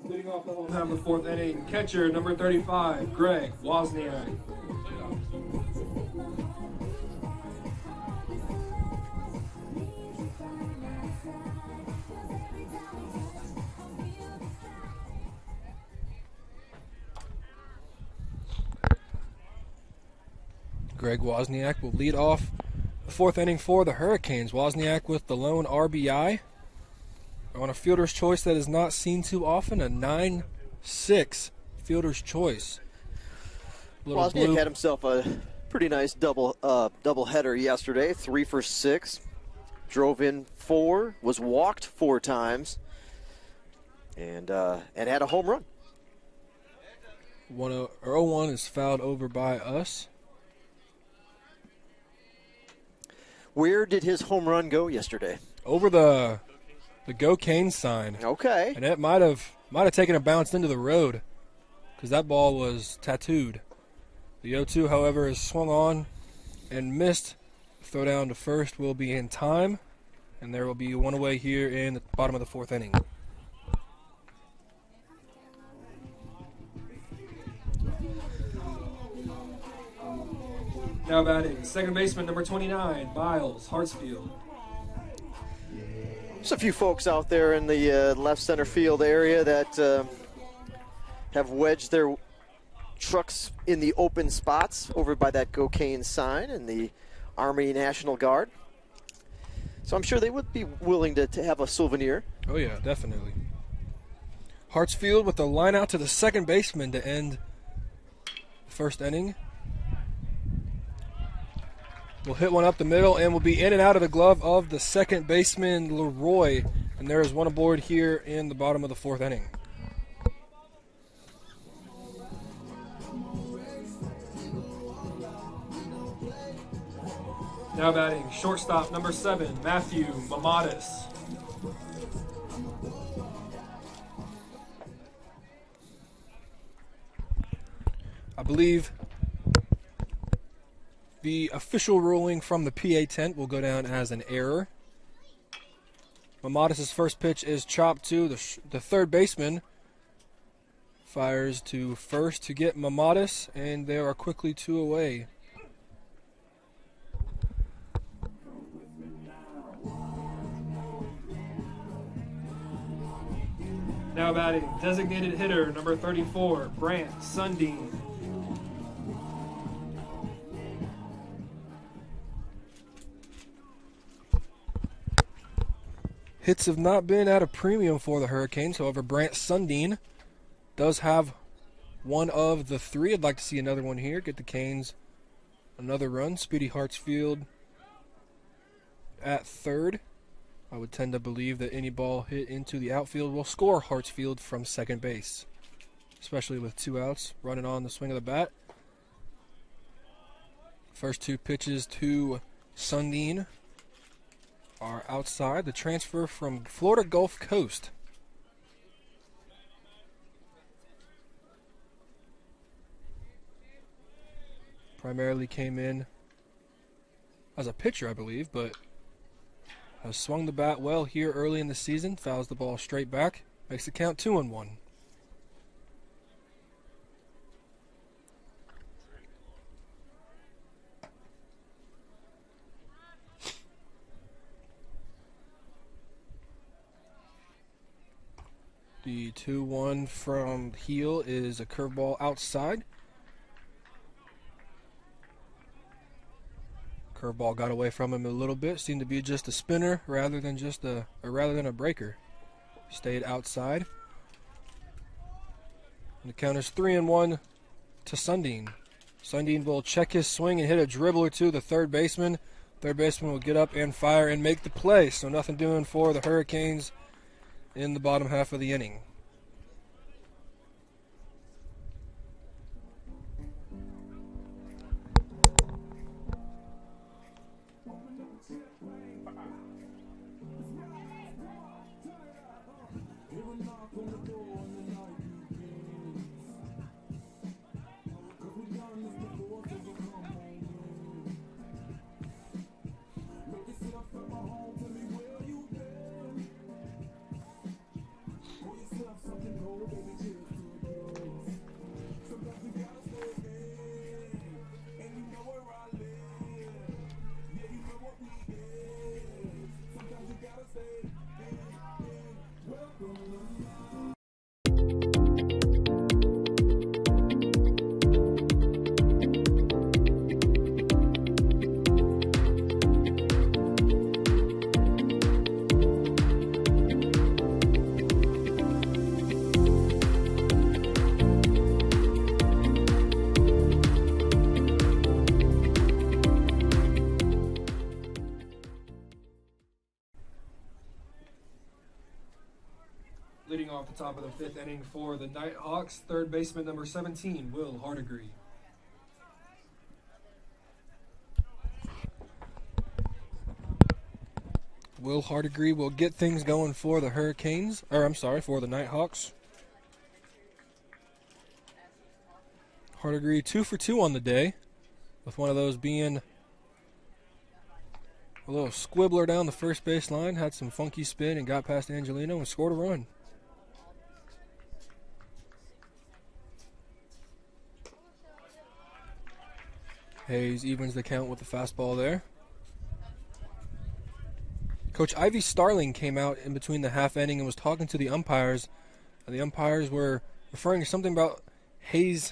Leading off the whole time of the fourth inning, catcher number 35, Greg Wozniak. Greg Wozniak will lead off the fourth inning for the Hurricanes. Wozniak with the lone RBI. On a fielder's choice that is not seen too often, a 9-6 fielder's choice. Wozniak had himself a pretty nice double header yesterday. 3 for 6, drove in 4, was walked 4 times, and had a home run. 0-1 is fouled over by us. Where did his home run go yesterday? Over the Go Canes sign. Okay. And it might have taken a bounce into the road because that ball was tattooed. The 0-2, however, is swung on and missed. Throw down to first will be in time, and there will be one away here in the bottom of the fourth inning. Now batting, second baseman number 29, Miles Hartsfield. There's a few folks out there in the left center field area that have wedged their trucks in the open spots over by that Go Canes sign and the Army National Guard. So I'm sure they would be willing to have a souvenir. Oh, yeah, definitely. Hartsfield with the line out to the second baseman to end the first inning. Will hit one up the middle and will be in and out of the glove of the second baseman, Leroy. And there is one aboard here in the bottom of the fourth inning. Now batting, shortstop number 7, Matthew Mamadis. I believe The official ruling from the PA tent will go down as an error. Mamadis' first pitch is chopped to the third baseman. Fires to first to get Mamadis, and they are quickly 2 away. Now batting, designated hitter number 34, Brant Sundin. Hits have not been at a premium for the Hurricanes. However, Brant Sundin does have one of the 3. I'd like to see another one here. Get the Canes another run. Speedy Hartsfield at third. I would tend to believe that any ball hit into the outfield will score Hartsfield from second base, especially with 2 outs, running on the swing of the bat. First 2 pitches to Sundin are outside. The transfer from Florida Gulf Coast. Primarily came in as a pitcher, I believe, but has swung the bat well here early in the season. Fouls the ball straight back. Makes the count 2-1. The 2-1 from Heel is a curveball outside. Curveball got away from him a little bit. Seemed to be just a spinner rather than a breaker. Stayed outside. And the count is 3-1 to Sundin. Sundin will check his swing and hit a dribbler to the third baseman. Third baseman will get up and fire and make the play. So nothing doing for the Hurricanes in the bottom half of the inning. Leading off the top of the 5th inning for the Nighthawks, third baseman number 17, Will Hardigree. Will Hardigree will get things going for the for the Nighthawks. Hardigree 2 for 2 on the day, with one of those being a little squibbler down the first base line, had some funky spin and got past Angelino and scored a run. Hayes evens the count with the fastball there. Coach Ivy Starling came out in between the half inning and was talking to the umpires. And the umpires were referring to something about Hayes'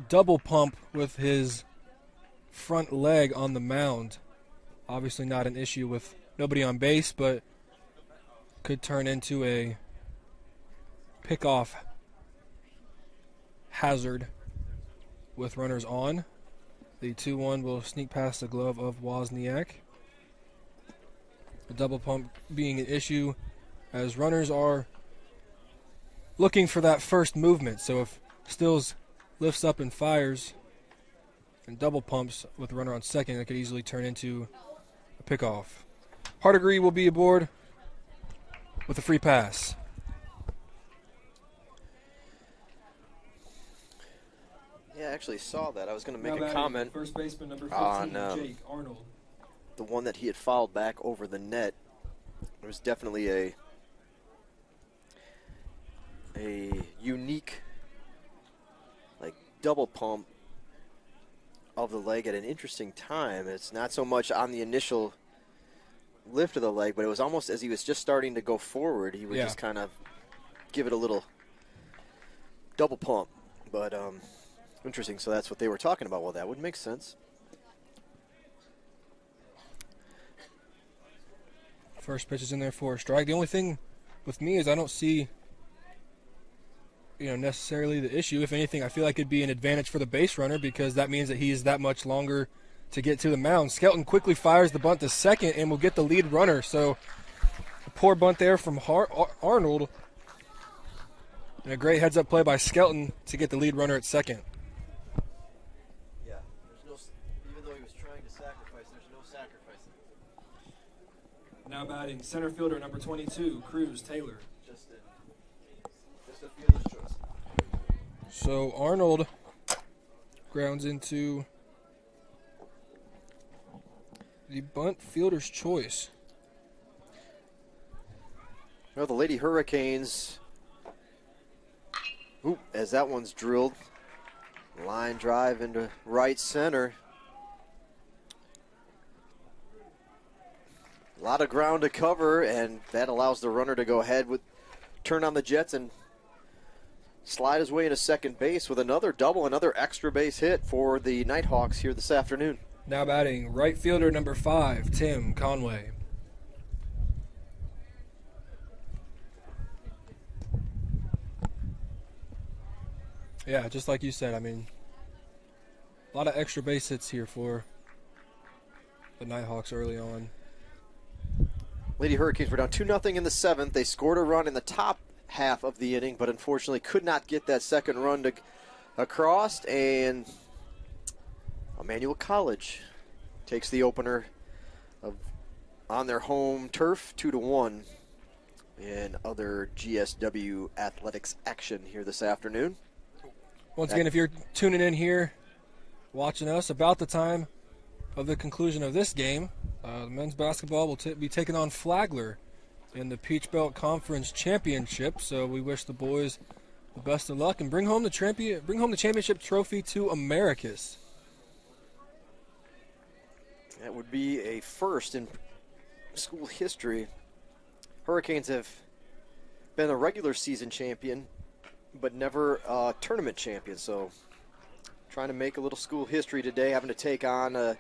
double pump with his front leg on the mound. Obviously not an issue with nobody on base, but could turn into a pickoff hazard with runners on. The 2-1 will sneak past the glove of Wozniak. The double pump being an issue as runners are looking for that first movement. So if Stills lifts up and fires and double pumps with a runner on second, it could easily turn into a pickoff. Hardigree will be aboard with a free pass. Yeah, actually saw that. I was going to make Now a batting, comment First baseman number 15, on Jake Arnold. the one that he had fouled back over the net. It was definitely a unique, like, double pump of the leg at an interesting time. It's not so much on the initial lift of the leg, but it was almost as he was just starting to go forward, he would just kind of give it a little double pump. But interesting. So that's what they were talking about. Well, that would make sense. First pitch is in there for a strike. The only thing with me is I don't see, necessarily the issue. If anything, I feel like it'd be an advantage for the base runner because that means that he's that much longer to get to the mound. Skelton quickly fires the bunt to second and will get the lead runner. So a poor bunt there from Arnold. And a great heads-up play by Skelton to get the lead runner at second. Yeah, even though he was trying to sacrifice, there's no sacrifice. Now batting center fielder number 22, Cruz Taylor. Just a fielder's choice. So Arnold grounds into the bunt fielder's choice. Well, the Lady Hurricanes, as that one's drilled, line drive into right center. A lot of ground to cover, and that allows the runner to go ahead turn on the Jets and slide his way into second base with another double, another extra base hit for the Nighthawks here this afternoon. Now batting right fielder number 5, Tim Conway. Yeah, just like you said, a lot of extra base hits here for the Nighthawks early on. Lady Hurricanes were down 2-0 in the 7th. They scored a run in the top half of the inning, but unfortunately could not get that second run across, and Emmanuel College takes the opener on their home turf 2-1 in other GSW athletics action here this afternoon. Once again, if you're tuning in here, watching us, about the time of the conclusion of this game, the men's basketball will be taking on Flagler in the Peach Belt Conference Championship. So we wish the boys the best of luck and bring home the championship trophy to Americus. That would be a first in school history. Hurricanes have been a regular season champion, but never a tournament champion. So trying to make a little school history today, having to take on the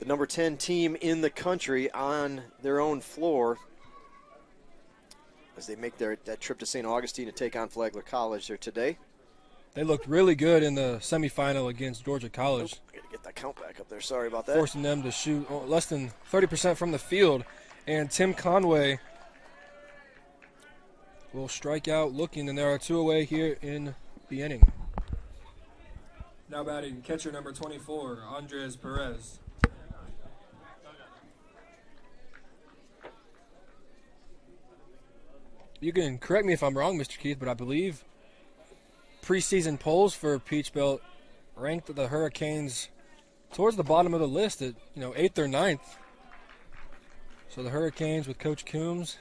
number 10 team in the country on their own floor as they make that trip to St. Augustine to take on Flagler College there today. They looked really good in the semifinal against Georgia College. I got to get that count back up there. Sorry about that. Forcing them to shoot less than 30% from the field. And Tim Conway will strike out looking, and there are 2 away here in the inning. Now batting catcher number 24, Andres Perez. You can correct me if I'm wrong, Mr. Keith, but I believe preseason polls for Peach Belt ranked the Hurricanes towards the bottom of the list at 8th or 9th. So the Hurricanes with Coach Coombs.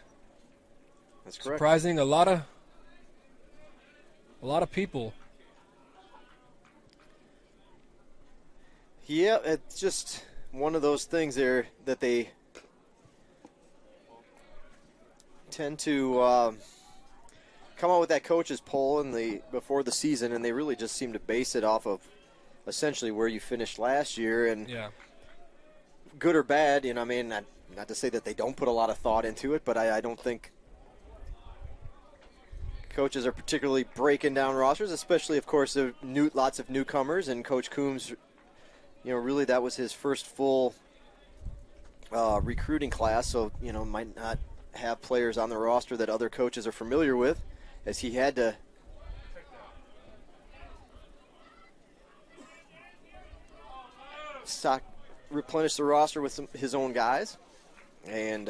That's correct. Surprising a lot of people. Yeah, it's just one of those things there that they tend to come out with that coach's poll before the season, and they really just seem to base it off of essentially where you finished last year, and good or bad, not to say that they don't put a lot of thought into it, but I don't think coaches are particularly breaking down rosters, especially, of course, lots of newcomers, and Coach Coombs, really that was his first full recruiting class, so, might not have players on the roster that other coaches are familiar with, as he had to replenish the roster with his own guys. And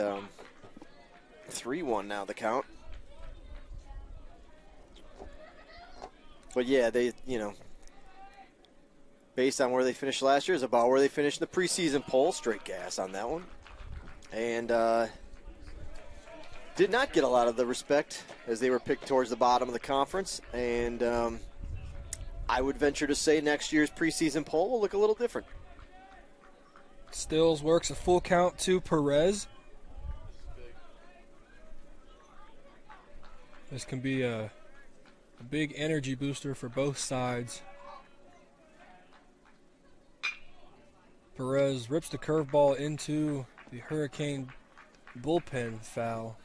3-1 now the count. But yeah, they, based on where they finished last year, is about where they finished in the preseason poll. Straight gas on that one. And did not get a lot of the respect as they were picked towards the bottom of the conference. And I would venture to say next year's preseason poll will look a little different. Stills works a full count to Perez. This can be a big energy booster for both sides. Perez rips the curveball into the Hurricane bullpen foul.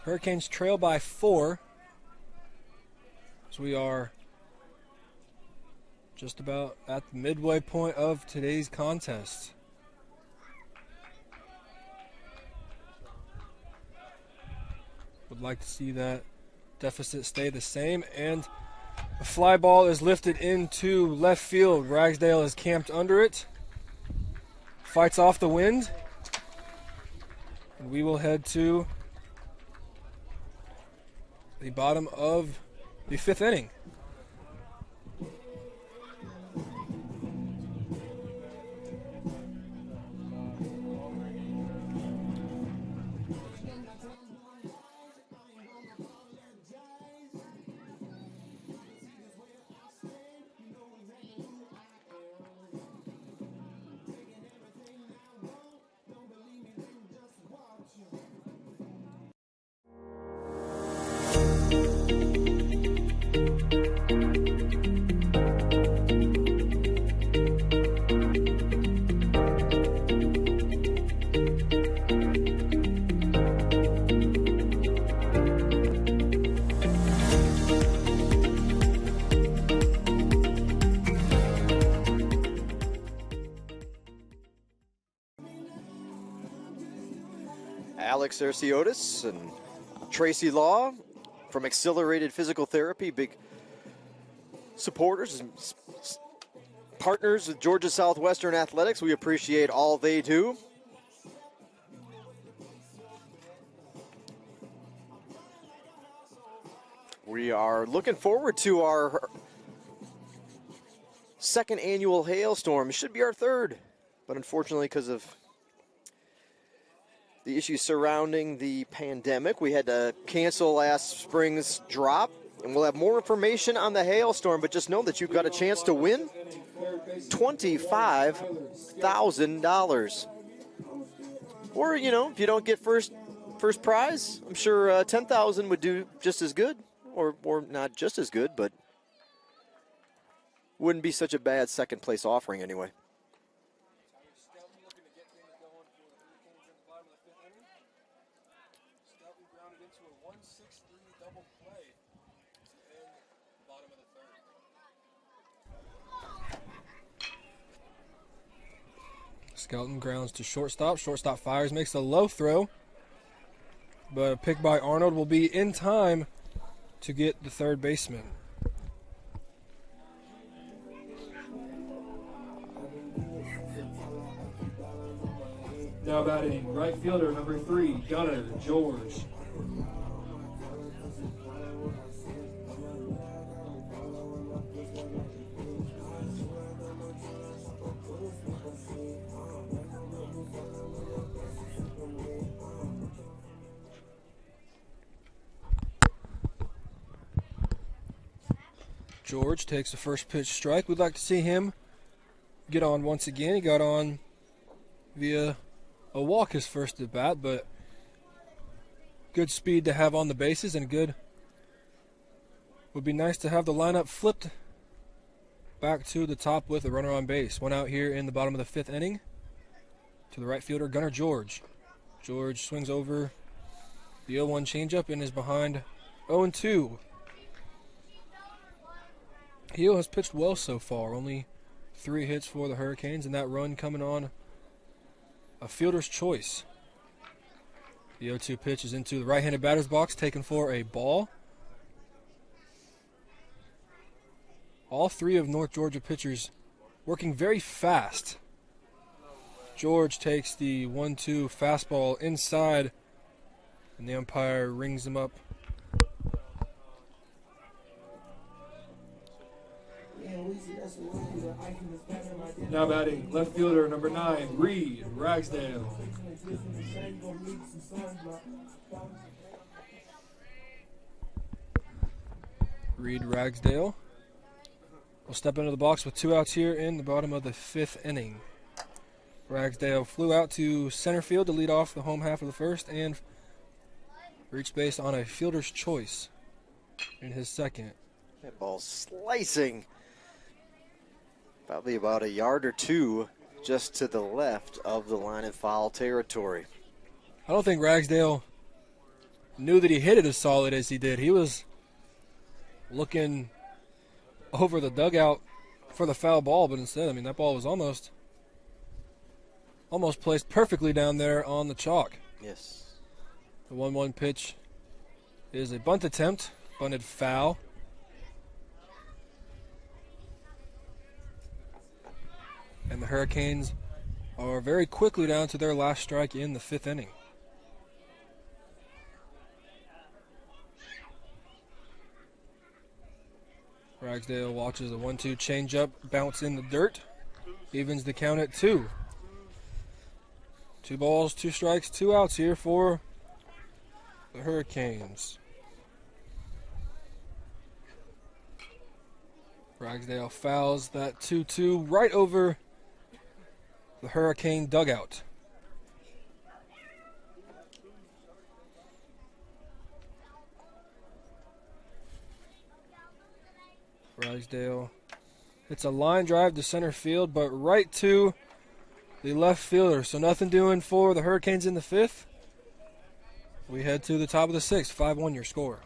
Hurricanes trail by 4. So we are just about at the midway point of today's contest. Would like to see that deficit stay the same, and a fly ball is lifted into left field. Ragsdale is camped under it, fights off the wind, and we will head to the bottom of the 5th inning. Alex Arciotis and Tracy Law from Accelerated Physical Therapy, big supporters and partners with Georgia Southwestern Athletics. We appreciate all they do. We are looking forward to our 2nd annual hailstorm. It should be our 3rd, but unfortunately, because of the issues surrounding the pandemic, we had to cancel last spring's drop, and we'll have more information on the hailstorm, but just know that you've got a chance to win $25,000. Or, you know, if you don't get first prize, I'm sure $10,000 would do just as good, or not just as good, but wouldn't be such a bad 2nd place offering anyway. Skelton grounds to shortstop. Shortstop fires, makes a low throw. But a pick by Arnold will be in time to get the 3rd baseman. Now batting right fielder number 3, Gunnar George. George takes the first pitch strike. We'd like to see him get on once again. He got on via a walk his first at bat, but good speed to have on the bases and good. Would be nice to have the lineup flipped back to the top with a runner on base. One out here in the bottom of the 5th inning to the right fielder, Gunnar George. George swings over the 0-1 changeup and is behind 0-2. Heel has pitched well so far, only 3 hits for the Hurricanes, and that run coming on a fielder's choice. The 0-2 pitch is into the right-handed batter's box, taken for a ball. All 3 of North Georgia pitchers working very fast. George takes the 1-2 fastball inside, and the umpire rings him up. Now batting left fielder number 9, Reed Ragsdale. Reed Ragsdale will step into the box with 2 outs here in the bottom of the 5th inning. Ragsdale flew out to center field to lead off the home half of the first and reached base on a fielder's choice in his second. That ball's slicing probably about a yard or two just to the left of the line of foul territory. I don't think Ragsdale knew that he hit it as solid as he did. He was looking over the dugout for the foul ball, but instead, I mean, that ball was almost placed perfectly down there on the chalk. Yes. The 1-1 pitch is a bunt attempt, bunted foul. And the Hurricanes are very quickly down to their last strike in the 5th inning. Ragsdale watches a 1-2 changeup bounce in the dirt. Evens the count at 2. 2 balls, 2 strikes, 2 outs here for the Hurricanes. Ragsdale fouls that 2-2 right over the Hurricane dugout. Ragsdale hits a line drive to center field, but right to the left fielder. So nothing doing for the Hurricanes in the 5th. We head to the top of the 6th, 5-1 your score.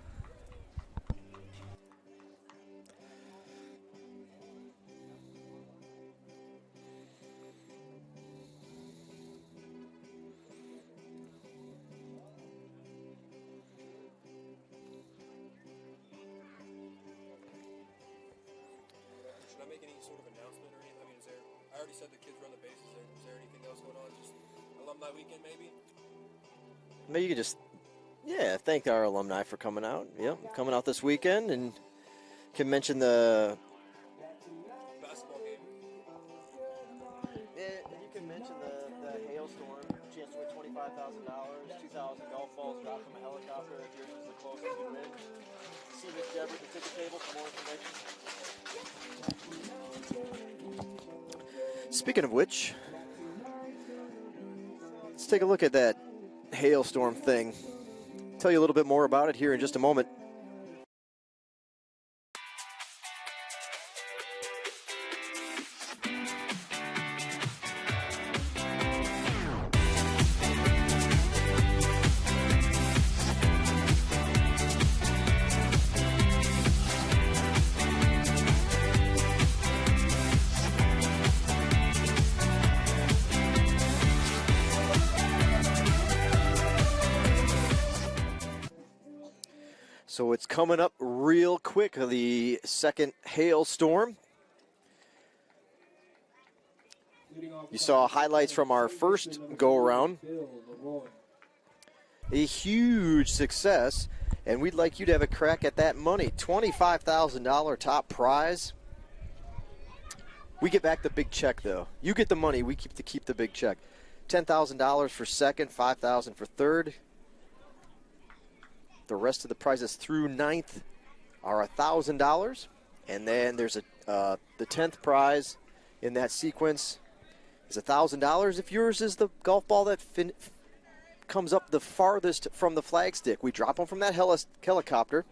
I already said the kids run the bases. Is there anything else going on? Just alumni weekend, maybe? Maybe you could just, thank our alumni for coming out. Yep, coming out this weekend, and can mention the basketball game. Yeah, you can mention the hailstorm. Chance to win $25,000, 2,000 golf balls dropped from a helicopter. If yours is the closest you win. See Miss Deborah at the ticket table for more information. Speaking of which, let's take a look at that hailstorm thing. Tell you a little bit more about it here in just a moment. So it's coming up real quick, the second hailstorm. You saw highlights from our first go-around. A huge success, and we'd like you to have a crack at that money. $25,000 top prize. We get back the big check, though. You get the money, we keep the big check. $10,000 for second, $5,000 for third. The rest of the prizes through 9th are $1,000. And then there's the 10th prize in that sequence is $1,000 if yours is the golf ball that comes up the farthest from the flagstick. We drop them from that helicopter.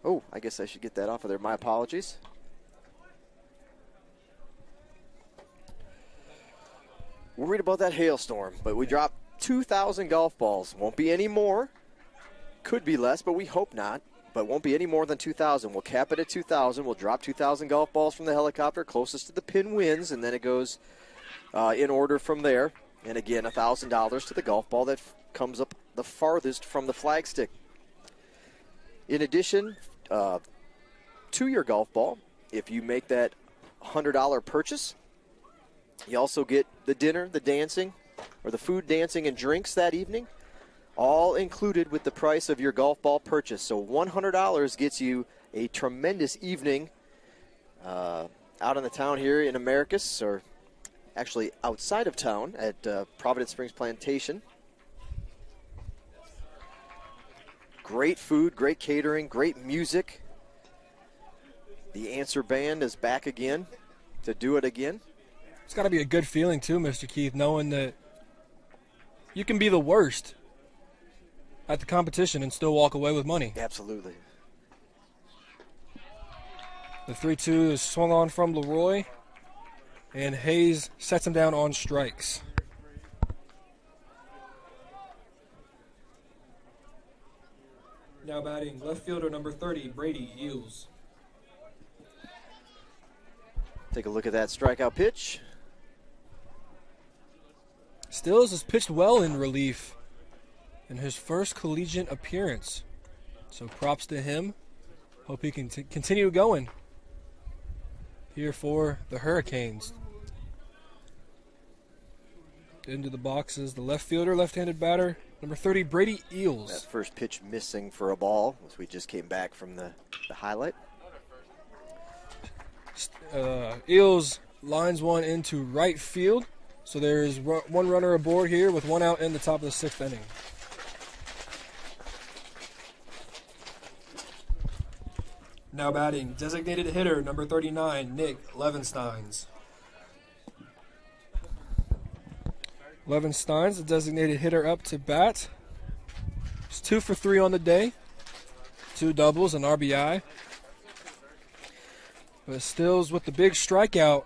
Oh, I guess I should get that off of there. My apologies. We'll read about that hailstorm, but we drop 2,000 golf balls. Won't be any more. Could be less, but we hope not. But won't be any more than 2,000. We'll cap it at 2,000. We'll drop 2,000 golf balls from the helicopter. Closest to the pin wins, and then it goes in order from there. And again, $1,000 to the golf ball that comes up the farthest from the flagstick. In addition to your golf ball, if you make that $100 purchase, you also get the dinner, the dancing, or the food, dancing, and drinks that evening, all included with the price of your golf ball purchase. So $100 gets you a tremendous evening out in the town here in Americus, or actually outside of town at Providence Springs Plantation. Great food, great catering, great music. The Answer Band is back again to do it again. It's got to be a good feeling, too, Mr. Keith, knowing that you can be the worst at the competition and still walk away with money. Absolutely. The 3-2 is swung on from Leroy, and Hayes sets him down on strikes. Now batting left fielder number 30, Brady Eels. Take a look at that strikeout pitch. Stills has pitched well in relief in his first collegiate appearance. So props to him. Hope he can continue going here for the Hurricanes. Into the boxes, the left fielder, left-handed batter, number 30, Brady Eels. That first pitch missing for a ball as we just came back from the highlight. Eels lines one into right field. So there's one runner aboard here with one out in the top of the 6th inning. Now batting, designated hitter number 39, Nick Levensteins. Levensteins, the designated hitter, up to bat. He's 2 for 3 on the day. 2 doubles, an RBI. But Stills with the big strikeout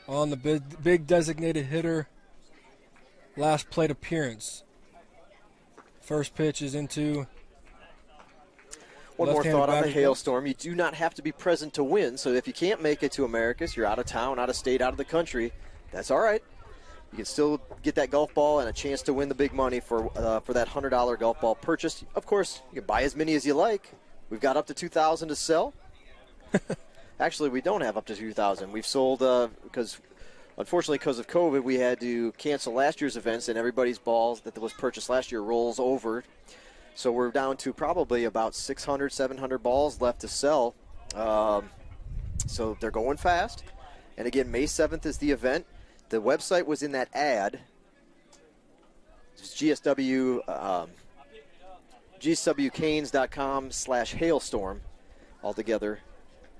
on the big designated hitter last plate appearance. First pitch is into one more thought on the hailstorm. You do not have to be present to win, so if you can't make it to Americus, you're out of town, out of state, out of the country, that's all right. You can still get that golf ball and a chance to win the big money for that $100 golf ball purchase. Of course, you can buy as many as you like. We've got up to 2,000 to sell. Actually, we don't have up to 2,000. We've sold because, unfortunately, because of COVID, we had to cancel last year's events, and everybody's balls that was purchased last year rolls over. So we're down to probably about 600, 700 balls left to sell. So they're going fast. And again, May 7th is the event. The website was in that ad. It's gswcanes.com/hailstorm altogether.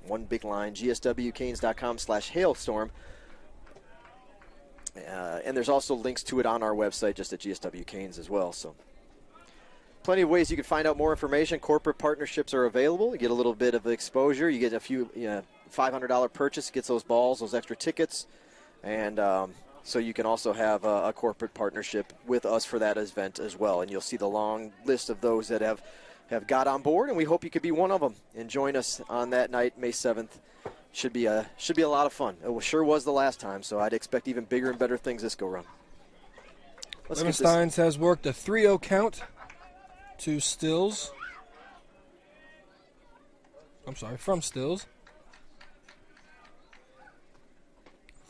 One big line, gswcanes.com/hailstorm. And there's also links to it on our website, just at GSW Canes as well. So plenty of ways you can find out more information. Corporate partnerships are available. You get a little bit of exposure. You get a few, $500 purchase, gets those balls, those extra tickets. And so you can also have a corporate partnership with us for that event as well. And you'll see the long list of those that have got on board, and we hope you could be one of them and join us on that night, May 7th. Should be a lot of fun. It sure was the last time, so I'd expect even bigger and better things this go-round. Levensteins has worked a 3-0 count to Stills. From Stills.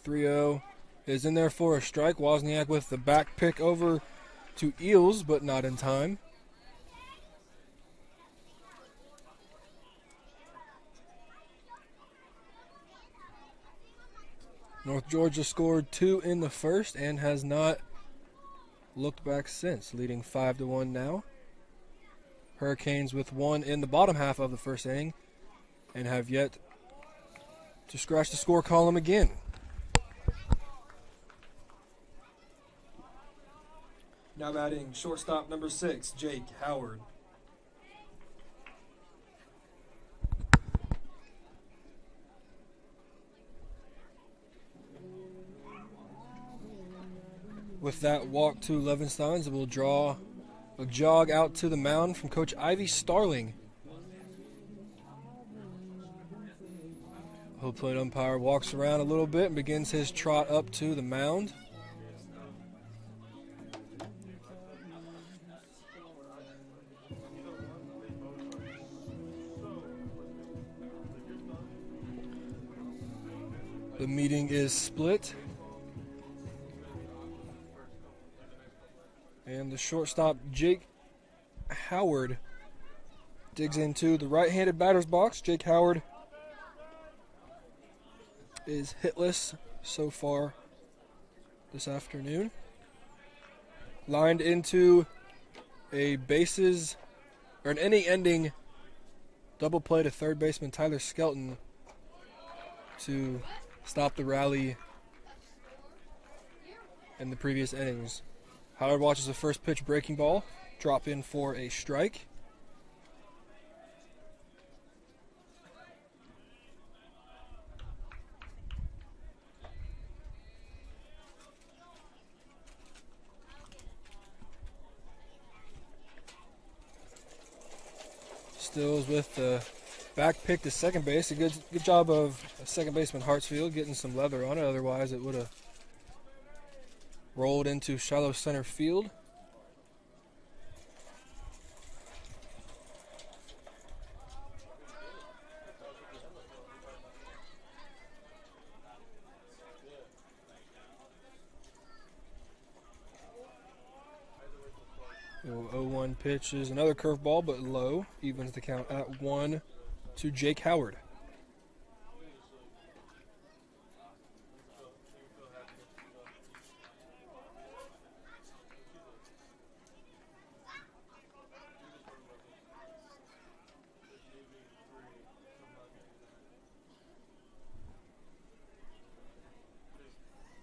3-0 is in there for a strike. Wozniak with the back pick over to Eels, but not in time. North Georgia scored 2 in the first and has not looked back since, leading 5-1 now. Hurricanes with 1 in the bottom half of the first inning and have yet to scratch the score column again. Now batting shortstop number 6, Jake Howard. With that walk to Levensteins, it will draw a jog out to the mound from Coach Ivy Starling. Home plate umpire walks around a little bit and begins his trot up to the mound. The meeting is split. And the shortstop, Jake Howard, digs into the right-handed batter's box. Jake Howard is hitless so far this afternoon. Lined into a bases or an inning-ending double play to third baseman Tyler Skelton to stop the rally in the previous innings. Howard watches the first pitch breaking ball drop in for a strike. Stills with the back pick to second base. A good job of second baseman Hartsfield getting some leather on it. Otherwise, it would have rolled into shallow center field. The 0-1 pitch is another curveball, but low. Evens the count at 1 to Jake Howard.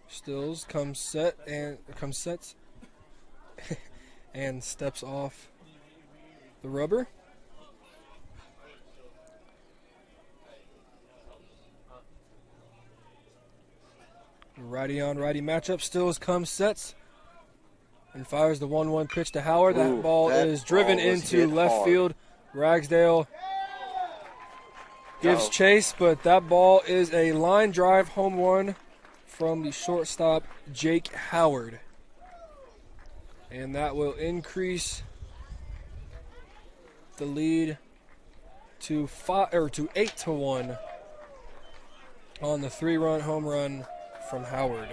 Stills comes sets and steps off the rubber. Righty on righty matchup. Stills comes, sets, and fires the 1-1 pitch to Howard. That ball is driven into left field. Ragsdale gives chase, but that ball is a line drive home run from the shortstop, Jake Howard. And that will increase the lead to 8-1 on the 3-run home run from Howard.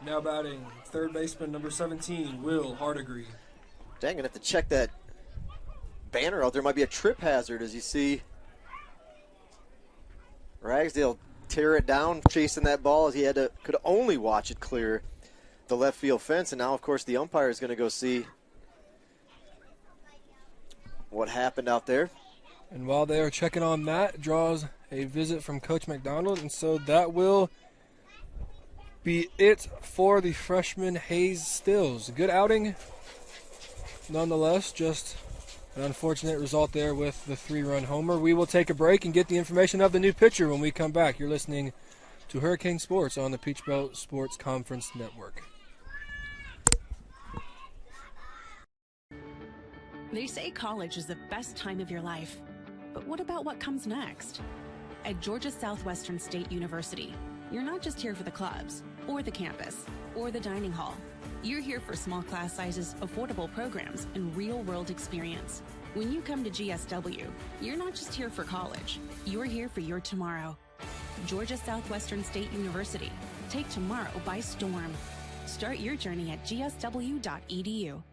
Now batting, third baseman number 17, Will Hardigree. Dang, gonna have to check that banner out there. Might be a trip hazard, as you see Ragsdale tear it down, chasing that ball as he could only watch it clear the left field fence. And now, of course, the umpire is going to go see what happened out there. And while they are checking on that, draws a visit from Coach McDonald, and so that will be it for the freshman Hayes Stills. A good outing nonetheless, just an unfortunate result there with the 3-run homer. We will take a break and get the information of the new pitcher when we come back. You're listening to Hurricane Sports on the Peach Belt Sports Conference Network. They say college is the best time of your life. But what about what comes next? At Georgia Southwestern State University, you're not just here for the clubs, or the campus, or the dining hall. You're here for small class sizes, affordable programs, and real-world experience. When you come to GSW, you're not just here for college. You're here for your tomorrow. Georgia Southwestern State University. Take tomorrow by storm. Start your journey at gsw.edu.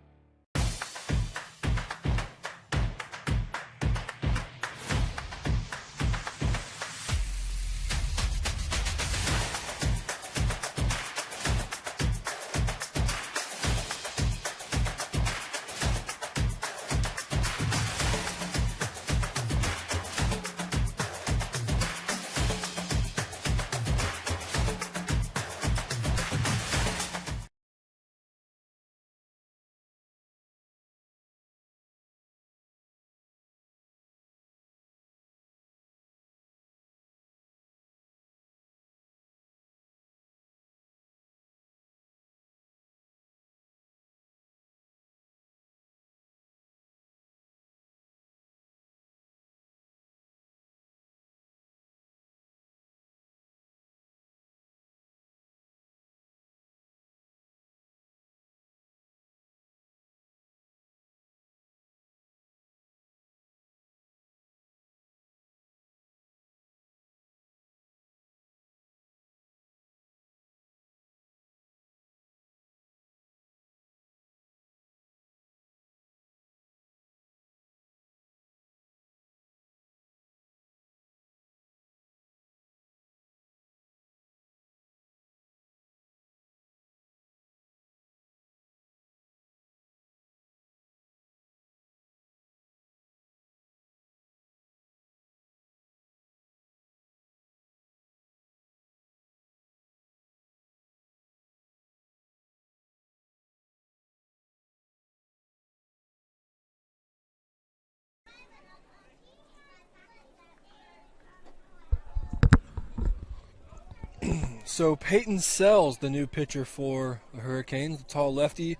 So Peyton Sells, the new pitcher for the Hurricanes, the tall lefty.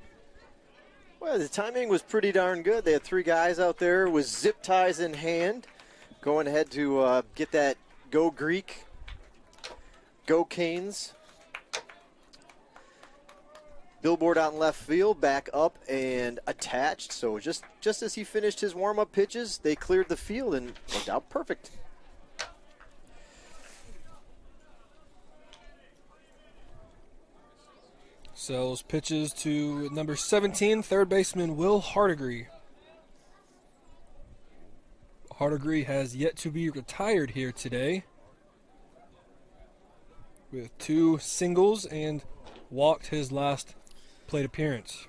Well, the timing was pretty darn good. They had three guys out there with zip ties in hand, going ahead to get that Go Greek, Go Canes billboard out in left field, back up and attached. So just as he finished his warm-up pitches, they cleared the field and worked out perfect. Sells pitches to number 17, third baseman Will Hardigree. Hardigree has yet to be retired here today, with 2 singles and walked his last plate appearance.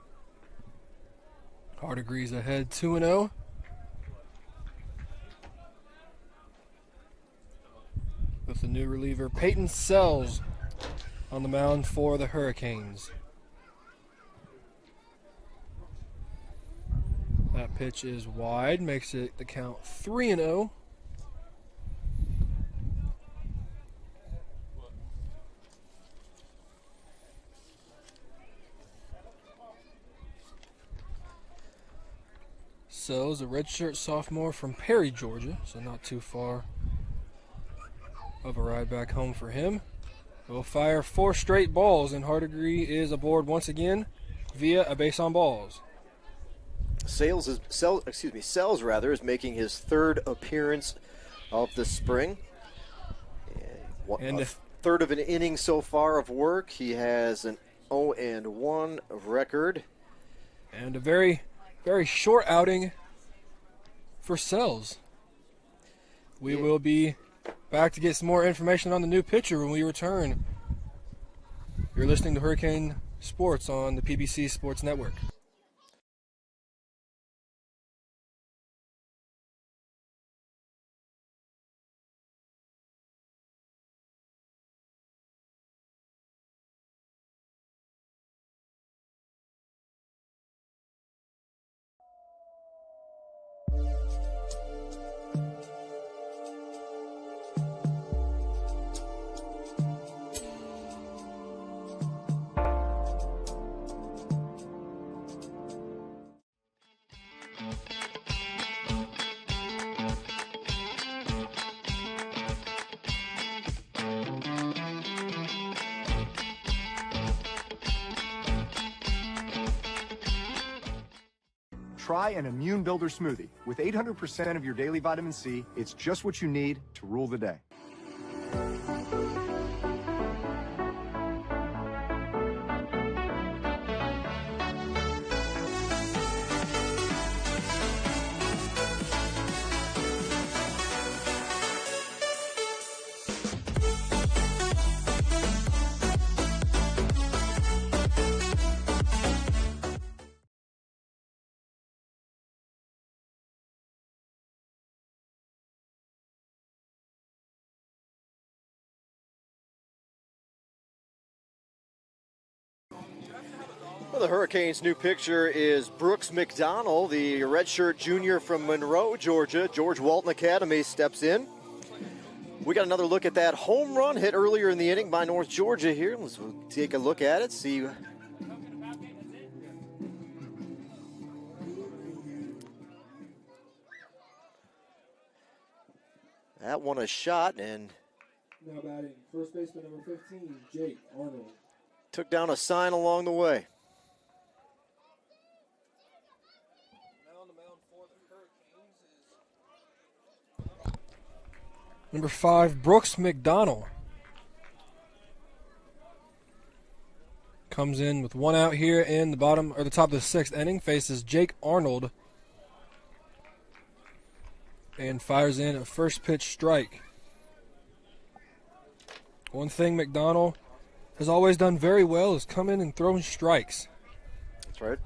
Hardigree's ahead 2-0. With the new reliever Peyton Sells on the mound for the Hurricanes. That pitch is wide, makes it the count 3-0. Sells, a redshirt sophomore from Perry, Georgia, so not too far of a ride back home for him. Will fire 4 straight balls, and Hardigree is aboard once again via a base on balls. Sells is making his 3rd appearance of the spring. And a third of an inning so far of work. He has an 0-1 record. And a very, very short outing for Sells. We will be back to get some more information on the new pitcher when we return. You're listening to Hurricane Sports on the PBC Sports Network. Try an Immune Builder smoothie. With 800% of your daily vitamin C, it's just what you need to rule the day. Well, the Hurricanes' new pitcher is Brooks McDonald, the redshirt junior from Monroe, Georgia. George Walton Academy steps in. We got another look at that home run hit earlier in the inning by North Georgia here. Let's take a look at it, see. That one a shot, and now batting first baseman number 15, Jake Arnold. Took down a sign along the way. Number 5, Brooks McDonald. Comes in with 1 out here in the bottom or the top of the 6th inning. Faces Jake Arnold. And fires in a first pitch strike. One thing McDonald has always done very well is come in and throw strikes. That's right.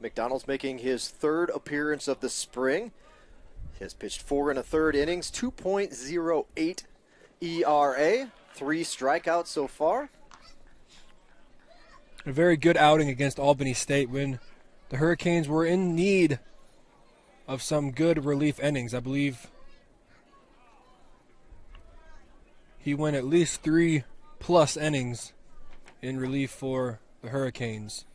McDonald's making his 3rd appearance of the spring. He has pitched 4 1/3 innings, 2.08 ERA, 3 strikeouts so far. A very good outing against Albany State when the Hurricanes were in need of some good relief innings. I believe he went at least 3+ innings in relief for the Hurricanes.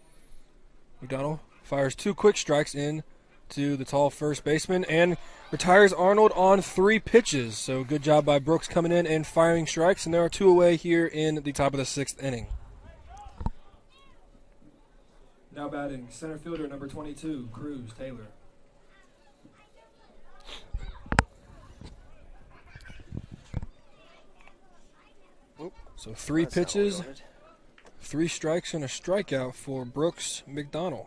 McDonald fires 2 quick strikes in to the tall first baseman and retires Arnold on 3 pitches. So good job by Brooks coming in and firing strikes, and there are 2 away here in the top of the 6th inning. Now batting, center fielder number 22, Cruz Taylor. So 3 pitches, 3 strikes, and a strikeout for Brooks McDonald.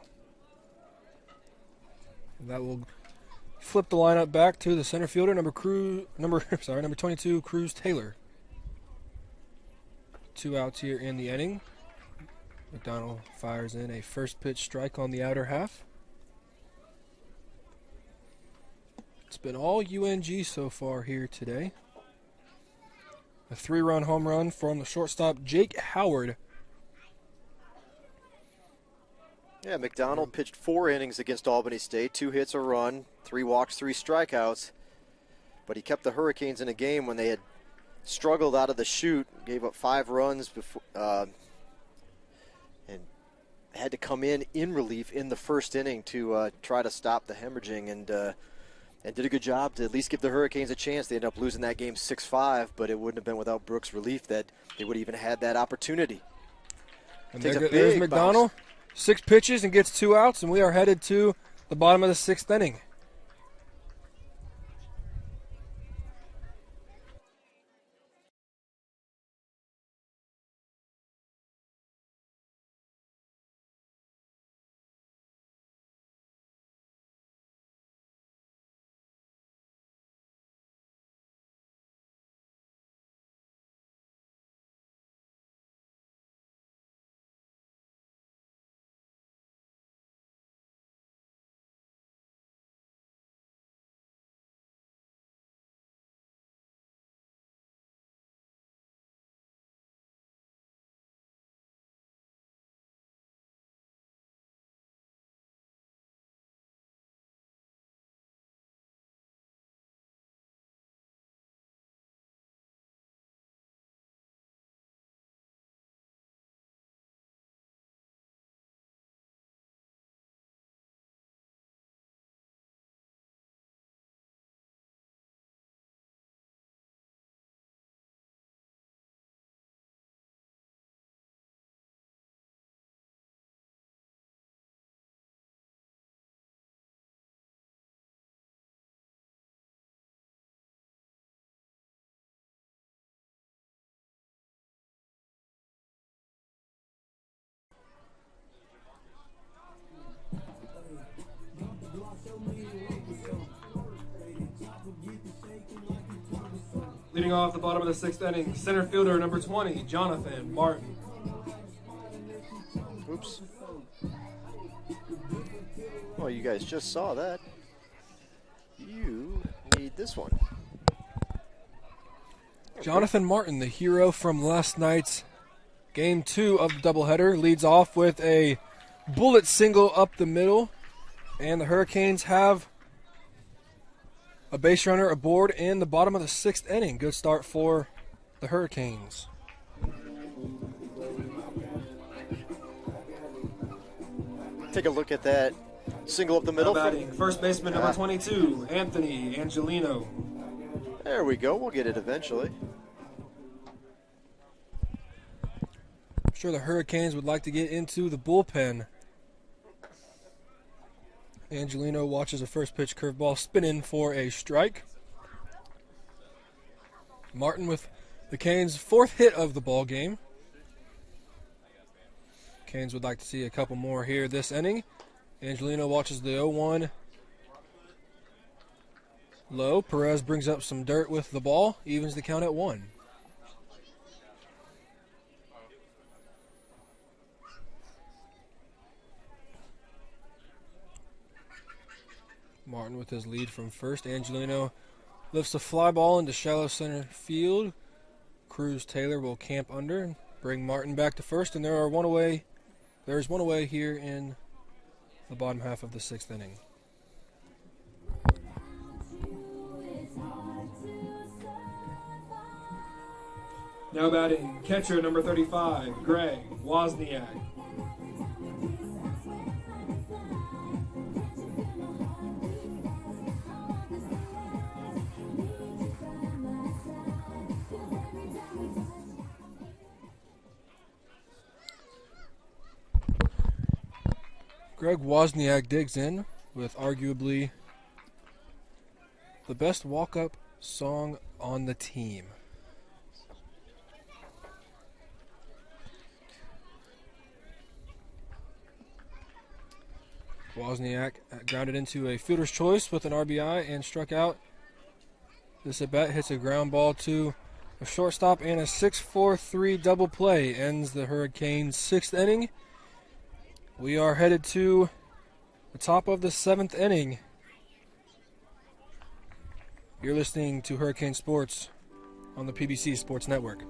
That will flip the lineup back to the center fielder, number 22, Cruz Taylor. 2 outs here in the inning. McDonald fires in a first pitch strike on the outer half. It's been all UNG so far here today. A 3-run home run from the shortstop, Jake Howard. Yeah, McDonald pitched 4 innings against Albany State, 2 hits, a run, 3 walks, 3 strikeouts. But he kept the Hurricanes in a game when they had struggled out of the chute, gave up 5 runs before, and had to come in relief in the first inning to try to stop the hemorrhaging, and did a good job to at least give the Hurricanes a chance. They ended up losing that game 6-5, but it wouldn't have been without Brooks' relief that they would have even had that opportunity. And there's McDonald. 6 pitches and gets 2 outs, and we are headed to the bottom of the 6th inning. Leading off the bottom of the 6th inning, center fielder number 20, Jonathan Martin. Oops. Well, you guys just saw that. You need this one. Jonathan Martin, the hero from last night's Game 2 of the doubleheader, leads off with a bullet single up the middle, and the Hurricanes have a base runner aboard in the bottom of the 6th inning. Good start for the Hurricanes. Take a look at that single up the middle. Batting, first baseman number 22, Anthony Angelino. There we go. We'll get it eventually. I'm sure the Hurricanes would like to get into the bullpen. Angelino watches a first pitch curveball spin in for a strike. Martin with the Canes' 4th hit of the ball game. Canes would like to see a couple more here this inning. Angelino watches the 0-1 low. Perez brings up some dirt with the ball, evens the count at 1. Martin with his lead from first. Angelino lifts a fly ball into shallow center field. Cruz Taylor will camp under and bring Martin back to first, and there's one away here in the bottom half of the 6th inning. Now batting, catcher number 35, Greg Wozniak. Greg Wozniak digs in with arguably the best walk-up song on the team. Wozniak grounded into a fielder's choice with an RBI and struck out. This at-bat hits a ground ball to a shortstop, and a 6-4-3 double play ends the Hurricanes' 6th inning. We are headed to the top of the 7th inning. You're listening to Hurricane Sports on the PBC Sports Network.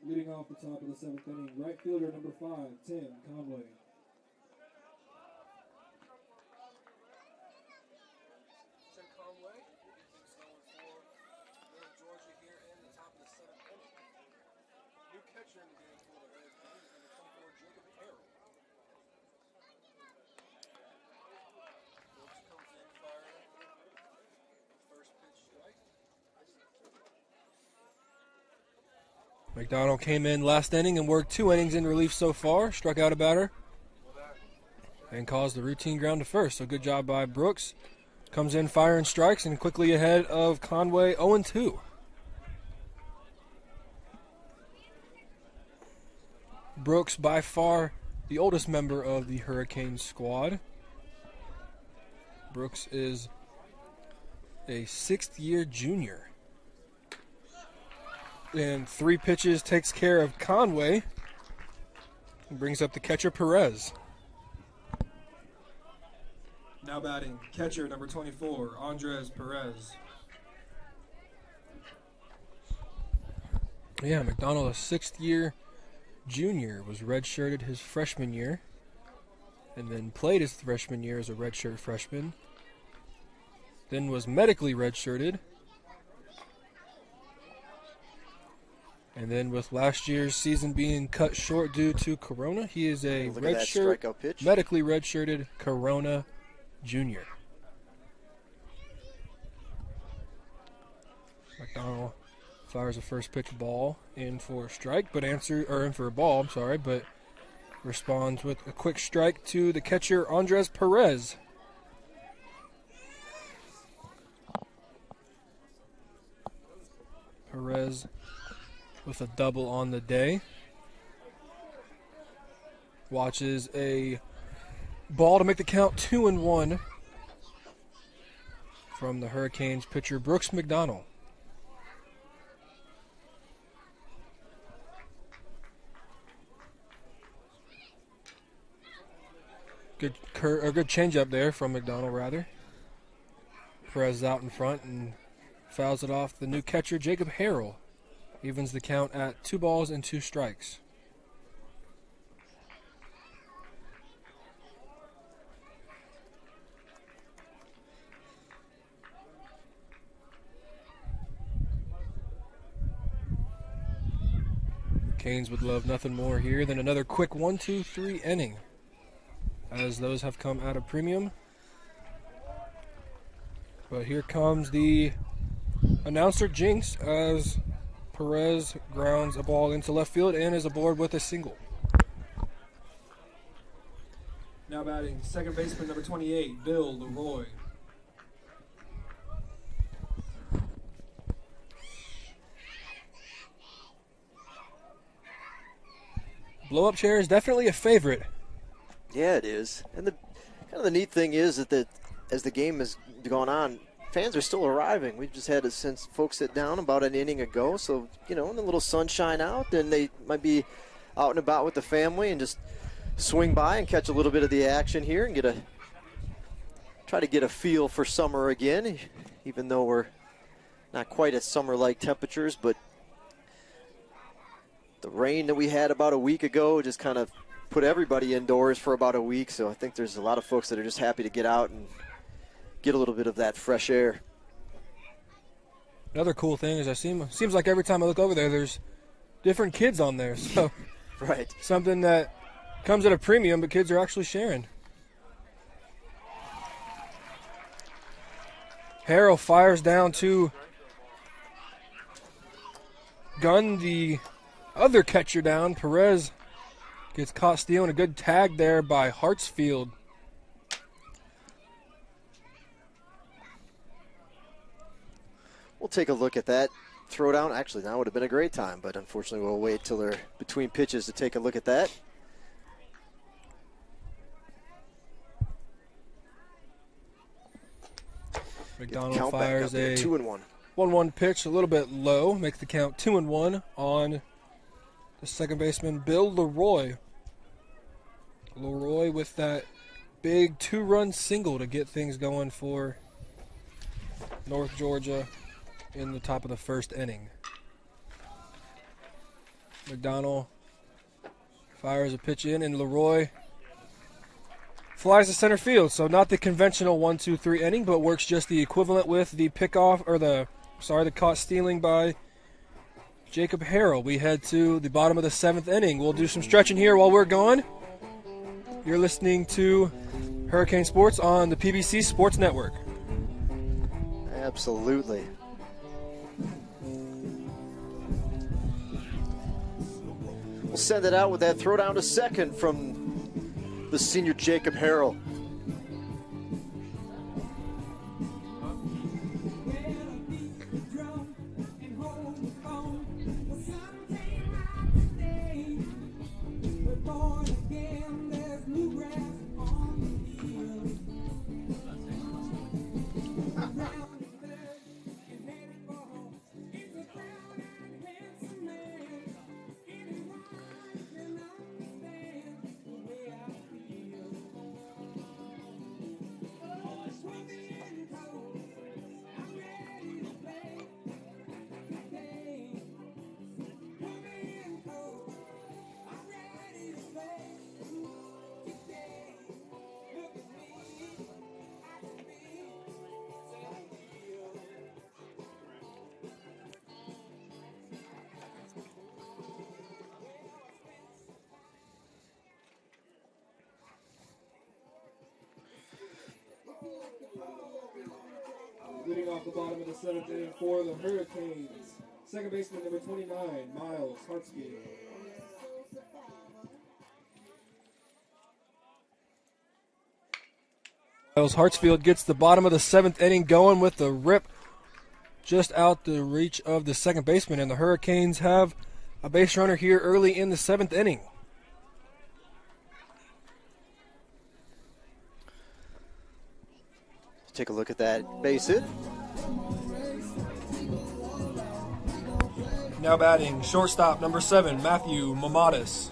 Leading off the top of the 7th inning, right fielder number 5, Tim Conway. Tim Conway, going for North Georgia here in the top of the 7th inning. New catcher in the game for the Reds is number 24, Jacob Carroll. Brooks comes in firing. First pitch strike. McDonald came in last inning and worked 2 innings in relief so far. Struck out a batter and caused the routine ground to first. So good job by Brooks. Comes in firing strikes and quickly ahead of Conway, 0-2. Brooks by far the oldest member of the Hurricane squad. Brooks is a 6th-year junior. And 3 pitches takes care of Conway and brings up the catcher Perez. Now batting, catcher number 24, Andres Perez. Yeah, McDonald, a 6th-year junior, was redshirted his freshman year and then played his freshman year as a redshirt freshman. Then was medically redshirted. And then with last year's season being cut short due to Corona, he is a redshirt, medically redshirted Corona junior. McDonald fires a first pitch ball in for a strike, but in for a ball, but responds with a quick strike to the catcher Andres Perez. Perez with a double on the day. Watches a ball to make the count 2-1 from the Hurricanes pitcher Brooks McDonald. Good changeup there from McDonald, rather. Perez out in front and fouls it off. The new catcher, Jacob Harrell, evens the count at 2 balls and 2 strikes. Canes would love nothing more here than another quick 1-2-3 inning, as those have come out of premium. But here comes the announcer jinx as Perez grounds a ball into left field and is aboard with a single. Now batting second baseman number 28, Bill Leroy. Blow-up chair is definitely a favorite. Yeah, it is. And the kind of the neat thing is that as the game has gone on, fans are still arriving. We've just had it since folks sit down about an inning ago. So, in a little sunshine out, and they might be out and about with the family and just swing by and catch a little bit of the action here and try to get a feel for summer again, even though we're not quite at summer-like temperatures, but the rain that we had about a week ago just kind of put everybody indoors for about a week. So I think there's a lot of folks that are just happy to get out and get a little bit of that fresh air. Another cool thing is seems like every time I look over there, there's different kids on there. So right, something that comes at a premium, but kids are actually sharing. Harrell fires down to gun the other catcher down. Perez gets caught stealing. A good tag there by Hartsfield. We'll take a look at that throwdown. Actually, now would have been a great time, but unfortunately we'll wait till they're between pitches to take a look at that. McDonald fires a 2-1. 1-1 pitch, a little bit low. Makes the count 2-1 on the second baseman, Bill Leroy. Leroy with that big 2-run single to get things going for North Georgia in the top of the first inning. McDonald fires a pitch in, and Leroy flies to center field. So not the conventional 1-2-3 inning, but works just the equivalent with the pickoff, or the caught stealing by Jacob Harrell. We head to the bottom of the 7th inning. We'll do some stretching here while we're gone. You're listening to Hurricane Sports on the PBC Sports Network. Absolutely. We'll send it out with that throw down to second from the senior Jacob Harrell. Leading off the bottom of the 7th inning for the Hurricanes, second baseman number 29, Miles Hartsfield. Miles Hartsfield gets the bottom of the 7th inning going with the rip just out the reach of the second baseman, and the Hurricanes have a base runner here early in the 7th inning. Take a look at that base hit. Now batting, shortstop number 7, Matthew Mamadis.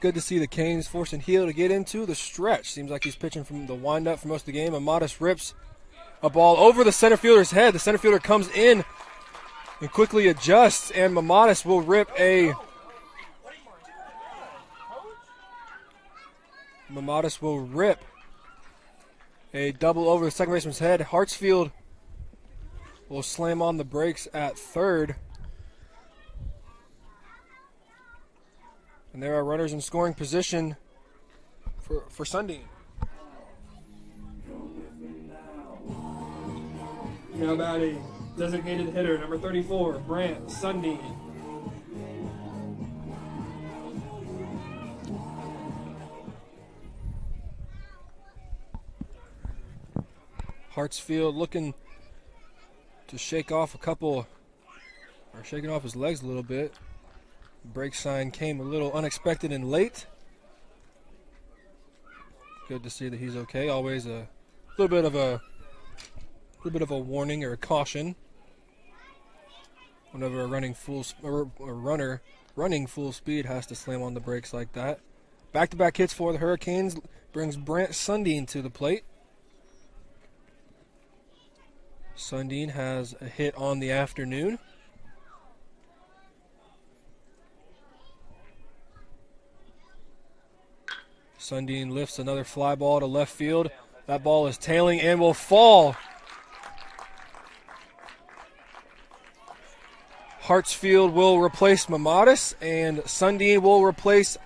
good to see the Canes forcing Heel to get into the stretch. Seems like he's pitching from the windup for most of the game. Amatis rips a ball over the center fielder's head. The center fielder comes in and quickly adjusts, and Amatis will rip a double over the second baseman's head. Hartsfield will slam on the brakes at third. And there are runners in scoring position for Sundin. Now batting, designated hitter, number 34, Brant Sundin. Hartsfield looking to shaking off his legs a little bit. Break sign came a little unexpected and late. Good to see that he's okay. Always a little bit of a warning or a caution whenever a runner running full speed has to slam on the brakes like that. Back-to-back hits for the Hurricanes brings Brant Sundin to the plate. Sundin has a hit on the afternoon. Sundin lifts another fly ball to left field. That ball is tailing and will fall. Hartsfield will replace Mamatis, and Sundin will replace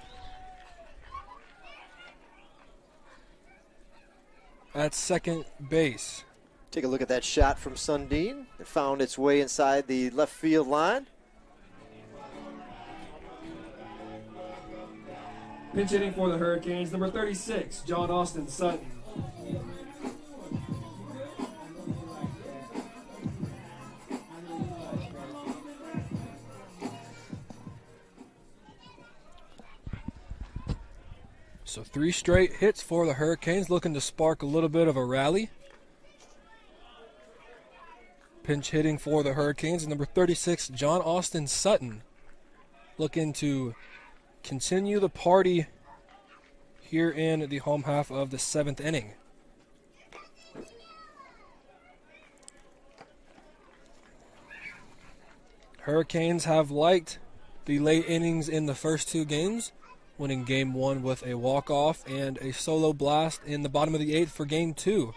at second base. Take a look at that shot from Sundin. It found its way inside the left field line. Pinch hitting for the Hurricanes, number 36, John Austin Sutton. So 3 straight hits for the Hurricanes, looking to spark a little bit of a rally. Pinch hitting for the Hurricanes, number 36, John Austin Sutton, looking to continue the party here in the home half of the 7th inning. Hurricanes have liked the late innings in the first 2 games, winning Game 1 with a walk-off and a solo blast in the bottom of the 8th for Game 2.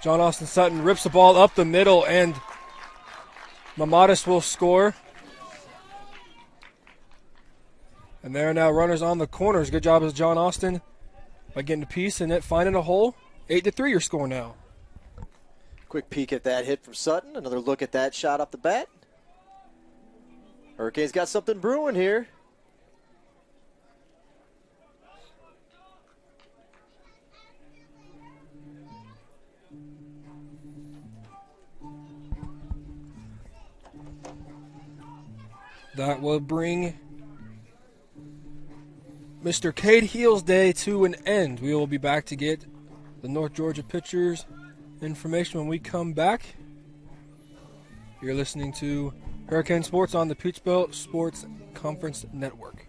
John Austin Sutton rips the ball up the middle, and Mamatis will score. And there are now runners on the corners. Good job as John Austin by getting a piece and it finding a hole. 8-3 your score now. Quick peek at that hit from Sutton. Another look at that shot off the bat. Hurricanes got something brewing here. That will bring Mr. Cade Heel's day to an end. We will be back to get the North Georgia pitchers information when we come back. You're listening to Hurricane Sports on the Peach Belt Sports Conference Network.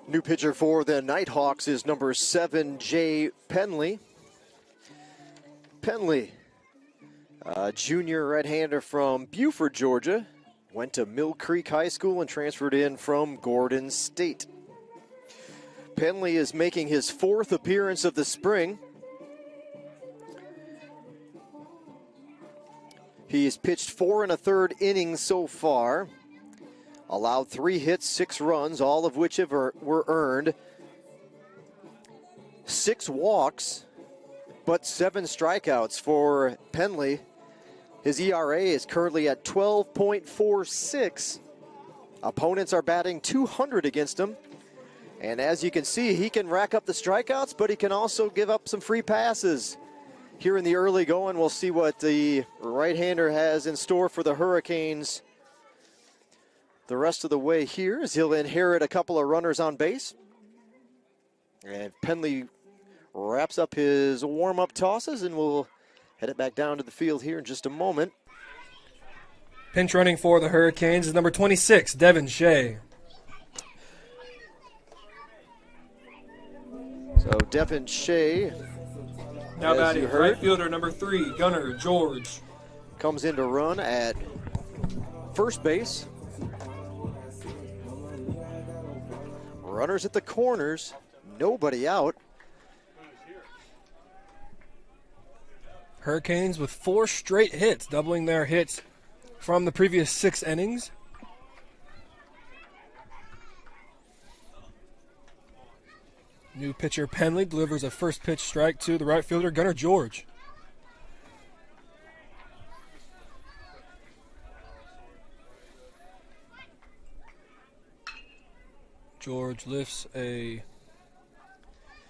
New pitcher for the Nighthawks is number 7, Jay Penley. Penley, junior right-hander from Buford, Georgia, went to Mill Creek High School and transferred in from Gordon State. Penley is making his 4th appearance of the spring. He's pitched 4 1/3 innings so far. Allowed 3 hits, 6 runs, all of which were earned. 6 walks, but 7 strikeouts for Penley. His ERA is currently at 12.46. Opponents are batting .200 against him. And as you can see, he can rack up the strikeouts, but he can also give up some free passes. Here in the early going, we'll see what the right-hander has in store for the Hurricanes the rest of the way here, as he'll inherit a couple of runners on base. And Penley wraps up his warm-up tosses, and we'll head it back down to the field here in just a moment. Pinch running for the Hurricanes is number 26, Devin Shea. So Devin Shea, now as batting you heard, right fielder number 3, Gunnar George. comes in to run at first base. Runners at the corners, nobody out. Hurricanes with 4 straight hits, doubling their hits from the previous 6 innings. New pitcher Penley delivers a first pitch strike to the right fielder Gunnar George. George lifts a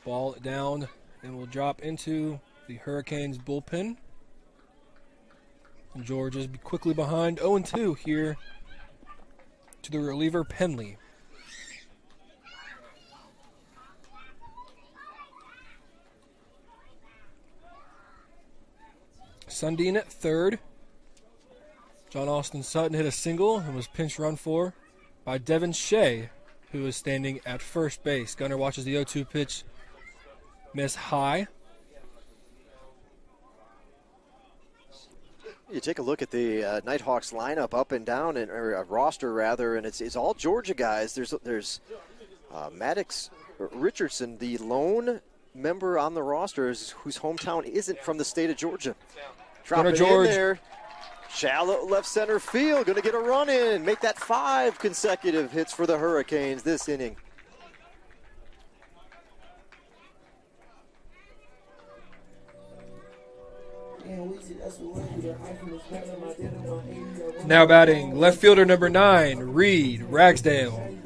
ball down and will drop into the Hurricanes bullpen. And George is quickly behind 0-2 here to the reliever Penley. Sundin at third. John Austin Sutton hit a single and was pinch run for by Devin Shea, who is standing at first base. Gunnar watches the 0-2 pitch miss high. You take a look at the Nighthawks lineup up and down, or roster rather, and it's all Georgia guys. There's Maddox Richardson, the lone member on the roster whose hometown isn't from the state of Georgia. Drop it in there. Shallow left center field, going to get a run in. Make that 5 consecutive hits for the Hurricanes this inning. Now batting left fielder number 9, Reed Ragsdale.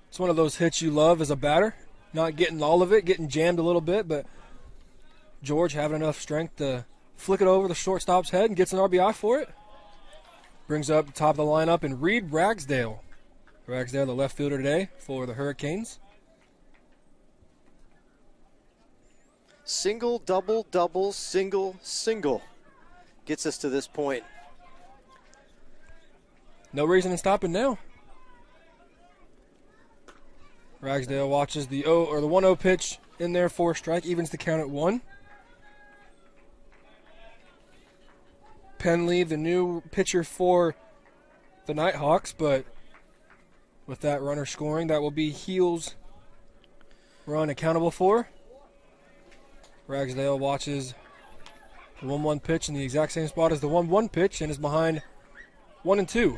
It's one of those hits you love as a batter. Not getting all of it, getting jammed a little bit, but George having enough strength to flick it over the shortstop's head and gets an RBI for it. Brings up the top of the lineup and Reed Ragsdale. Ragsdale, the left fielder today for the Hurricanes. Single, double, double, single, single. Gets us to this point. No reason to stop it now. Ragsdale watches the 1-0 pitch in there for a strike, evens the count at 1. Penley, the new pitcher for the Nighthawks, but with that runner scoring, that will be Heel's run accountable for. Ragsdale watches the 1-1 pitch in the exact same spot as the 1-1 pitch and is behind 1-2.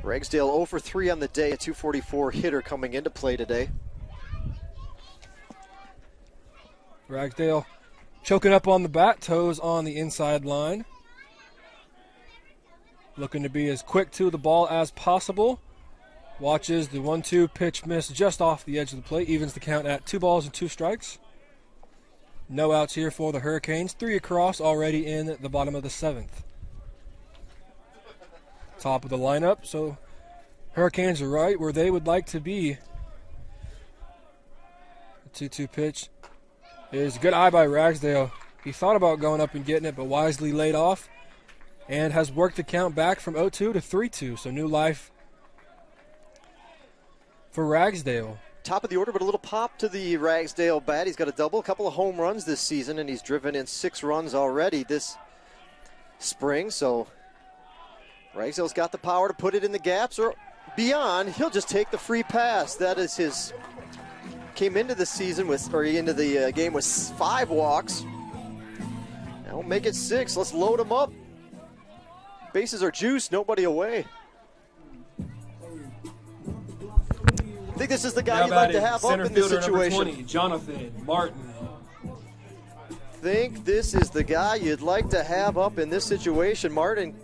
Ragsdale 0 for 3 on the day, a .244 hitter coming into play today. Ragsdale choking up on the bat, toes on the inside line. Looking to be as quick to the ball as possible. Watches the 1-2 pitch miss just off the edge of the plate, evens the count at 2 balls and 2 strikes. No outs here for the Hurricanes, 3 across already in the bottom of the 7th. Top of the lineup, so Hurricanes are right where they would like to be. The 2-2 pitch is a good eye by Ragsdale. He thought about going up and getting it, but wisely laid off and has worked the count back from 0-2 to 3-2, so new life for Ragsdale. Top of the order, but a little pop to the Ragsdale bat. He's got a double, a couple of home runs this season, and he's driven in 6 runs already this spring, so Ragsdale's got the power to put it in the gaps or beyond. He'll just take the free pass. That is his. Came into the season with, or into the game with 5 walks. Now Don't make it 6. Let's load them up. Bases are juiced, nobody away. I think this is the guy Now you'd like to batting, have up center in this fielder number situation. 20, Jonathan Martin. Think this is the guy you'd like to have up in this situation. Martin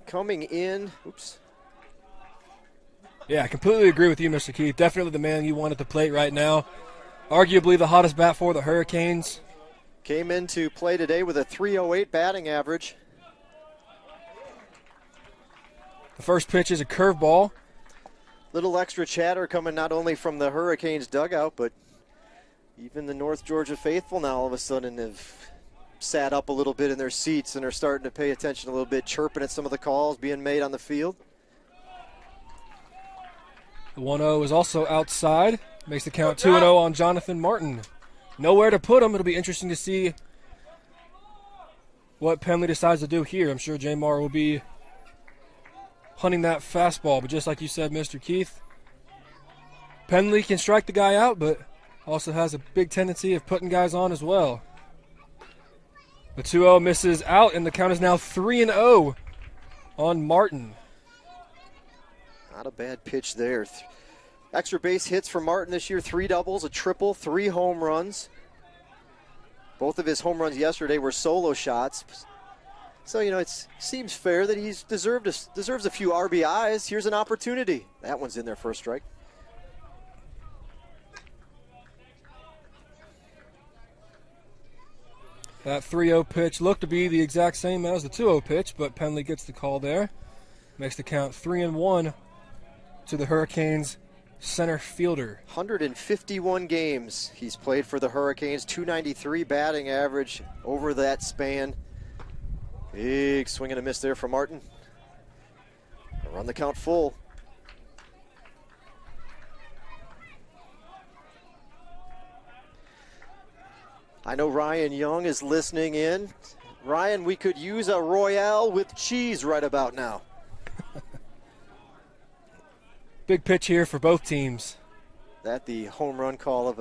coming in. Oops. Yeah, I completely agree with you, Mr. Keith. Definitely the man you want at the plate right now. Arguably the hottest bat for the Hurricanes. Came into play today with a .308 batting average. The first pitch is a curveball. Little extra chatter coming not only from the Hurricanes dugout, but even the North Georgia faithful now all of a sudden have sat up a little bit in their seats and are starting to pay attention a little bit, chirping at some of the calls being made on the field. The 1-0 is also outside. Makes the count 2-0 on Jonathan Martin. Nowhere to put him. It'll be interesting to see what Penley decides to do here. I'm sure Jamar will be hunting that fastball, but just like you said, Mr. Keith, Penley can strike the guy out, but also has a big tendency of putting guys on as well. The 2-0 misses out, and the count is now 3-0 on Martin. Not a bad pitch there. Extra base hits for Martin this year, 3 doubles, a triple, 3 home runs. Both of his home runs yesterday were solo shots. So, it seems fair that he's deserves a few RBIs. Here's an opportunity. That one's in there for a strike. That 3-0 pitch looked to be the exact same as the 2-0 pitch, but Penley gets the call there. Makes the count 3-1 to the Hurricanes center fielder. 151 games he's played for the Hurricanes, .293 batting average over that span. Big swing and a miss there for Martin. Run the count full. I know Ryan Young is listening in. Ryan, we could use a Royale with cheese right about now. Big pitch here for both teams. That the home run call of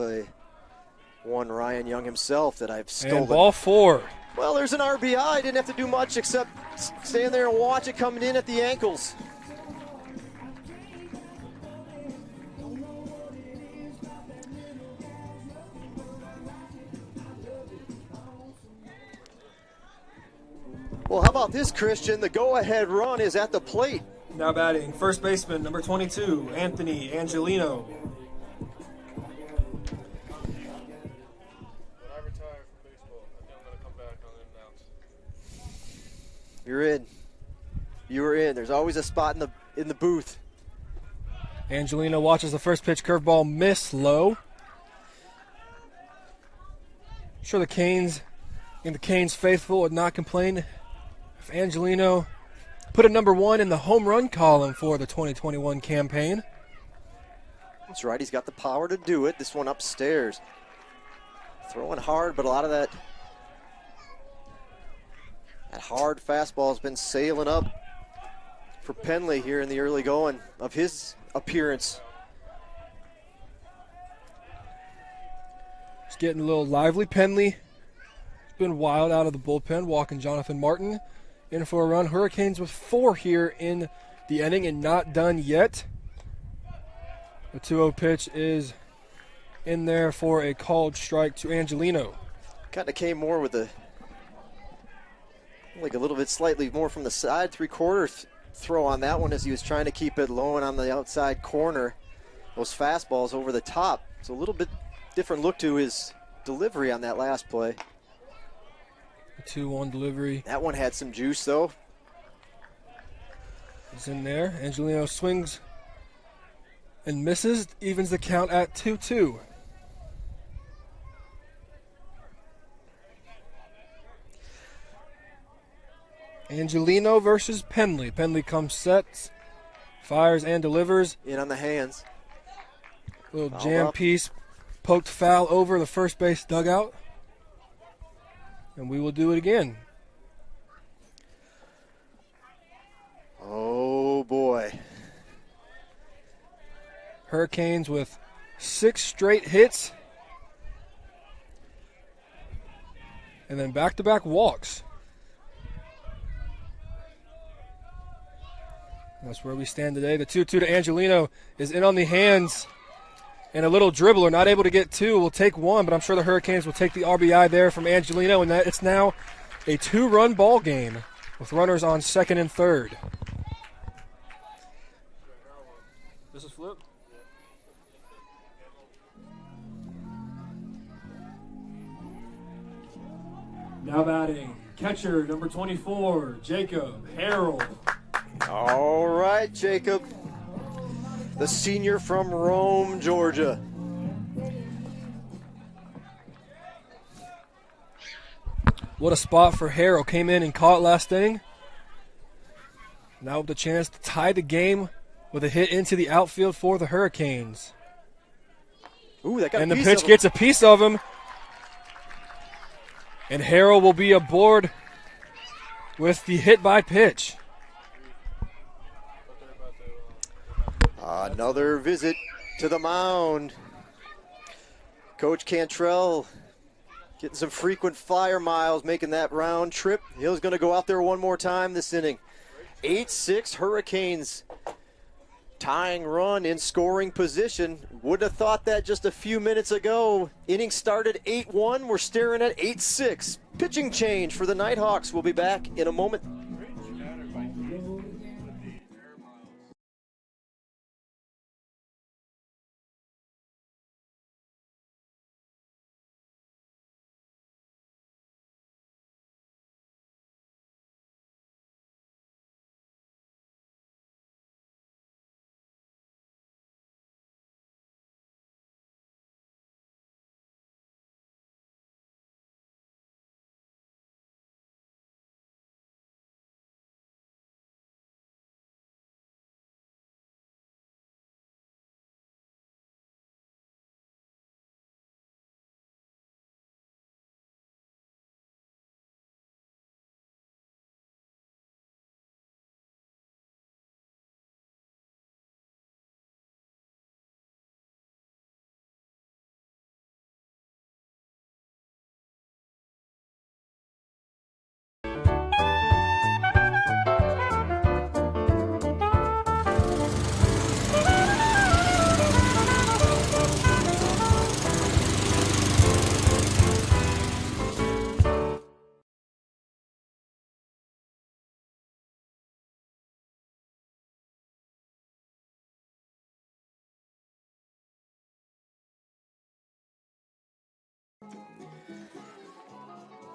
one Ryan Young himself that I've stolen. And ball 4. Well, there's an RBI. Didn't have to do much except stand there and watch it coming in at the ankles. Well, how about this, Christian? The go-ahead run is at the plate. Now batting, first baseman, number 22, Anthony Angelino. You're in. You were in. There's always a spot in the booth. Angelino watches the first pitch curveball miss low. I'm sure the Canes and the Canes faithful would not complain if Angelino put a number 1 in the home run column for the 2021 campaign. That's right. He's got the power to do it. This one upstairs. Throwing hard, but a lot of that hard fastball has been sailing up for Penley here in the early going of his appearance. It's getting a little lively. Penley has been wild out of the bullpen, walking Jonathan Martin in for a run. Hurricanes with 4 here in the inning and not done yet. The 2-0 pitch is in there for a called strike to Angelino. Kind of came more with like a little bit slightly more from the side, 3/4 throw on that one as he was trying to keep it low and on the outside corner. Those fastballs over the top. It's a little bit different look to his delivery on that last play. The 2-1 delivery. That one had some juice though. It's in there. Angelino swings and misses, evens the count at 2-2. Angelino versus Penley. Penley comes set, fires and delivers. In on the hands. Little jam piece poked foul over the first base dugout. And we will do it again. Oh boy. Hurricanes with 6 straight hits. and then back-to-back walks. That's where we stand today. The 2-2 to Angelino is in on the hands, and a little dribbler, not able to get two. Will take one, but I'm sure the Hurricanes will take the RBI there from Angelino, and that it's now a 2-run ball game with runners on second and third. This is Flip. Now batting, catcher number 24, Jacob Harrell. All right, Jacob, the senior from Rome, Georgia. What a spot for Harrell. Came in and caught last inning. Now with the chance to tie the game with a hit into the outfield for the Hurricanes. Ooh, that got and a the piece pitch of gets a piece of him. And Harrell will be aboard with the hit by pitch. Another visit to the mound. Coach Cantrell getting some frequent flyer miles, making that round trip. He's going to go out there one more time this inning. 8-6 Hurricanes tying run in scoring position. Would have thought that just a few minutes ago. Inning started 8-1. We're staring at 8-6. Pitching change for the Nighthawks. We'll be back in a moment.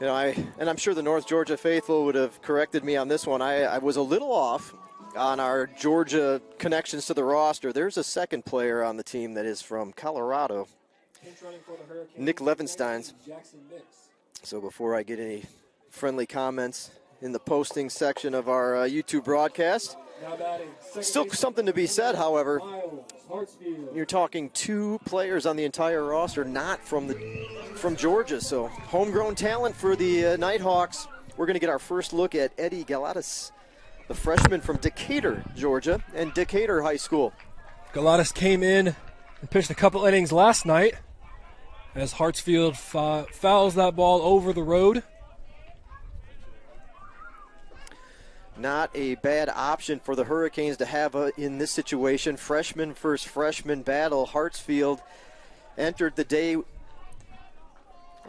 You know, I'm sure the North Georgia faithful would have corrected me on this one. I was a little off on our Georgia connections to the roster. There's a second player on the team that is from Colorado, Nick Levensteins. So before I get any friendly comments in the posting section of our YouTube broadcast, still something to be said, however. You're talking two players on the entire roster not from Georgia, so homegrown talent for the Nighthawks. We're going to get our first look at Eddie Galatas, the freshman from Decatur, Georgia, and Decatur High School. Galatas came in and pitched a couple innings last night as Hartsfield fouls that ball over the road. Not a bad option for the Hurricanes to have in this situation. Freshman versus freshman battle. Hartsfield entered the day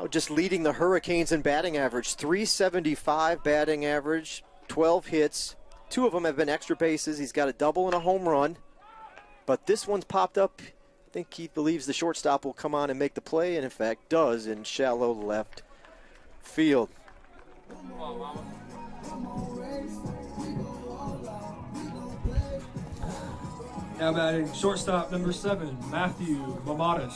just leading the Hurricanes in batting average. .375 batting average, 12 hits. 2 of them have been extra bases. He's got a double and a home run. But this one's popped up. I think he believes the shortstop will come on and make the play, and in fact does in shallow left field. Now batting shortstop number 7, Matthew Mamadas.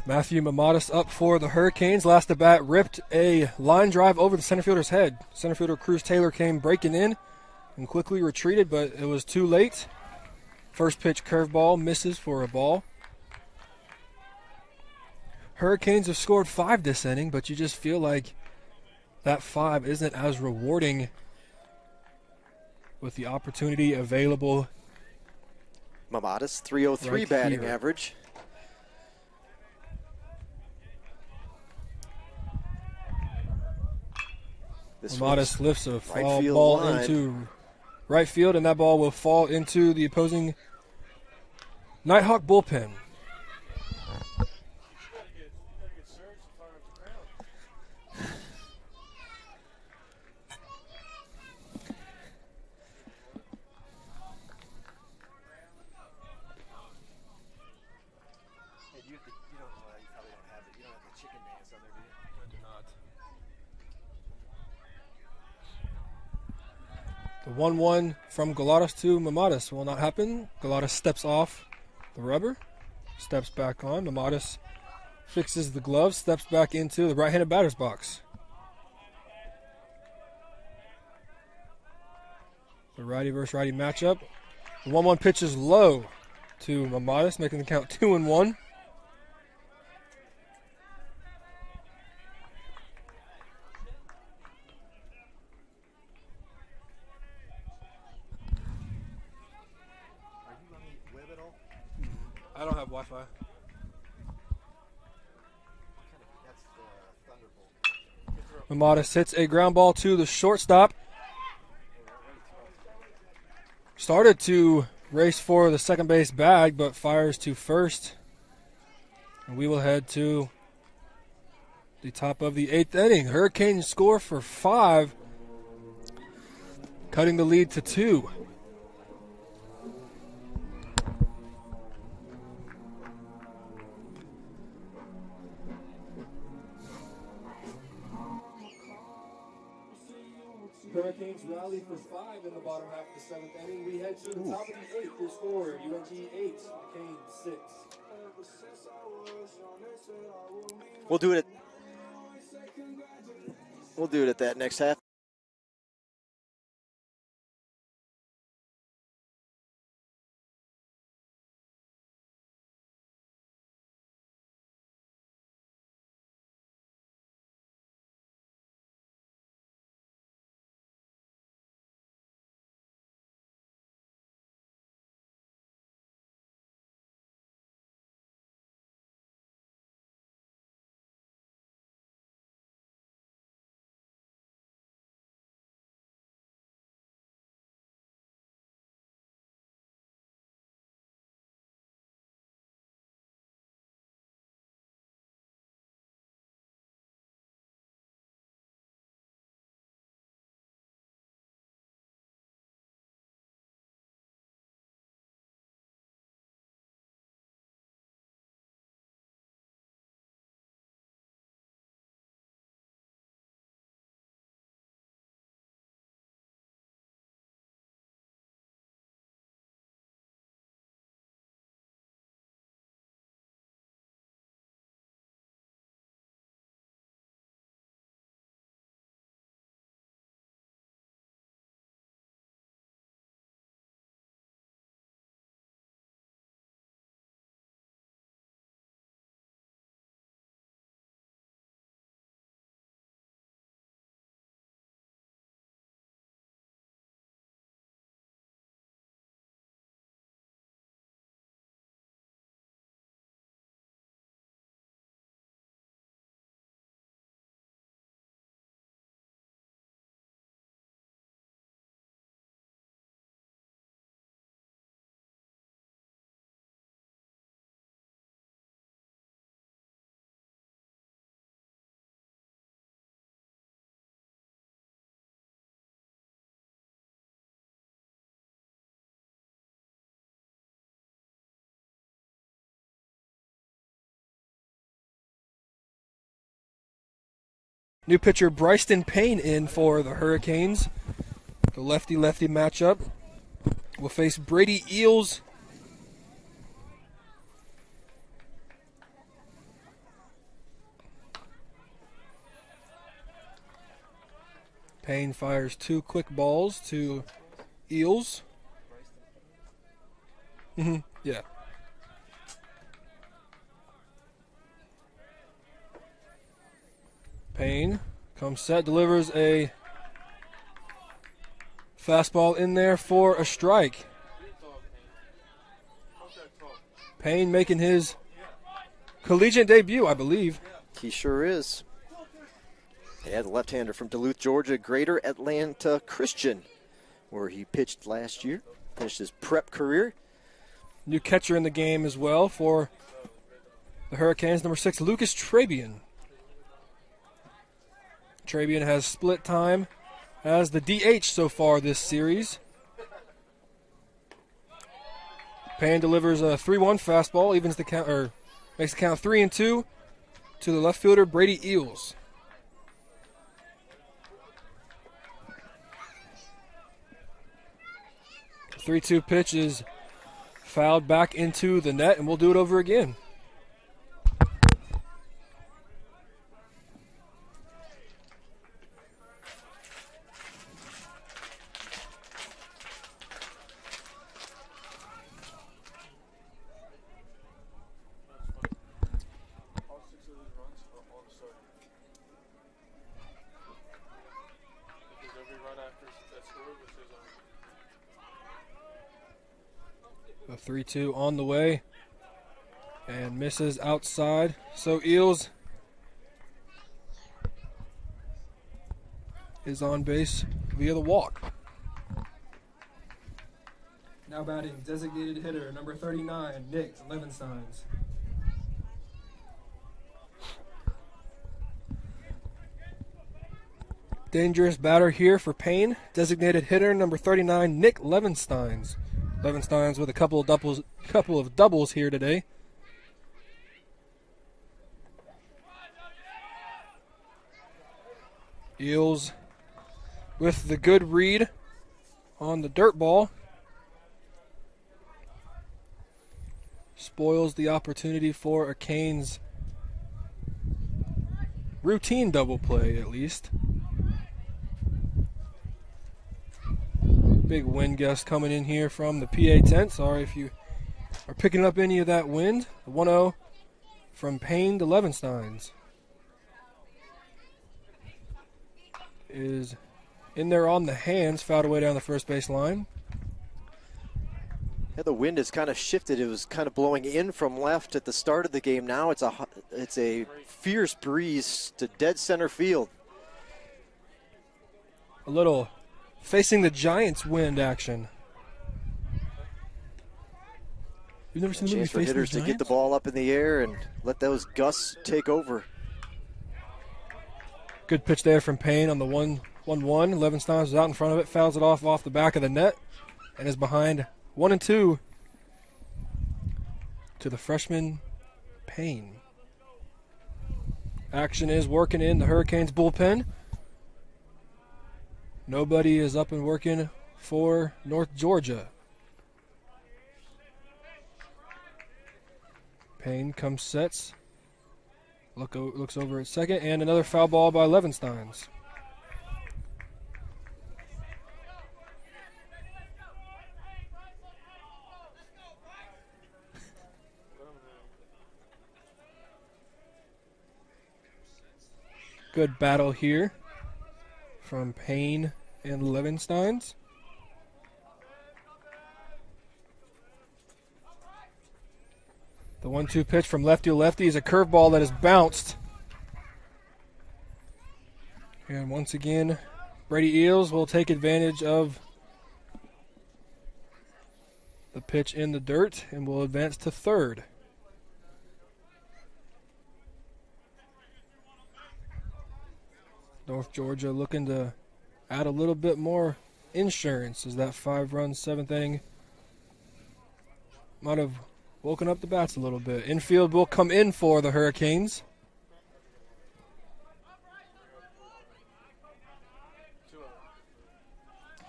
Matthew Mamadas up for the Hurricanes. Last at bat ripped a line drive over the center fielder's head. Center fielder Cruz Taylor came breaking in and quickly retreated, but it was too late. First pitch curveball misses for a ball. Hurricanes have scored 5 this inning, but you just feel like that 5 isn't as rewarding with the opportunity available. Mamadas, 303 Right batting here. average. This Mamadas one's lifts a right foul field ball line. into right field, and that ball will fall into the opposing Nighthawk bullpen. Hey, you don't know that. You probably don't have it. You don't have the chicken dance on there, do you? I do not. The 1-1 from Galatas to Mamadas will not happen. Galatas steps off the rubber, steps back on. Mamadas fixes the glove, steps back into the right-handed batter's box. The righty versus righty matchup. The 1-1 pitch is low to Mamadas, making the count 2-1. Are you on the web at all? I don't have Wi-Fi. That's Thunderbolt. Mamadas hits a ground ball to the shortstop. Started to race for the second base bag, but fires to first. And we will head to the top of the 8th inning. Hurricanes score for 5, cutting the lead to 2. Hurricanes rally for 5 in the bottom half of the 7th inning. We head to the top of the 8th. Your score, UNG 8, Canes 6. We'll do it at that next half. New pitcher Bryson Payne in for the Hurricanes. The lefty-lefty matchup will face Brady Eels. Payne fires 2 quick balls to Eels. Yeah. Payne comes set, delivers a Fastball in there for a strike. Payne making his collegiate debut, I believe. He sure is. Yeah, the left-hander from Duluth, Georgia, Greater Atlanta Christian, where he pitched last year, finished his prep career. New catcher in the game as well for the Hurricanes, number 6, Lucas Trabian. Trabian has split time as the DH so far this series. Payne delivers a 3-1 fastball, evens the count, or makes the count 3-2 to the left fielder Brady Eels. The 3-2 pitch is fouled back into the net, and we'll do it over again. A 3-2 on the way and misses outside. So Eels is on base via the walk. Now batting, designated hitter, number 39, Nick Levensteins. Dangerous batter here for Payne. Designated hitter, number 39, Nick Levensteins. Levensteins with a couple of doubles here today. Eels with the good read on the dirt ball. Spoils the opportunity for a Canes routine double play, at least. Big wind gust coming in here from the PA tent. Sorry if you are picking up any of that wind. The 1-0 from Payne to Levensteins is in there on the hands, fouled away down the first base line. Yeah, the wind has kind of shifted. It was kind of blowing in from left at the start of the game. Now it's a fierce breeze to dead center field. A little facing the Giants wind action. You've never seen the movie Chance for Facing the hitters to Giants? get the ball up in the air and let those gusts take over. Good pitch there from Payne on the 1-1. Levensteins is out in front of it, fouls it off the back of the net, and is behind 1-2 to the freshman Payne. Action is working in the Hurricanes bullpen. Nobody is up and working for North Georgia. Payne comes, sets, looks over at second, and another foul ball by Levensteins. Good battle here from Payne and Levensteins. The 1-2 pitch from lefty to lefty is a curveball that is bounced. And once again, Brady Eels will take advantage of the pitch in the dirt and will advance to third. North Georgia looking to add a little bit more insurance as that 5-run 7th inning might have woken up the bats a little bit. Infield will come in for the Hurricanes.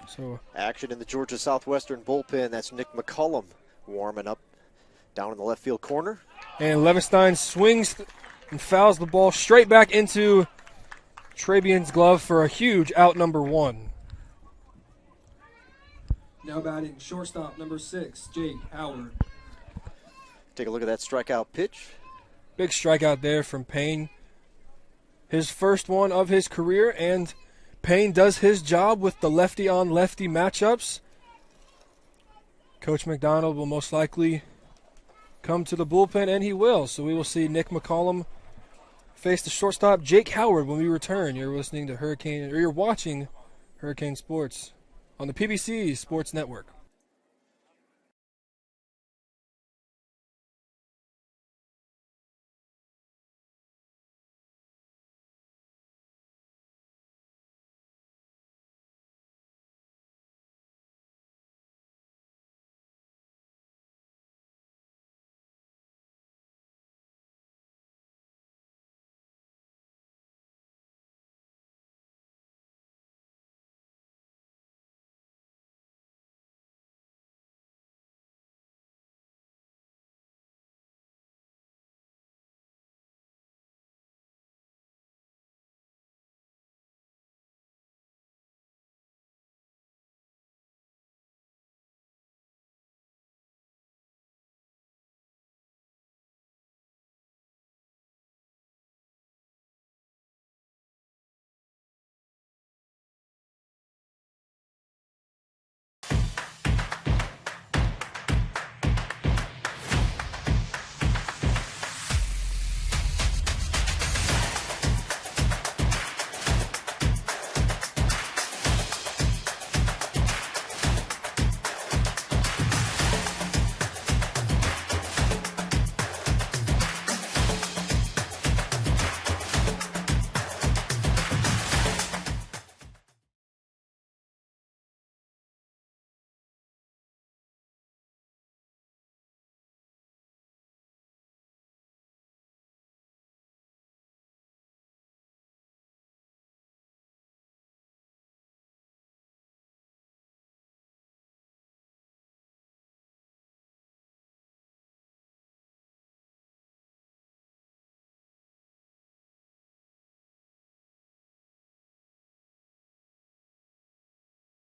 So action in the Georgia Southwestern bullpen. That's Nick McCullum warming up down in the left field corner. And Levenstein swings and fouls the ball straight back into Trabian's glove for a huge out, number 1. Now batting, shortstop, number 6, Jake Howard. Take a look at that strikeout pitch. Big strikeout there from Payne. His first one of his career, and Payne does his job with the lefty-on-lefty matchups. Coach McDonald will most likely come to the bullpen, and he will. So we will see Nick McCollum face the shortstop Jake Howard when we return. You're listening to you're watching Hurricane Sports on the PBC Sports Network.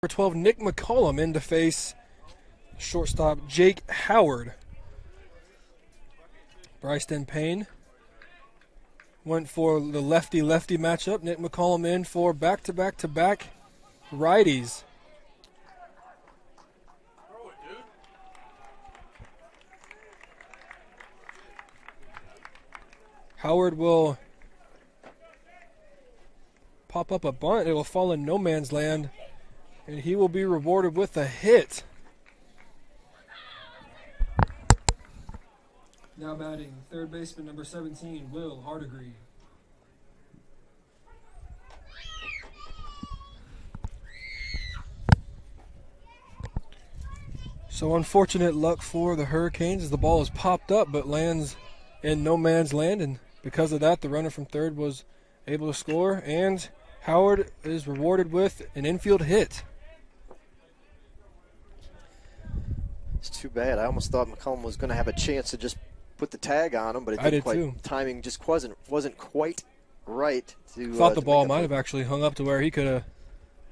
Number 12, Nick McCollum in to face shortstop Jake Howard. Bryson Payne went for the lefty-lefty matchup. Nick McCollum in for back-to-back-to-back righties. Howard will pop up a bunt. It will fall in no man's land, and he will be rewarded with a hit. Now batting, third baseman number 17, Will Hardegree. So unfortunate luck for the Hurricanes as the ball is popped up but lands in no man's land, and because of that, the runner from third was able to score, and Howard is rewarded with an infield hit. It's too bad. I almost thought McCollum was going to have a chance to just put the tag on him, but it didn't quite. Too. Timing just wasn't quite right. Thought the ball might have actually hung up to where he could have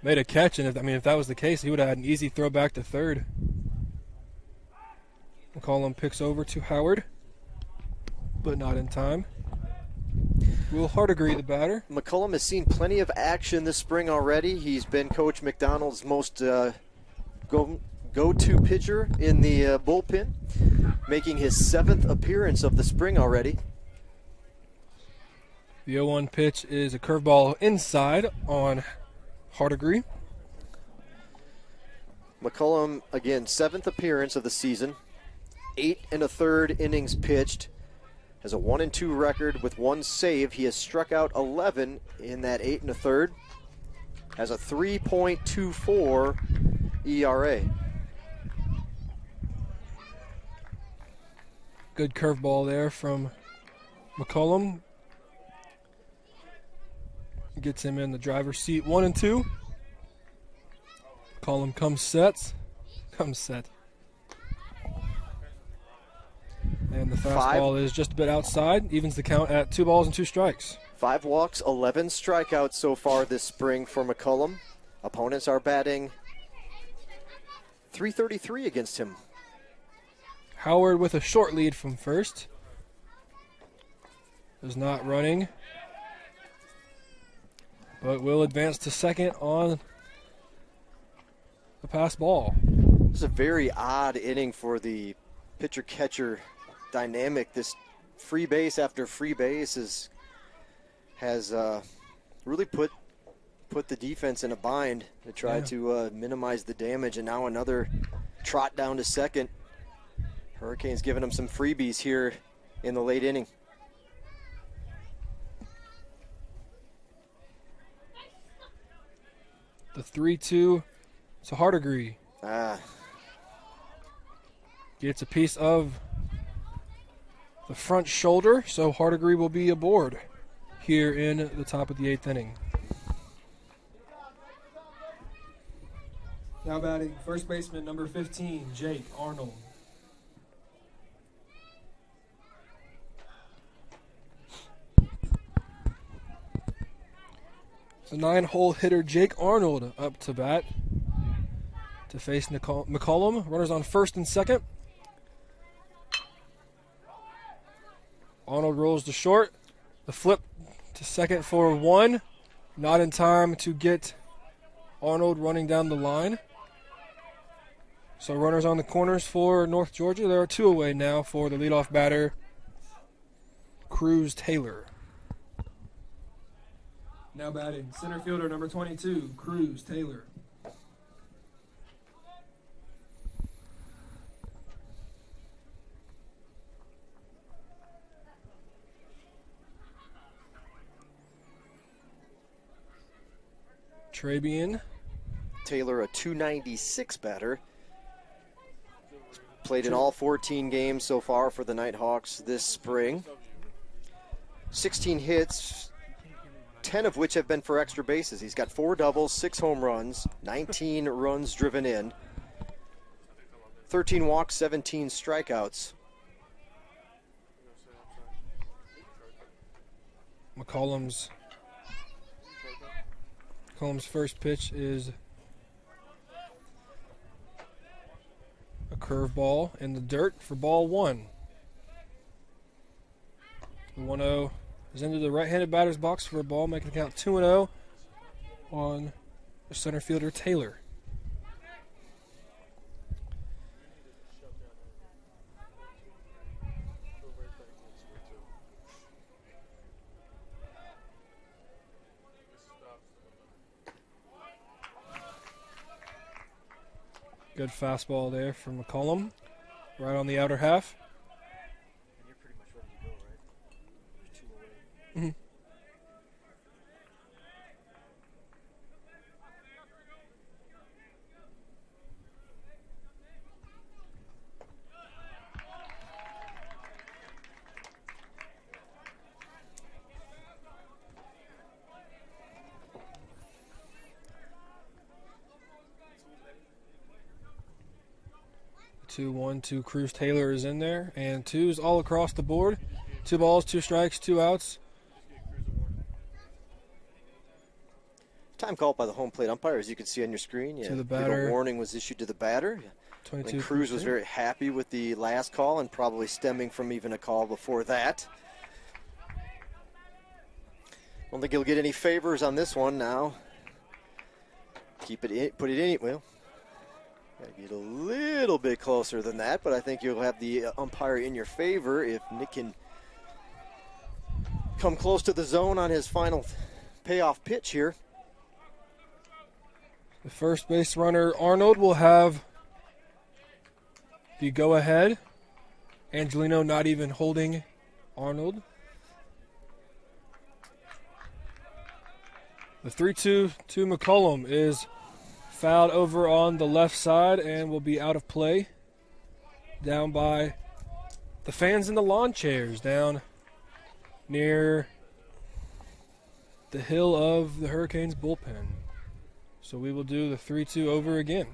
made a catch, and if that was the case, he would have had an easy throw back to third. McCollum picks over to Howard, but not in time. Will Hardegree, the batter. McCollum has seen plenty of action this spring already. He's been Coach McDonald's most go-to pitcher in the bullpen, making his 7th appearance of the spring already. The 0-1 pitch is a curveball inside on Hardegree. McCollum, again, 7th appearance of the season, 8 1/3 innings pitched, has a 1-2 record with 1 save. He has struck out 11 in that 8 1/3, has a 3.24 ERA. Good curveball there from McCollum. Gets him in the driver's seat. 1-2. McCollum comes set. And the fastball is just a bit outside. Evens the count at 2 balls and 2 strikes. 5 walks, 11 strikeouts so far this spring for McCollum. Opponents are batting .333 against him. Howard with a short lead from first. Is not running. but will advance to second on the pass ball. This is a very odd inning for the pitcher-catcher dynamic. This free base after free base has really put the defense in a bind to try to minimize the damage, and now another trot down to second. Hurricanes giving them some freebies here in the late inning. The 3-2 to Hardigree. Gets a piece of the front shoulder, so Hardigree will be aboard here in the top of the 8th inning. Now batting, first baseman number 15, Jake Arnold. The 9-hole hitter Jake Arnold up to bat to face McCollum. Runners on first and second. Arnold rolls to short. The flip to second for 1. Not in time to get Arnold running down the line. So runners on the corners for North Georgia. There are 2 away now for the leadoff batter, Cruz Taylor. Now batting, center fielder number 22, Cruz Taylor. Trabian. Taylor, a 296 batter. Played in all 14 games so far for the Nighthawks this spring. 16 hits, 10 of which have been for extra bases. He's got 4 doubles, 6 home runs, 19 runs driven in, 13 walks, 17 strikeouts. McCollum's first pitch is a curveball in the dirt for ball 1. The 1-0 is into the right-handed batter's box for a ball, making the count 2-0 on the center fielder Taylor. Good fastball there from McCollum, right on the outer half. And you're pretty much ready to go, right? There's 2 away. Mm-hmm. Two, 1-2. Cruz Taylor is in there, and 2s all across the board. 2 balls, 2 strikes, 2 outs. Time called by the home plate umpire, as you can see on your screen. To the batter. A warning was issued to the batter. 22. And Cruz was very happy with the last call, and probably stemming from even a call before that. Don't think he'll get any favors on this one now. Keep it in, put it in. Well, gotta get a little bit closer than that, but I think you'll have the umpire in your favor if Nick can come close to the zone on his final payoff pitch here. The first base runner, Arnold, will have the go-ahead. Angelino not even holding Arnold. The 3-2 to McCollum is fouled over on the left side and will be out of play. Down by the fans in the lawn chairs down near the hill of the Hurricanes bullpen. So we will do the 3-2 over again.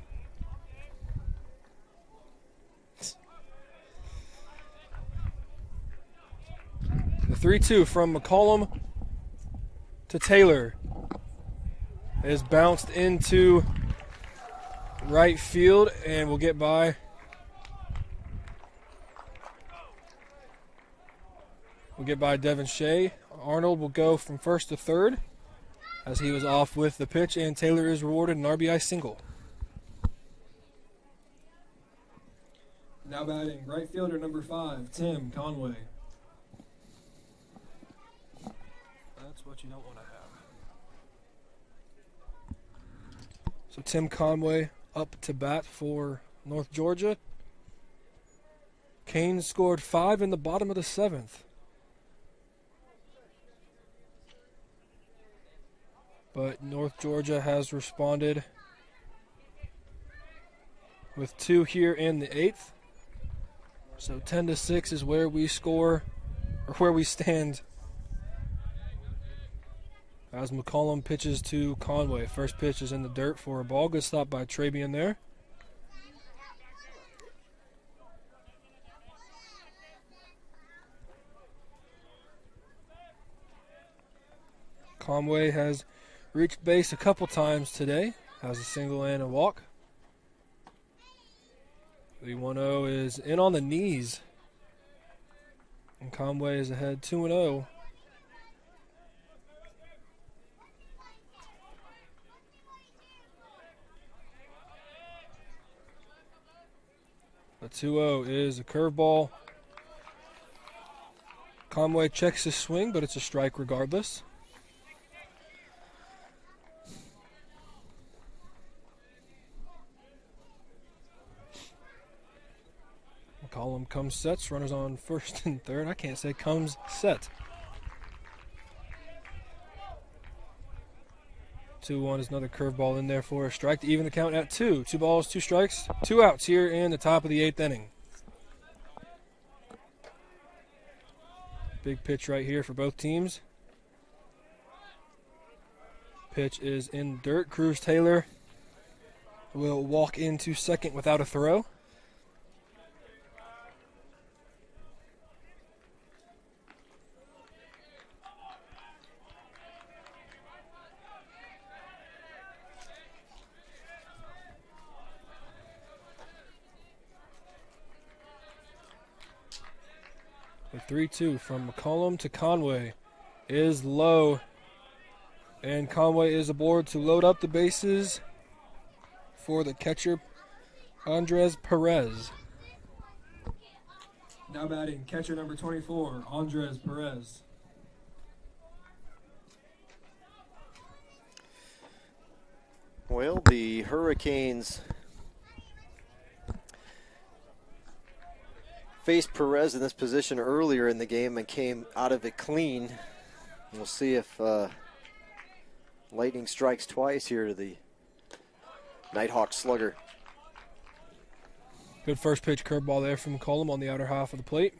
The 3-2 from McCollum to Taylor is bounced into right field and will get by. We'll get by Devin Shea. Arnold will go from first to third as he was off with the pitch, and Taylor is rewarded an RBI single. Now batting right fielder number 5, Tim Conway. That's what you don't want to have. So Tim Conway up to bat for North Georgia. Canes scored 5 in the bottom of the 7th. But North Georgia has responded with 2 here in the 8th. So 10-6 is where we score, or where we stand, as McCollum pitches to Conway. First pitch is in the dirt for a ball. Good stop by Trabian there. Conway has reached base a couple times today. Has a single and a walk. The 1-0 is in on the knees. And Conway is ahead 2-0. The 2-0 is a curveball. Conway checks his swing, but it's a strike regardless. McCollum comes, sets, runners on first and third. I can't say comes, set. 2-1 is another curveball in there for a strike to even the count at 2. 2 balls, 2 strikes, 2 outs here in the top of the 8th inning. Big pitch right here for both teams. Pitch is in dirt. Cruz Taylor will walk into second without a throw. The 3-2 from McCollum to Conway is low. And Conway is aboard to load up the bases for the catcher, Andres Perez. Now batting catcher number 24, Andres Perez. Well, the Hurricanes faced Perez in this position earlier in the game and came out of it clean. We'll see if lightning strikes twice here to the Nighthawk slugger. Good first pitch curveball there from McCollum on the outer half of the plate.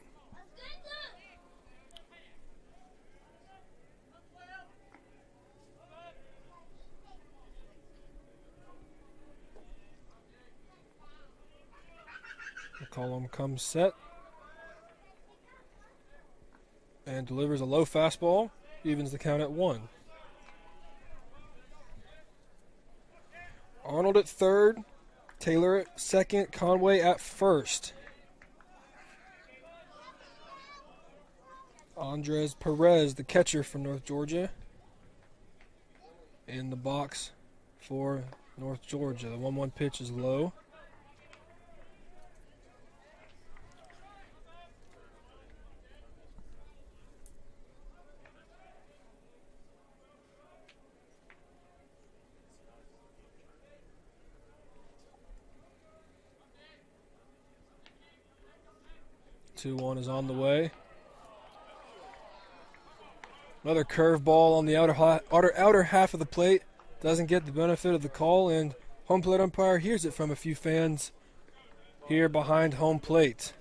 McCollum comes set and delivers a low fastball, evens the count at 1. Arnold at third, Taylor at second, Conway at first. Andres Perez, the catcher from North Georgia, in the box for North Georgia. The 1-1 pitch is low. Two one is on the way. Another curveball on the outer half of the plate. Doesn't get the benefit of the call, and home plate umpire hears it from a few fans here behind home plate.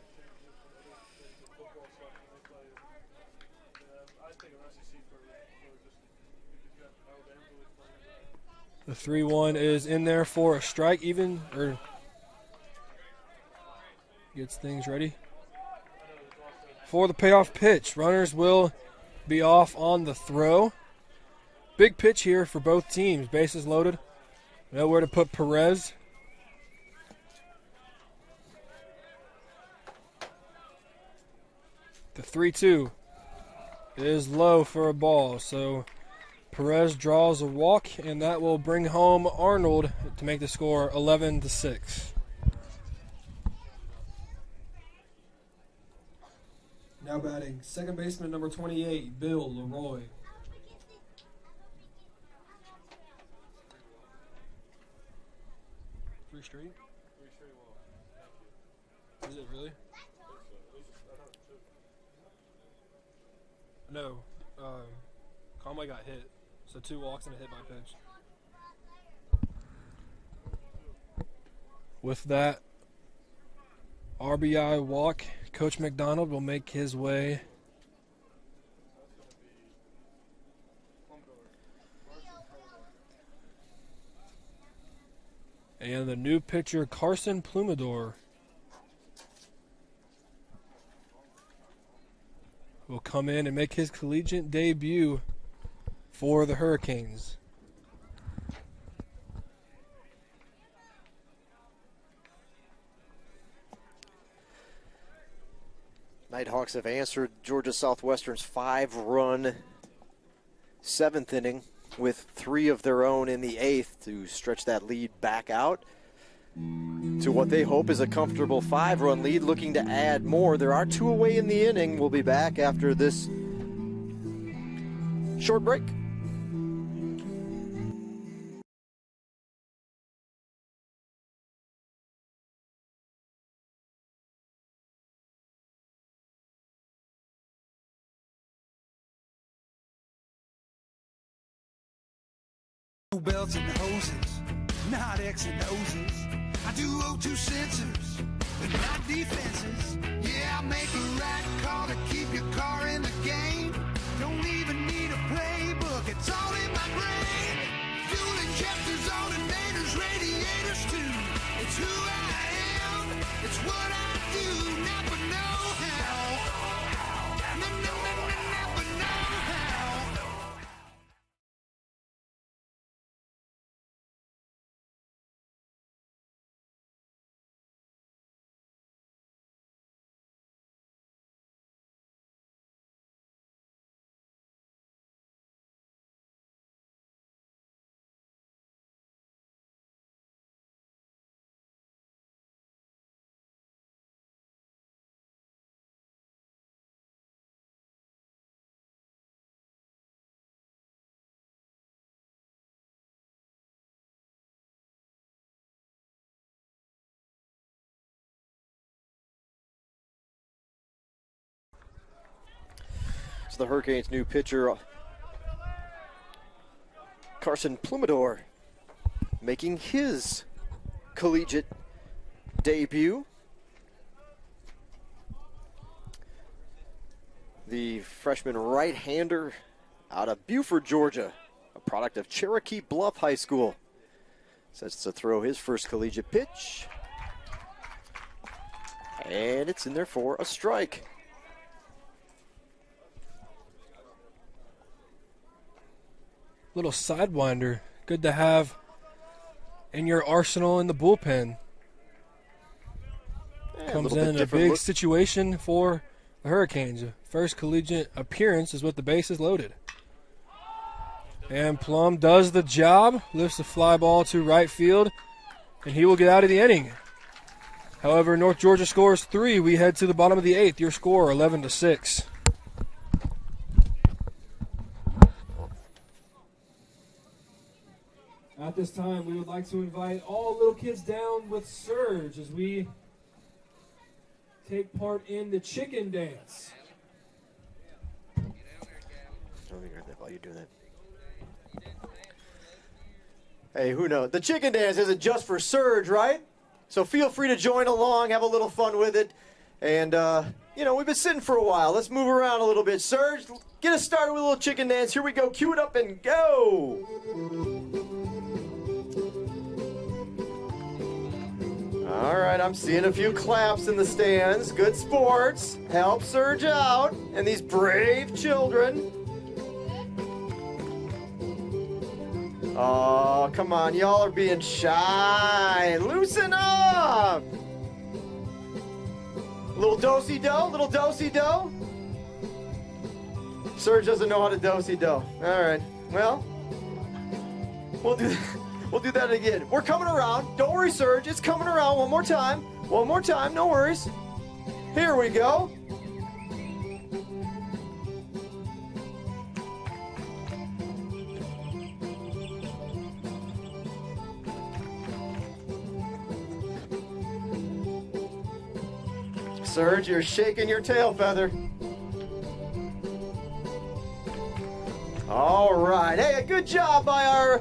The 3-1 is in there for a strike, even, or gets things ready for the payoff pitch. Runners will be off on the throw. Big pitch here for both teams. Bases loaded. Nowhere to put Perez. The 3-2 is low for a ball. So Perez draws a walk, and that will bring home Arnold to make the score 11-6. Now batting, second baseman number 28, Bill Leroy. Three straight? Is it really? No. Conway got hit. So 2 walks and a hit by pitch. With that RBI walk, Coach McDonald will make his way and the new pitcher Carson Plumador will come in and make his collegiate debut for the Hurricanes. Nighthawks have answered Georgia Southwestern's 5-run 7th inning with 3 of their own in the 8th to stretch that lead back out to what they hope is a comfortable 5-run lead, looking to add more. There are 2 away in the inning. We'll be back after this short break. No belts and hoses, not X and O's. I do O2 sensors, but not defenses. Yeah, I make a right call to keep your car in the game. Don't even need a playbook, it's all in my brain. Fuel injectors, alternators, radiators too. It's who I am, it's what I do. Never know how. Never know how. The Hurricanes' new pitcher, Carson Plumador, making his collegiate debut. The freshman right-hander out of Buford, Georgia, a product of Cherokee Bluff High School, sets to throw his first collegiate pitch. And it's in there for a strike. Little sidewinder. Good to have in your arsenal in the bullpen. Yeah, Comes in a big situation for the Hurricanes. First collegiate appearance is with the bases loaded. And Plum does the job, lifts the fly ball to right field, and he will get out of the inning. However, North Georgia scores 3. We head to the bottom of the 8th. Your score, 11-6. At this time, we would like to invite all little kids down with Surge as we take part in the chicken dance. Let me grab that while you're doing that. Hey, who knows? The chicken dance isn't just for Surge, right? So feel free to join along, have a little fun with it. And, we've been sitting for a while. Let's move around a little bit. Surge, get us started with a little chicken dance. Here we go. Cue it up and go. All right, I'm seeing a few claps in the stands. Good sports. Help Surge out. And these brave children. Oh, come on. Y'all are being shy. Loosen up. Little do-si-do, little do-si-do. Surge doesn't know how to do-si-do. All right. Well, we'll do that again. We're coming around. Don't worry, Surge. It's coming around one more time. One more time. No worries. Here we go. Surge, you're shaking your tail feather. All right. Hey, a good job by our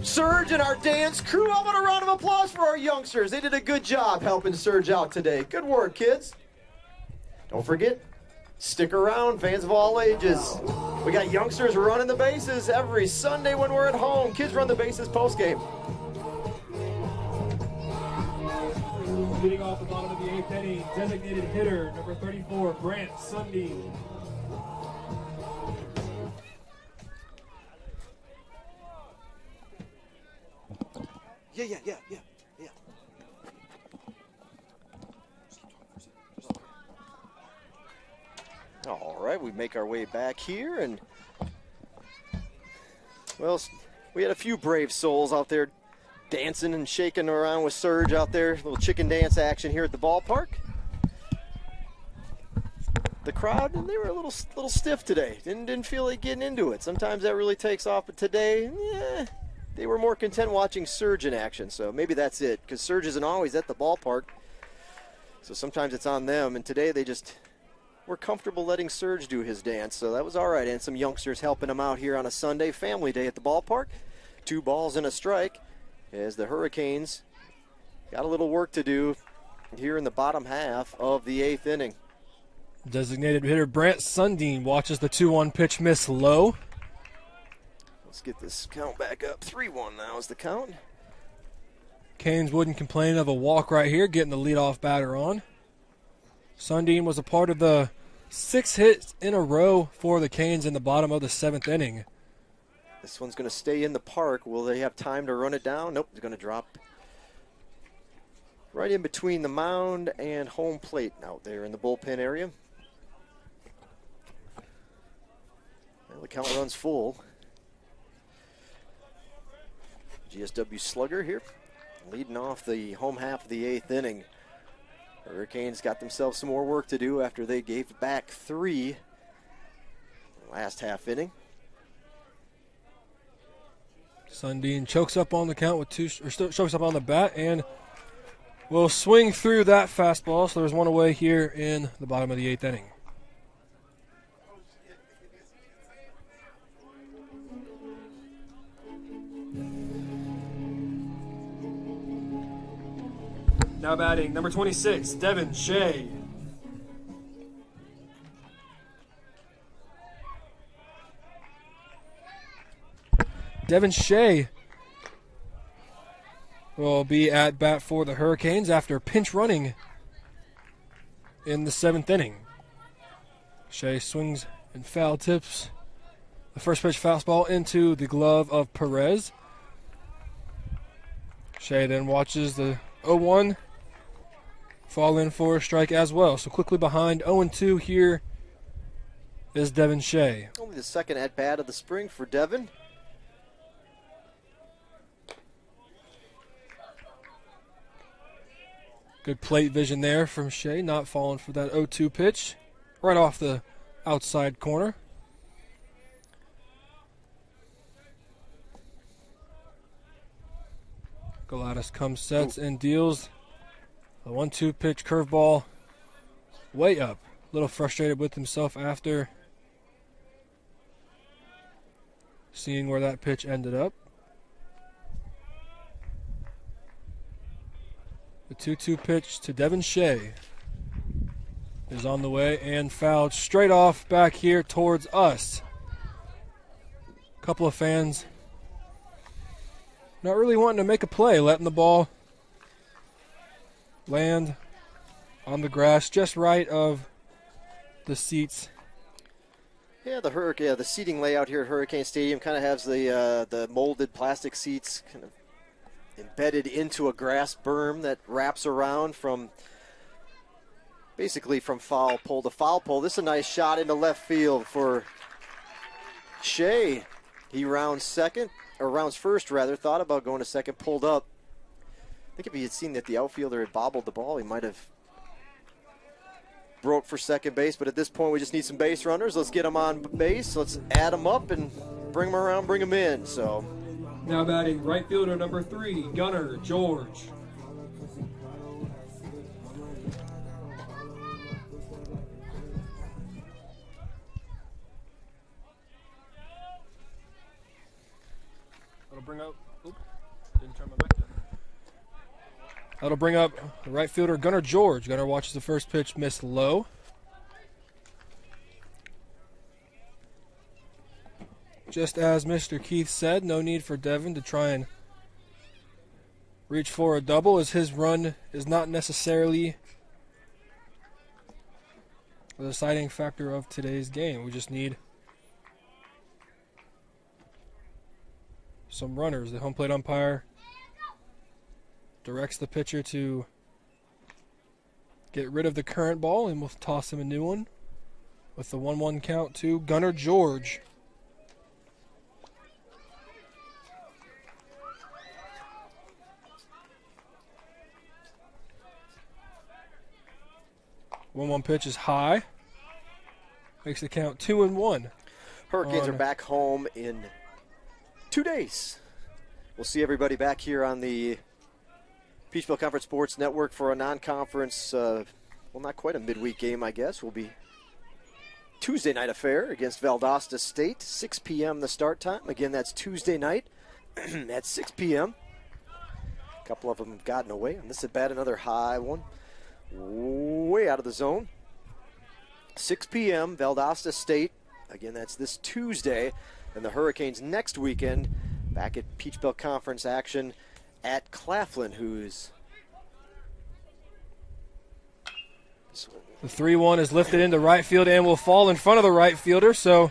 Surge and our dance crew. How about a round of applause for our youngsters? They did a good job helping Surge out today. Good work, kids. Don't forget, stick around, fans of all ages. We got youngsters running the bases every Sunday when we're at home. Kids run the bases postgame. Leading off the bottom of the 8th inning, designated hitter, number 34, Brant Sundin. Yeah. All right, we make our way back here, and, well, we had a few brave souls out there dancing and shaking around with Surge out there. A little chicken dance action here at the ballpark. The crowd, they were a little stiff today. Didn't feel like getting into it. Sometimes that really takes off, but today, they were more content watching Surge in action. So maybe that's it, because Surge isn't always at the ballpark. So sometimes it's on them, and today they just were comfortable letting Surge do his dance. So that was all right, and some youngsters helping him out here on a Sunday, family day at the ballpark. 2 balls and a strike, as the Hurricanes got a little work to do here in the bottom half of the 8th inning. Designated hitter Brant Sundin watches the 2-1 pitch miss low. Let's get this count back up. 3-1 now is the count. Canes wouldn't complain of a walk right here, getting the leadoff batter on. Sundin was a part of the 6 hits in a row for the Canes in the bottom of the 7th inning. This one's going to stay in the park. Will they have time to run it down? Nope, it's going to drop right in between the mound and home plate out there in the bullpen area. Well, the count runs full. GSW slugger here, leading off the home half of the 8th inning. Hurricanes got themselves some more work to do after they gave back 3 in the last half inning. Sundin chokes up on the count with chokes up on the bat and will swing through that fastball. So there's one away here in the bottom of the 8th inning. Now batting, number 26, Devin Shea. Devin Shea will be at bat for the Hurricanes after pinch running in the 7th inning. Shea swings and foul tips the first pitch fastball into the glove of Perez. Shea then watches the 0-1 fall in for a strike as well. So quickly behind 0-2 here is Devin Shea. Only the second at-bat of the spring for Devin. Good plate vision there from Shea, not falling for that 0-2 pitch. Right off the outside corner. Galatas comes, sets, and deals the 1-2 pitch curveball way up. A little frustrated with himself after seeing where that pitch ended up. The 2-2 pitch to Devin Shea is on the way and fouled straight off back here towards us. A couple of fans not really wanting to make a play, letting the ball land on the grass just right of the seats. Yeah, the seating layout here at Hurricane Stadium kind of has the molded plastic seats kind of embedded into a grass berm that wraps around from basically from foul pole to foul pole. This is a nice shot into left field for Shea. He rounds first rather, thought about going to second, pulled up. I think if he had seen that the outfielder had bobbled the ball, he might have broke for second base. But at this point, we just need some base runners. Let's get them on base. Let's add them up and bring them around, bring them in. So Now batting right fielder number 3, Gunner George. That'll bring up right fielder Gunner George. Gunner watches the first pitch miss low. Just as Mr. Keith said, no need for Devin to try and reach for a double, as his run is not necessarily the deciding factor of today's game. We just need some runners. The home plate umpire directs the pitcher to get rid of the current ball, and we'll toss him a new one with the 1-1 count to Gunner George. One pitch is high. Makes the count 2-1. Hurricanes are back home in 2 days. We'll see everybody back here on the Peach Belt Conference Sports Network for a non-conference, well, not quite a midweek game, I guess. Will be Tuesday night affair against Valdosta State, 6 p.m. the start time. Again, that's Tuesday night at 6 p.m. A couple of them have gotten away. And this at bat, another high one. Way out of the zone. 6 p.m., Valdosta State. Again, that's this Tuesday. And the Hurricanes next weekend back at Peach Belt Conference action at Claflin, who's... The 3-1 is lifted into right field and will fall in front of the right fielder. So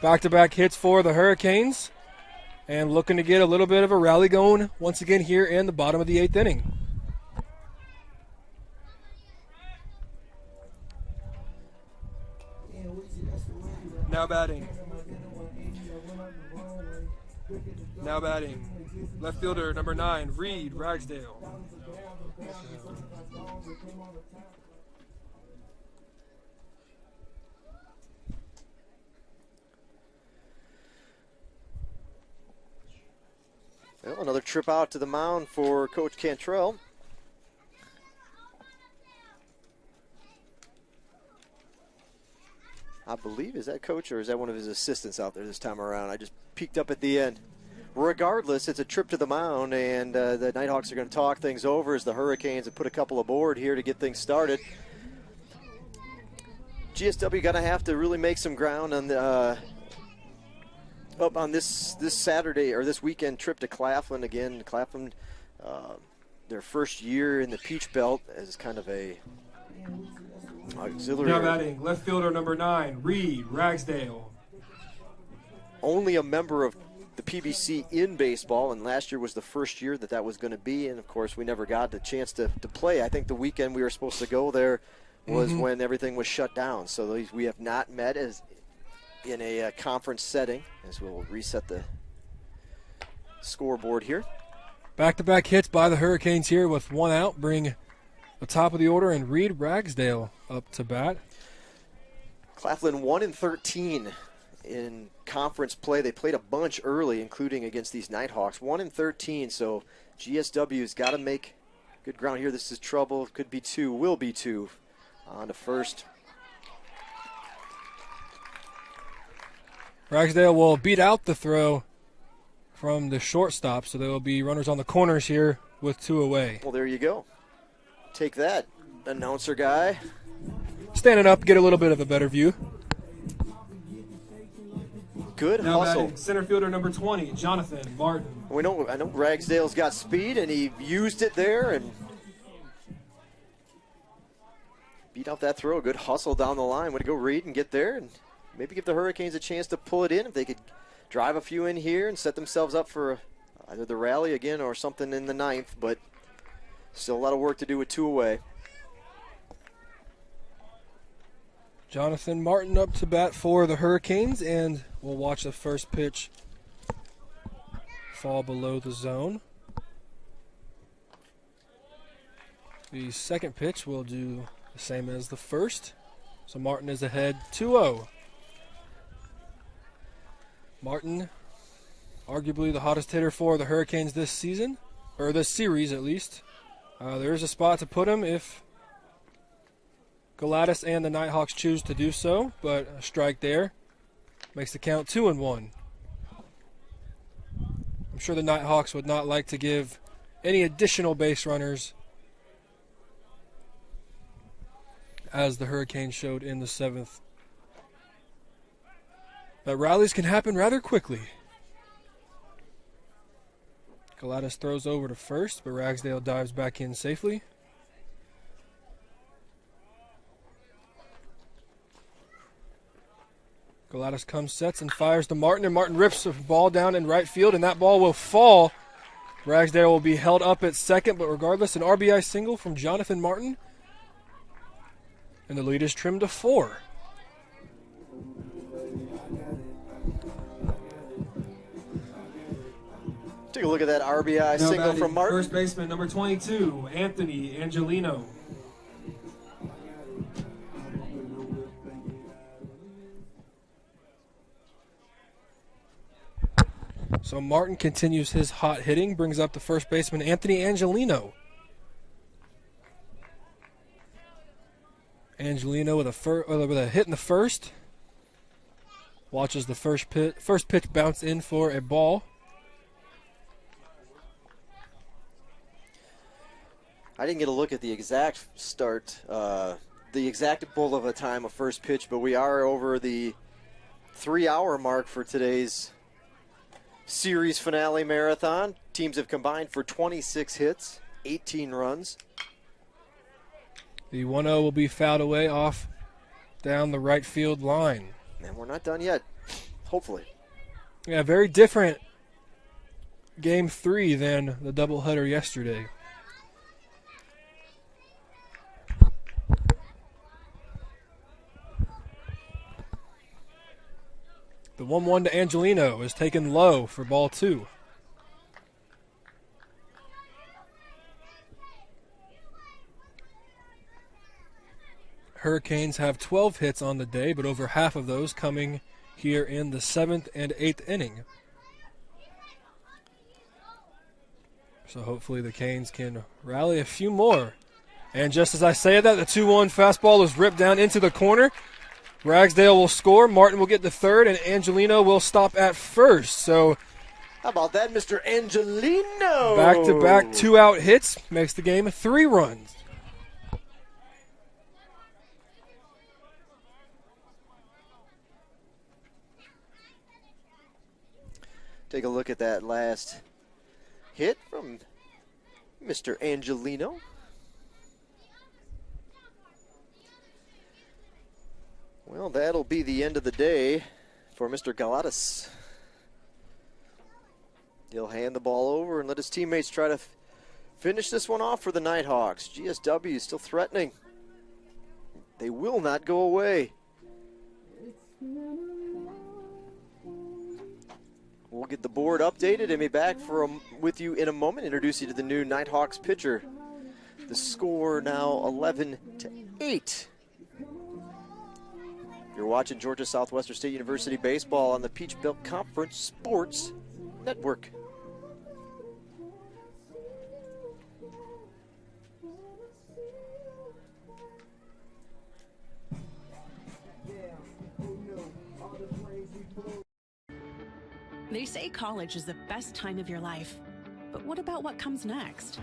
back-to-back hits for the Hurricanes. And looking to get a little bit of a rally going once again here in the bottom of the 8th inning. Now batting. Left fielder number 9, Reed Ragsdale. Well, another trip out to the mound for Coach Cantrell. I believe, is that coach or is that one of his assistants out there this time around? I just peeked up at the end. Regardless, it's a trip to the mound, and the Nighthawks are going to talk things over as the Hurricanes have put a couple aboard here to get things started. GSW going to have to really make some ground on the, up on this Saturday or this weekend trip to Claflin. Again, Claflin, their first year in the Peach Belt as kind of a auxiliary. Now batting, left fielder number 9, Reed Ragsdale. Only a member of the PBC in baseball, and last year was the first year that was going to be, and of course we never got the chance to play. I think the weekend we were supposed to go there was when everything was shut down, so we have not met as in a conference setting, as we'll reset the scoreboard here. Back-to-back hits by the Hurricanes here with one out, bring the top of the order and Reed Ragsdale up to bat. Claflin 1-13 in conference play. They played a bunch early, including against these Nighthawks. 1-13, so GSW's got to make good ground here. This is trouble. Could be 2, will be 2 on to first. Ragsdale will beat out the throw from the shortstop, so there will be runners on the corners here with 2 away. Well, there you go. Take that, announcer guy. Standing up, get a little bit of a better view. Good now hustle. Batting, center fielder number 20, Jonathan Martin. I know Ragsdale's got speed, and he used it there and beat out that throw. Good hustle down the line. Way to go, Reed, and get there, and maybe give the Hurricanes a chance to pull it in if they could drive a few in here and set themselves up for either the rally again or something in the 9th, but still a lot of work to do with 2 away. Jonathan Martin up to bat for the Hurricanes, and we'll watch the first pitch fall below the zone. The second pitch will do the same as the first. So Martin is ahead 2-0. Martin, arguably the hottest hitter for the Hurricanes this season, or this series at least. There is a spot to put him if Galatas and the Nighthawks choose to do so, but a strike there makes the count 2-1. I'm sure the Nighthawks would not like to give any additional base runners, as the Hurricanes showed in the 7th. But rallies can happen rather quickly. Galatas throws over to first, but Ragsdale dives back in safely. Galatas comes, sets, and fires to Martin, and Martin rips the ball down in right field, and that ball will fall. Ragsdale will be held up at second, but regardless, an RBI single from Jonathan Martin, and the lead is trimmed to 4. Take a look at that RBI single from Martin. First baseman number 22, Anthony Angelino. So Martin continues his hot hitting, brings up the first baseman Anthony Angelino. Angelino with a hit in the first. Watches the first pitch bounce in for a ball. I didn't get a look at the exact start, the exact bull of a time of first pitch, but we are over the 3-hour mark for today's series finale marathon. Teams have combined for 26 hits, 18 runs. The 1-0 will be fouled away off down the right field line. And we're not done yet, hopefully. Yeah, very different game 3 than the doubleheader yesterday. The 1-1 to Angelino is taken low for ball 2. Hurricanes have 12 hits on the day, but over half of those coming here in the 7th and 8th inning. So hopefully the Canes can rally a few more. And just as I say that, the 2-1 fastball is ripped down into the corner. Ragsdale will score, Martin will get the third, and Angelino will stop at first. So how about that, Mr. Angelino? Back-to-back 2-out hits makes the game 3 runs. Take a look at that last hit from Mr. Angelino. Well, that'll be the end of the day for Mr. Galatas. He'll hand the ball over and let his teammates try to finish this one off for the Nighthawks. GSW is still threatening. They will not go away. We'll get the board updated and be back with you in a moment. Introduce you to the new Nighthawks pitcher. The score now 11-8. You're watching Georgia Southwestern State University baseball on the Peach Belt Conference Sports Network. They say college is the best time of your life. But what about what comes next?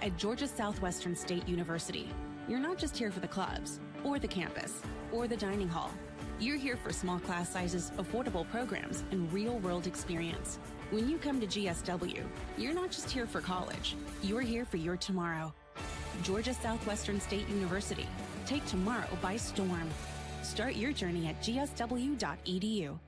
At Georgia Southwestern State University, you're not just here for the clubs, or the campus, or the dining hall. You're here for small class sizes, affordable programs, and real-world experience. When you come to GSW, you're not just here for college. You're here for your tomorrow. Georgia Southwestern State University. Take tomorrow by storm. Start your journey at gsw.edu.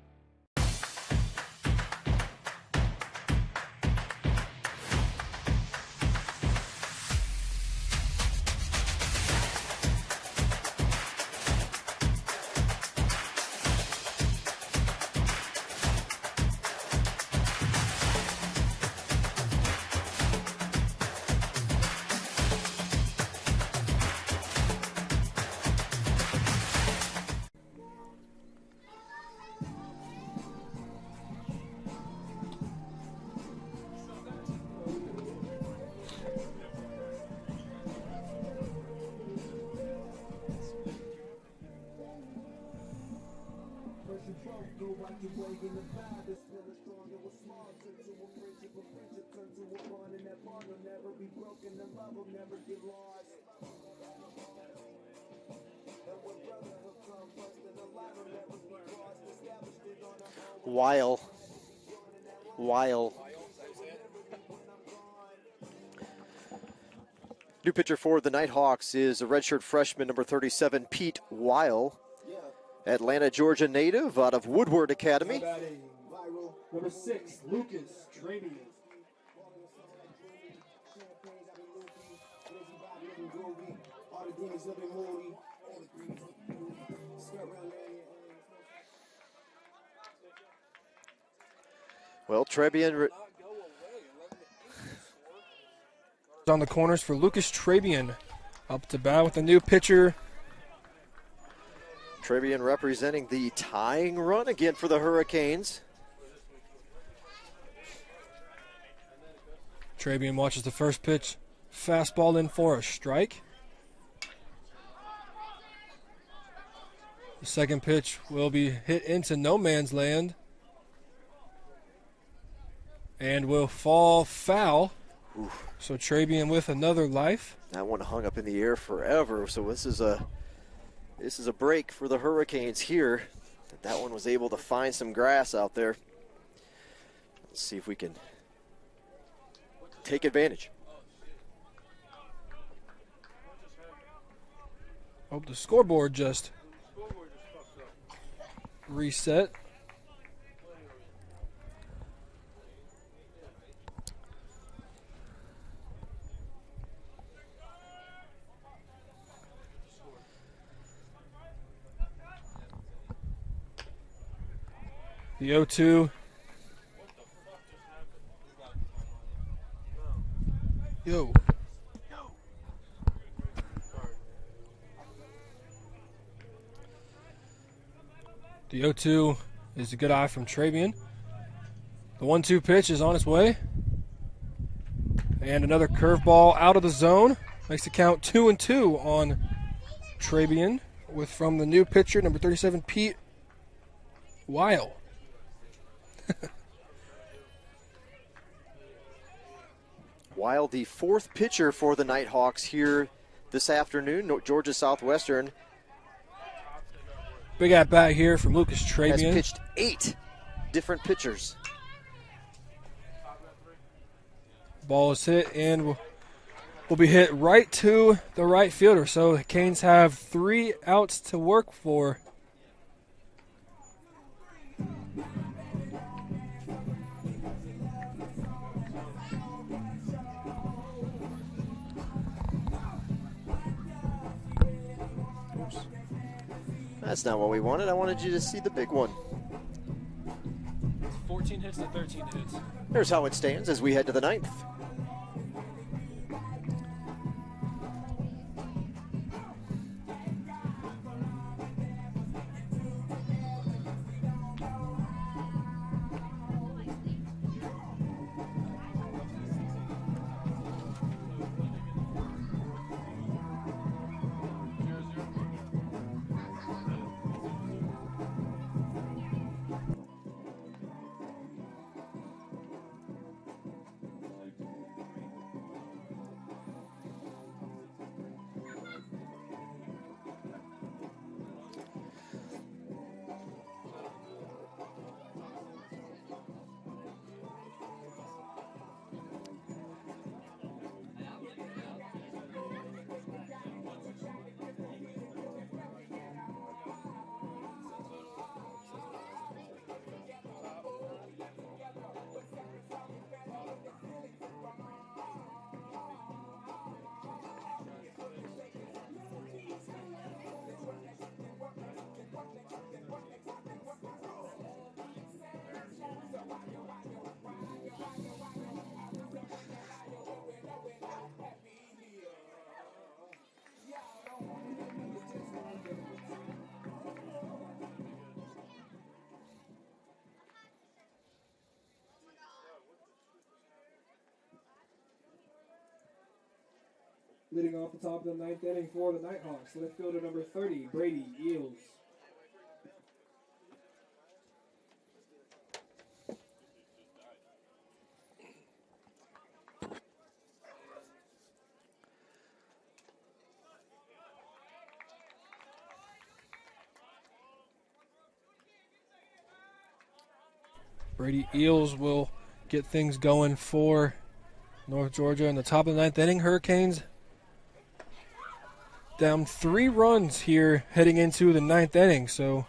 Weil. New pitcher for the Nighthawks is a redshirt freshman, number 37, Pete Weil. Atlanta, Georgia native out of Woodward Academy. Number 6, Lucas Traby. Well, Trebian on the corners for Lucas Trabian. Up to bat with a new pitcher. Trebian representing the tying run again for the Hurricanes. Trabian watches the first pitch. Fastball in for a strike. The second pitch will be hit into no man's land and will fall foul. Oof. So Trabian with another life. That one hung up in the air forever. So this is a break for the Hurricanes here. That one was able to find some grass out there. Let's see if we can take advantage. Hope the scoreboard just reset. The 0-2. Yo. The 0-2 is a good eye from Trabian. The 1-2 pitch is on its way. And another curveball out of the zone. Makes the count 2-2 on Trabian with from the new pitcher, number 37, Pete Weil. Weil, the fourth pitcher for the Nighthawks here this afternoon, Georgia Southwestern. Big at bat here from Lucas Trabian. Has pitched 8 different pitchers. Ball is hit and will be hit right to the right fielder. So the Canes have 3 outs to work for. That's not what we wanted. I wanted you to see the big one. 14 hits to 13 hits. Here's how it stands as we head to the 9th. Leading off the top of the 9th inning for the Nighthawks, left fielder number 30, Brady Eels. Brady Eels will get things going for North Georgia in the top of the 9th inning. Hurricanes down 3 runs here heading into the 9th inning, so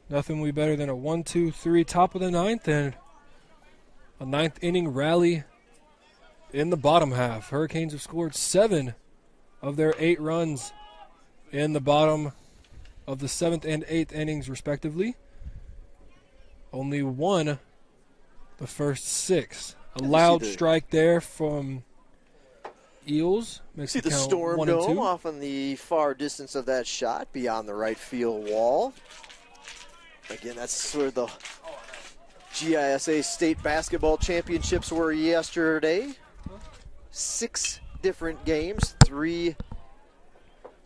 nothing will be better than a 1-2-3 top of the 9th and a 9th inning rally in the bottom half. Hurricanes have scored 7 of their 8 runs in the bottom of the 7th and 8th innings, respectively. Only 1 the first 6. A loud strike there from Eels. Makes See it the count Storm 1 and 2. Dome off in the far distance of that shot beyond the right field wall. Again, that's where the GISA State Basketball Championships were yesterday. 6 different games, 3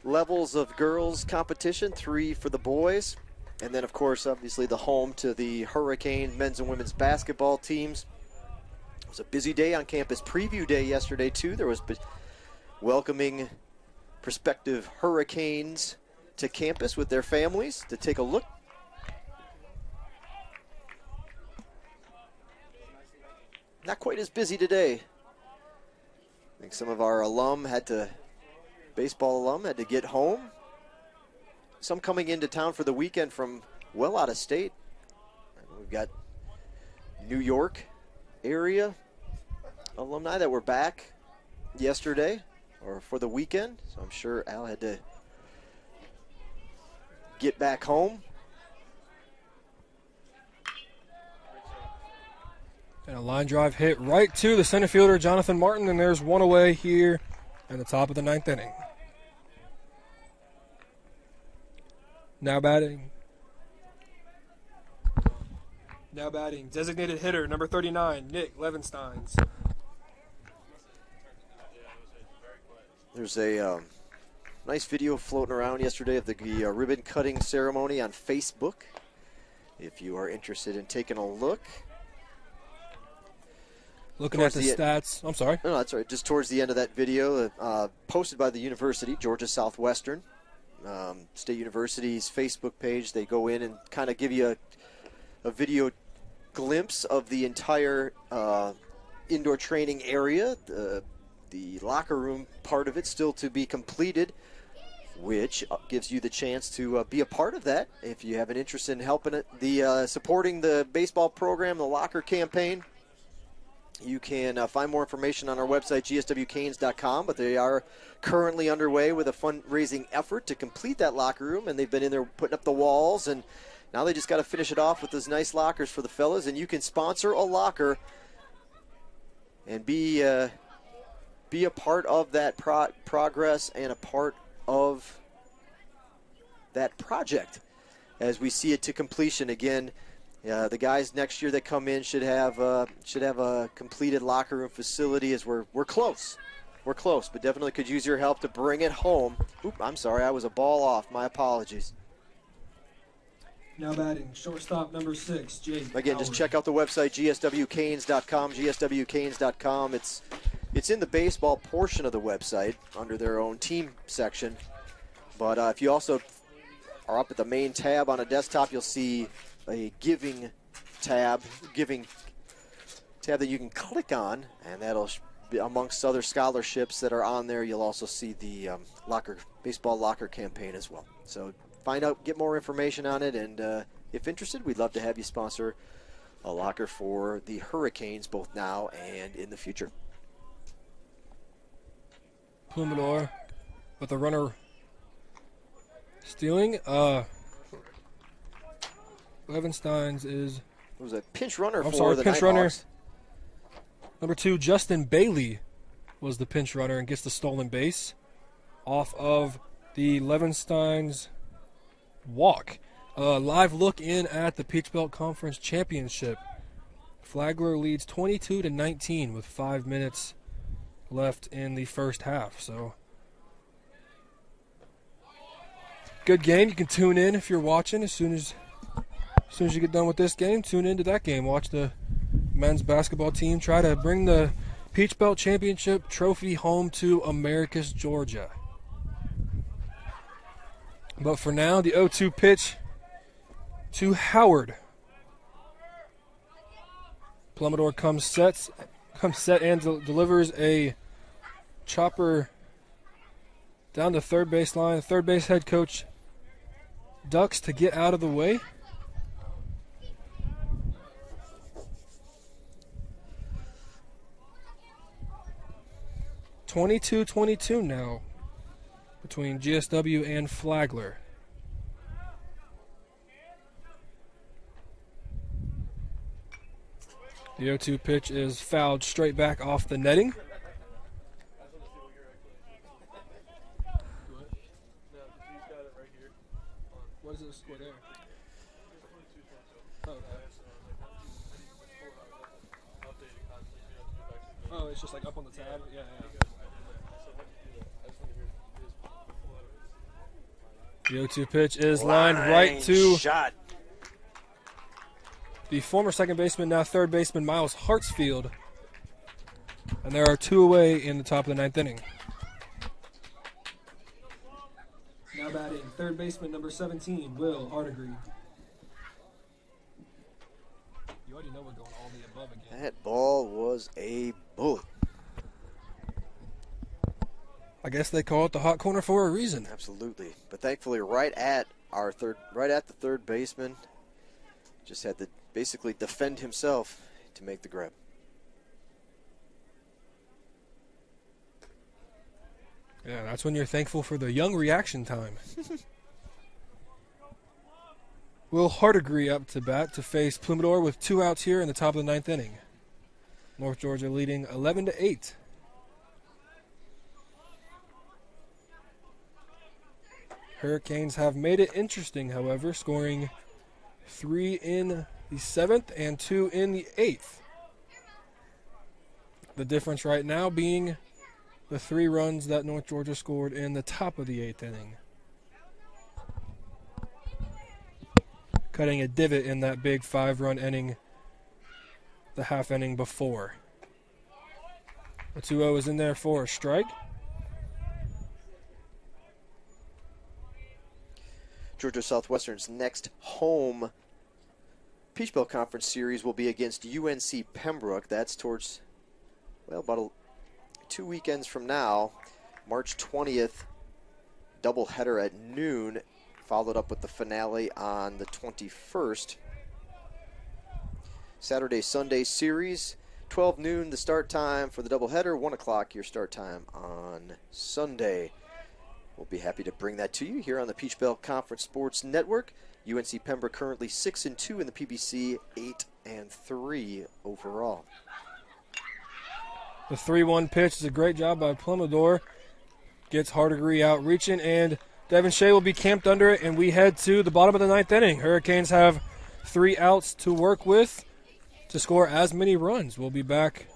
levels of girls competition, 3 for the boys. And then, of course, obviously the home to the Hurricane men's and women's basketball teams. It was a busy day on campus. Preview day yesterday, too. There was welcoming prospective Hurricanes to campus with their families to take a look. Not quite as busy today. I think some of our baseball alum had to get home. Some coming into town for the weekend from well out of state. We've got New York area alumni that were back yesterday or for the weekend. So I'm sure Al had to get back home. And a line drive hit right to the center fielder, Jonathan Martin, and there's 1 away here in the top of the 9th inning. Now batting, designated hitter, number 39, Nick Levensteins. There's a nice video floating around yesterday of the ribbon cutting ceremony on Facebook. If you are interested in taking a look. Looking at the stats. I'm sorry. No, that's right. Just towards the end of that video, posted by the university, Georgia Southwestern. State University's Facebook page. They go in and kind of give you a video glimpse of the entire indoor training area. The locker room part of it still to be completed, which gives you the chance to be a part of that. If you have an interest in helping supporting the baseball program, the locker campaign, you can find more information on our website, gswcanes.com, but they are currently underway with a fundraising effort to complete that locker room, and they've been in there putting up the walls, and now they just got to finish it off with those nice lockers for the fellas, and you can sponsor a locker and be a part of that progress and a part of that project as we see it to completion. Again, the guys next year that come in should have a completed locker room facility. As we're close, but definitely could use your help to bring it home. Oop, I'm sorry, I was a ball off. My apologies. Now batting, shortstop number 6, Jake. Again, just check out the website, gswcanes.com, gswcanes.com. It's in the baseball portion of the website under their own team section. But if you also are up at the main tab on a desktop, you'll see a giving tab that you can click on, and that'll be amongst other scholarships that are on there. You'll also see the baseball locker campaign as well. So find out, get more information on it, and if interested, we'd love to have you sponsor a locker for the Hurricanes both now and in the future. Plumador with a runner stealing. Levensteins is... What was that? Pinch runner I'm for sorry, the pinch runner. Nighthawks. Number 2, Justin Bailey was the pinch runner and gets the stolen base off of the Levensteins walk. Live look in at the Peach Belt Conference Championship. Flagler leads 22-19 with 5 minutes left in the first half. So good game. You can tune in if you're watching as soon as you get done with this game. Tune into that game. Watch the men's basketball team try to bring the Peach Belt Championship trophy home to Americus, Georgia. But for now, the 0-2 pitch to Howard. Plumidor comes set and delivers a chopper down the third base line. Third base head coach ducks to get out of the way. (22-22) now between GSW and Flagler. The 0-2 pitch is fouled straight back off the netting. What is the score there? Oh, it's just like up on the tab? Yeah. The 0-2 pitch is lined right to shot. The former second baseman, now third baseman, Miles Hartsfield. And there are two away in the top of the ninth inning. Now batting, third baseman, number 17, Will Hardigree. You already know we're going all the above again. That ball was a bullet. I guess they call it the hot corner for a reason. Absolutely. But thankfully right at the third baseman. Just had to basically defend himself to make the grab. Yeah, that's when you're thankful for the young reaction time. Will Hardigree up to bat to face Plumidor with 2 outs here in the top of the ninth inning. North Georgia leading 11-8. Hurricanes have made it interesting, however, scoring 3 in the 7th and 2 in the 8th. The difference right now being the 3 runs that North Georgia scored in the top of the 8th inning. Cutting a divot in that big 5-run inning, the half inning before. The 2-0 is in there for a strike. Georgia Southwestern's next home Peach Belt Conference series will be against UNC Pembroke. That's towards, well, about 2 weekends from now. March 20th, doubleheader at noon, followed up with the finale on the 21st. Saturday, Sunday series, 12 noon the start time for the doubleheader, 1 o'clock your start time on Sunday. We'll be happy to bring that to you here on the Peach Belt Conference Sports Network. UNC Pembroke currently 6-2 in the PBC, 8-3 overall. The 3-1 pitch is a great job by Plumidor. Gets Hardigree out reaching, and Devin Shea will be camped under it, and we head to the bottom of the ninth inning. Hurricanes have 3 outs to work with to score as many runs. We'll be back.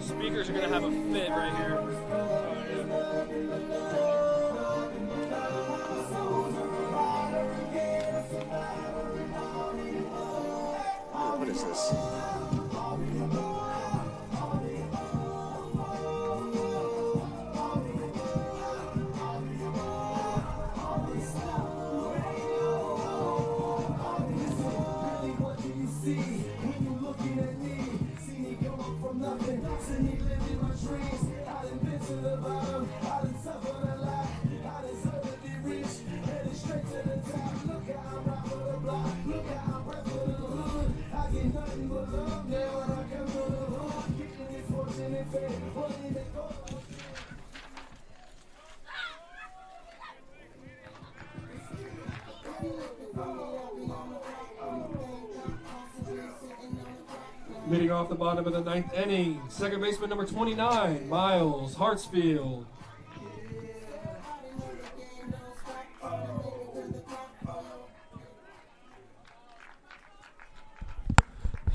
Speakers are going to have a fit right here. What is this? Leading off the bottom of the ninth inning, second baseman number 29, Miles Hartsfield.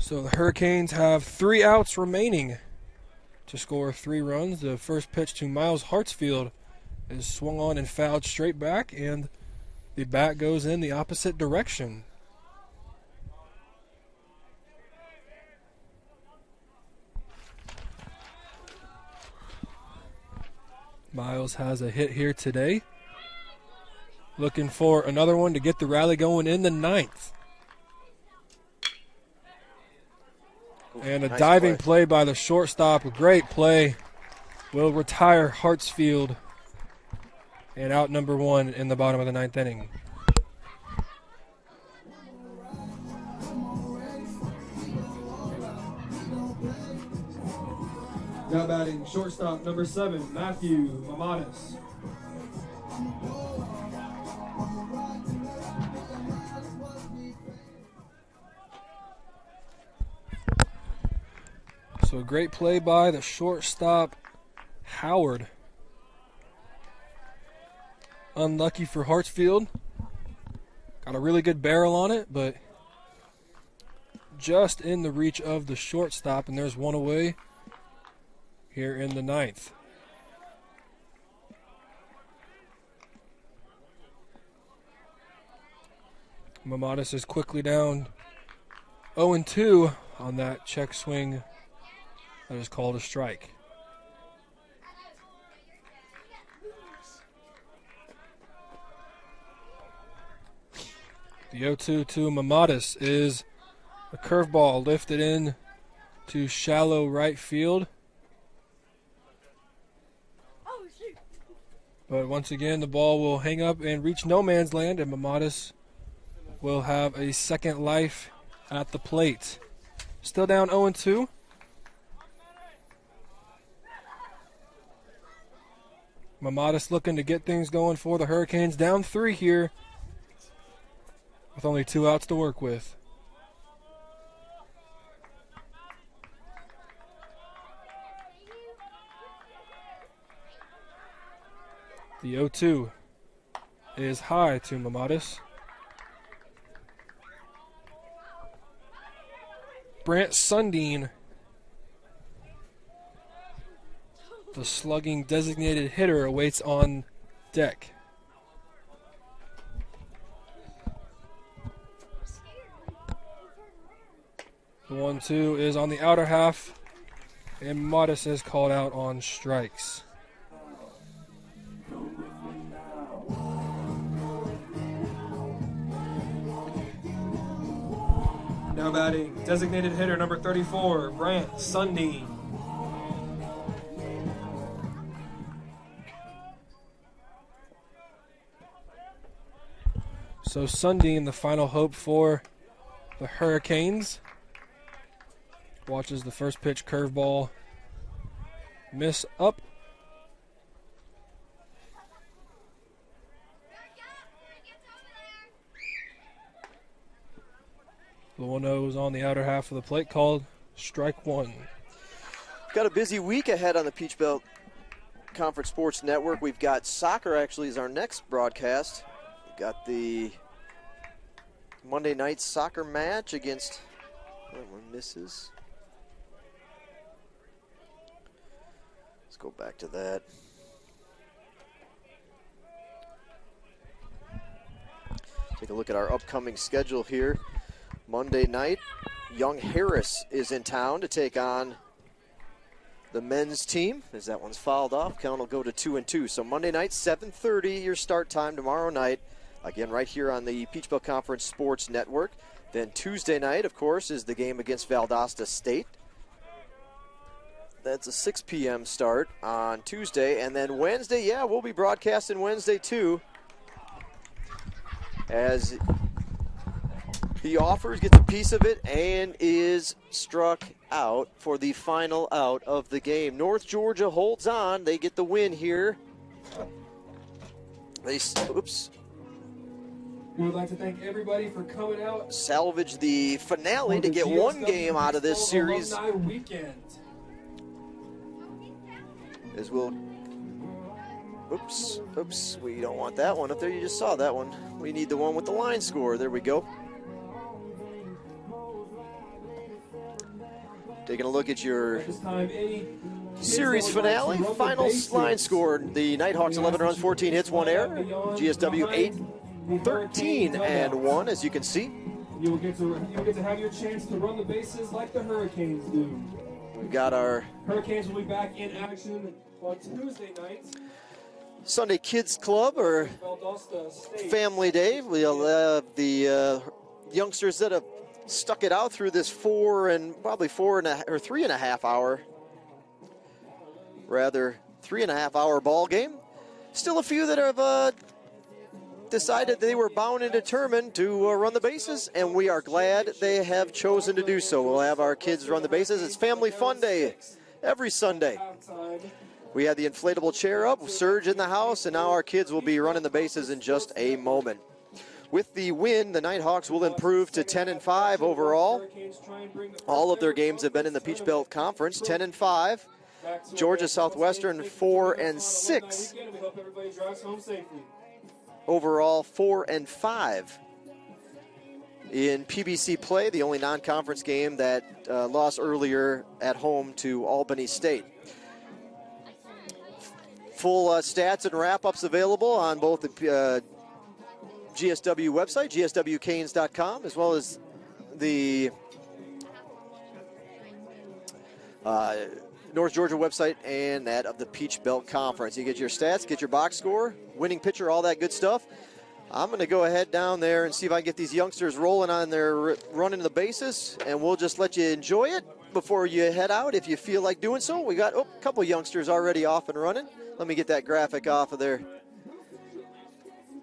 So the Hurricanes have 3 outs remaining to score 3 runs. The first pitch to Miles Hartsfield is swung on and fouled straight back, and the bat goes in the opposite direction. Miles has a hit here today. Looking for another one to get the rally going in the 9th. And a nice diving play by the shortstop. A great play. Will retire Hartsfield. And out number 1 in the bottom of the 9th inning. Now batting shortstop number 7, Matthew Mamadas. So a great play by the shortstop, Howard. Unlucky for Hartsfield. Got a really good barrel on it, but just in the reach of the shortstop, and there's one away here in the 9th. Mamadas is quickly down 0-2 on that check swing that is called a strike. The 0-2 to Mamadas is a curveball lifted in to shallow right field. But once again, the ball will hang up and reach no man's land, and Mamadas will have a second life at the plate. Still down 0-2. Mamadas looking to get things going for the Hurricanes. Down 3 here with only 2 outs to work with. The 0-2 is high to Mamadas. Brant Sundin, the slugging designated hitter, awaits on deck. The 1-2 is on the outer half, and Mamadas is called out on strikes. Now batting designated hitter number 34, Brant Sundin. So Sundin, the final hope for the Hurricanes. Watches the first pitch curveball miss up. The 1-0 is on the outer half of the plate, called strike 1. Got a busy week ahead on the Peach Belt Conference Sports Network. We've got soccer actually is our next broadcast. We've got the Monday night soccer match against, that one misses. Let's go back to that. Take a look at our upcoming schedule here. Monday night, Young Harris is in town to take on the men's team. As that one's fouled off, count will go to 2-2. So Monday night, 7:30, your start time tomorrow night. Again, right here on the Peach Belt Conference Sports Network. Then Tuesday night, of course, is the game against Valdosta State. That's a 6 p.m. start on Tuesday. And then Wednesday, yeah, we'll be broadcasting Wednesday too. As he offers, gets a piece of it, and is struck out for the final out of the game. North Georgia holds on. They get the win here. We would like to thank everybody for coming out. Salvage the finale to get one game out of this series. Alumni Weekend. As we'll, we don't want that one up there. You just saw that one. We need the one with the line score. There we go. Taking a look at your At this time, any Series finale, final line score. The Nighthawks 11 runs, 14 hits, 1 error. GSW 8, 13 and 1, as you can see. You will get to have your chance to run the bases like the Hurricanes do. We've got our Hurricanes will be back in action on Tuesday night. Sunday Kids Club or Family Day. We'll have the youngsters that have stuck it out through this 3.5 hour, rather 3.5 hour ball game. Still a few that have decided they were bound and determined to run the bases, and we are glad they have chosen to do so. We'll have our kids run the bases. It's Family Fun Day every Sunday. We had the inflatable chair up, surge in the house, and now our kids will be running the bases in just a moment. With the win, the Nighthawks will improve to 10-5 overall. All of their games have been in the Peach Belt Conference, 10-5. Georgia Southwestern 4-6. Overall 4-5. In PBC play, the only non-conference game that lost earlier at home to Albany State. Full stats and wrap-ups available on both the GSW website, gswcanes.com, as well as the North Georgia website and that of the Peach Belt Conference. You get your stats, get your box score, winning pitcher, all that good stuff. I'm going to go ahead down there and see if I can get these youngsters rolling on their running the bases, and we'll just let you enjoy it before you head out if you feel like doing so. We got a couple youngsters already off and running. Let me get that graphic off of there.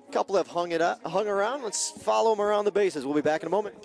A couple have hung around. Let's follow them around the bases. We'll be back in a moment.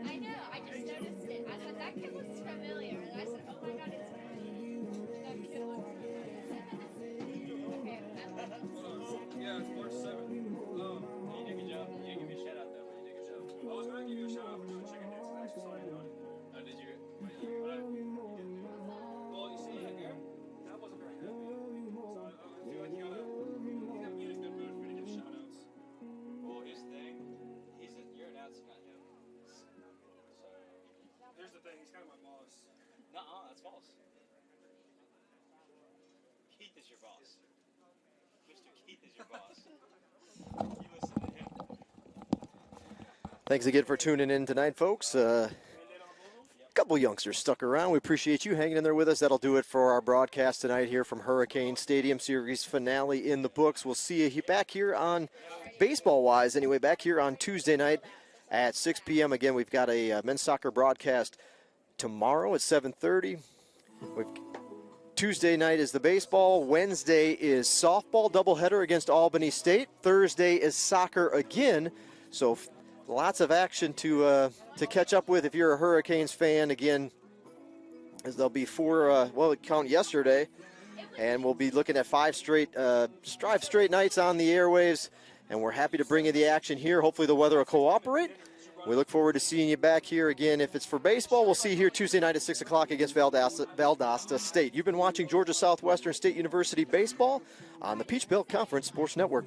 I know, I just noticed it. I thought that kid looks familiar. And I said, oh my god, it's him. That kid looks familiar. Okay. Yeah, it's March 7th. You did a good job. You didn't give me a shout out though, but you did a good job. I was going to give you a shout out for doing chicken dance and actually saw you doing it. Oh, did you? Well, you see, Aaron, that wasn't very happy. So I feel like you gotta be in a good mood for me to give shout outs. Well, here's the thing. You're an outsider, not him. So, here's the thing. He's kind of my boss. Nuh-uh, that's false. Keith is your boss. Mr. Keith is your boss. You listen to him. Thanks again for tuning in tonight, folks. Couple youngsters stuck around. We appreciate you hanging in there with us. That'll do it for our broadcast tonight here from Hurricane Stadium. Series finale in the books. We'll see you back here on, baseball-wise anyway, back here on Tuesday night at 6 p.m. Again, we've got a men's soccer broadcast tomorrow at 7:30. Tuesday night is the baseball. Wednesday is softball doubleheader against Albany State. Thursday is soccer again. So lots of action to catch up with if you're a Hurricanes fan. Again, as there'll be we count yesterday, and we'll be looking at 5 straight nights on the airwaves, and we're happy to bring you the action here. Hopefully the weather will cooperate. We look forward to seeing you back here again. If it's for baseball, we'll see you here Tuesday night at 6 o'clock against Valdosta State. You've been watching Georgia Southwestern State University baseball on the Peach Belt Conference Sports Network.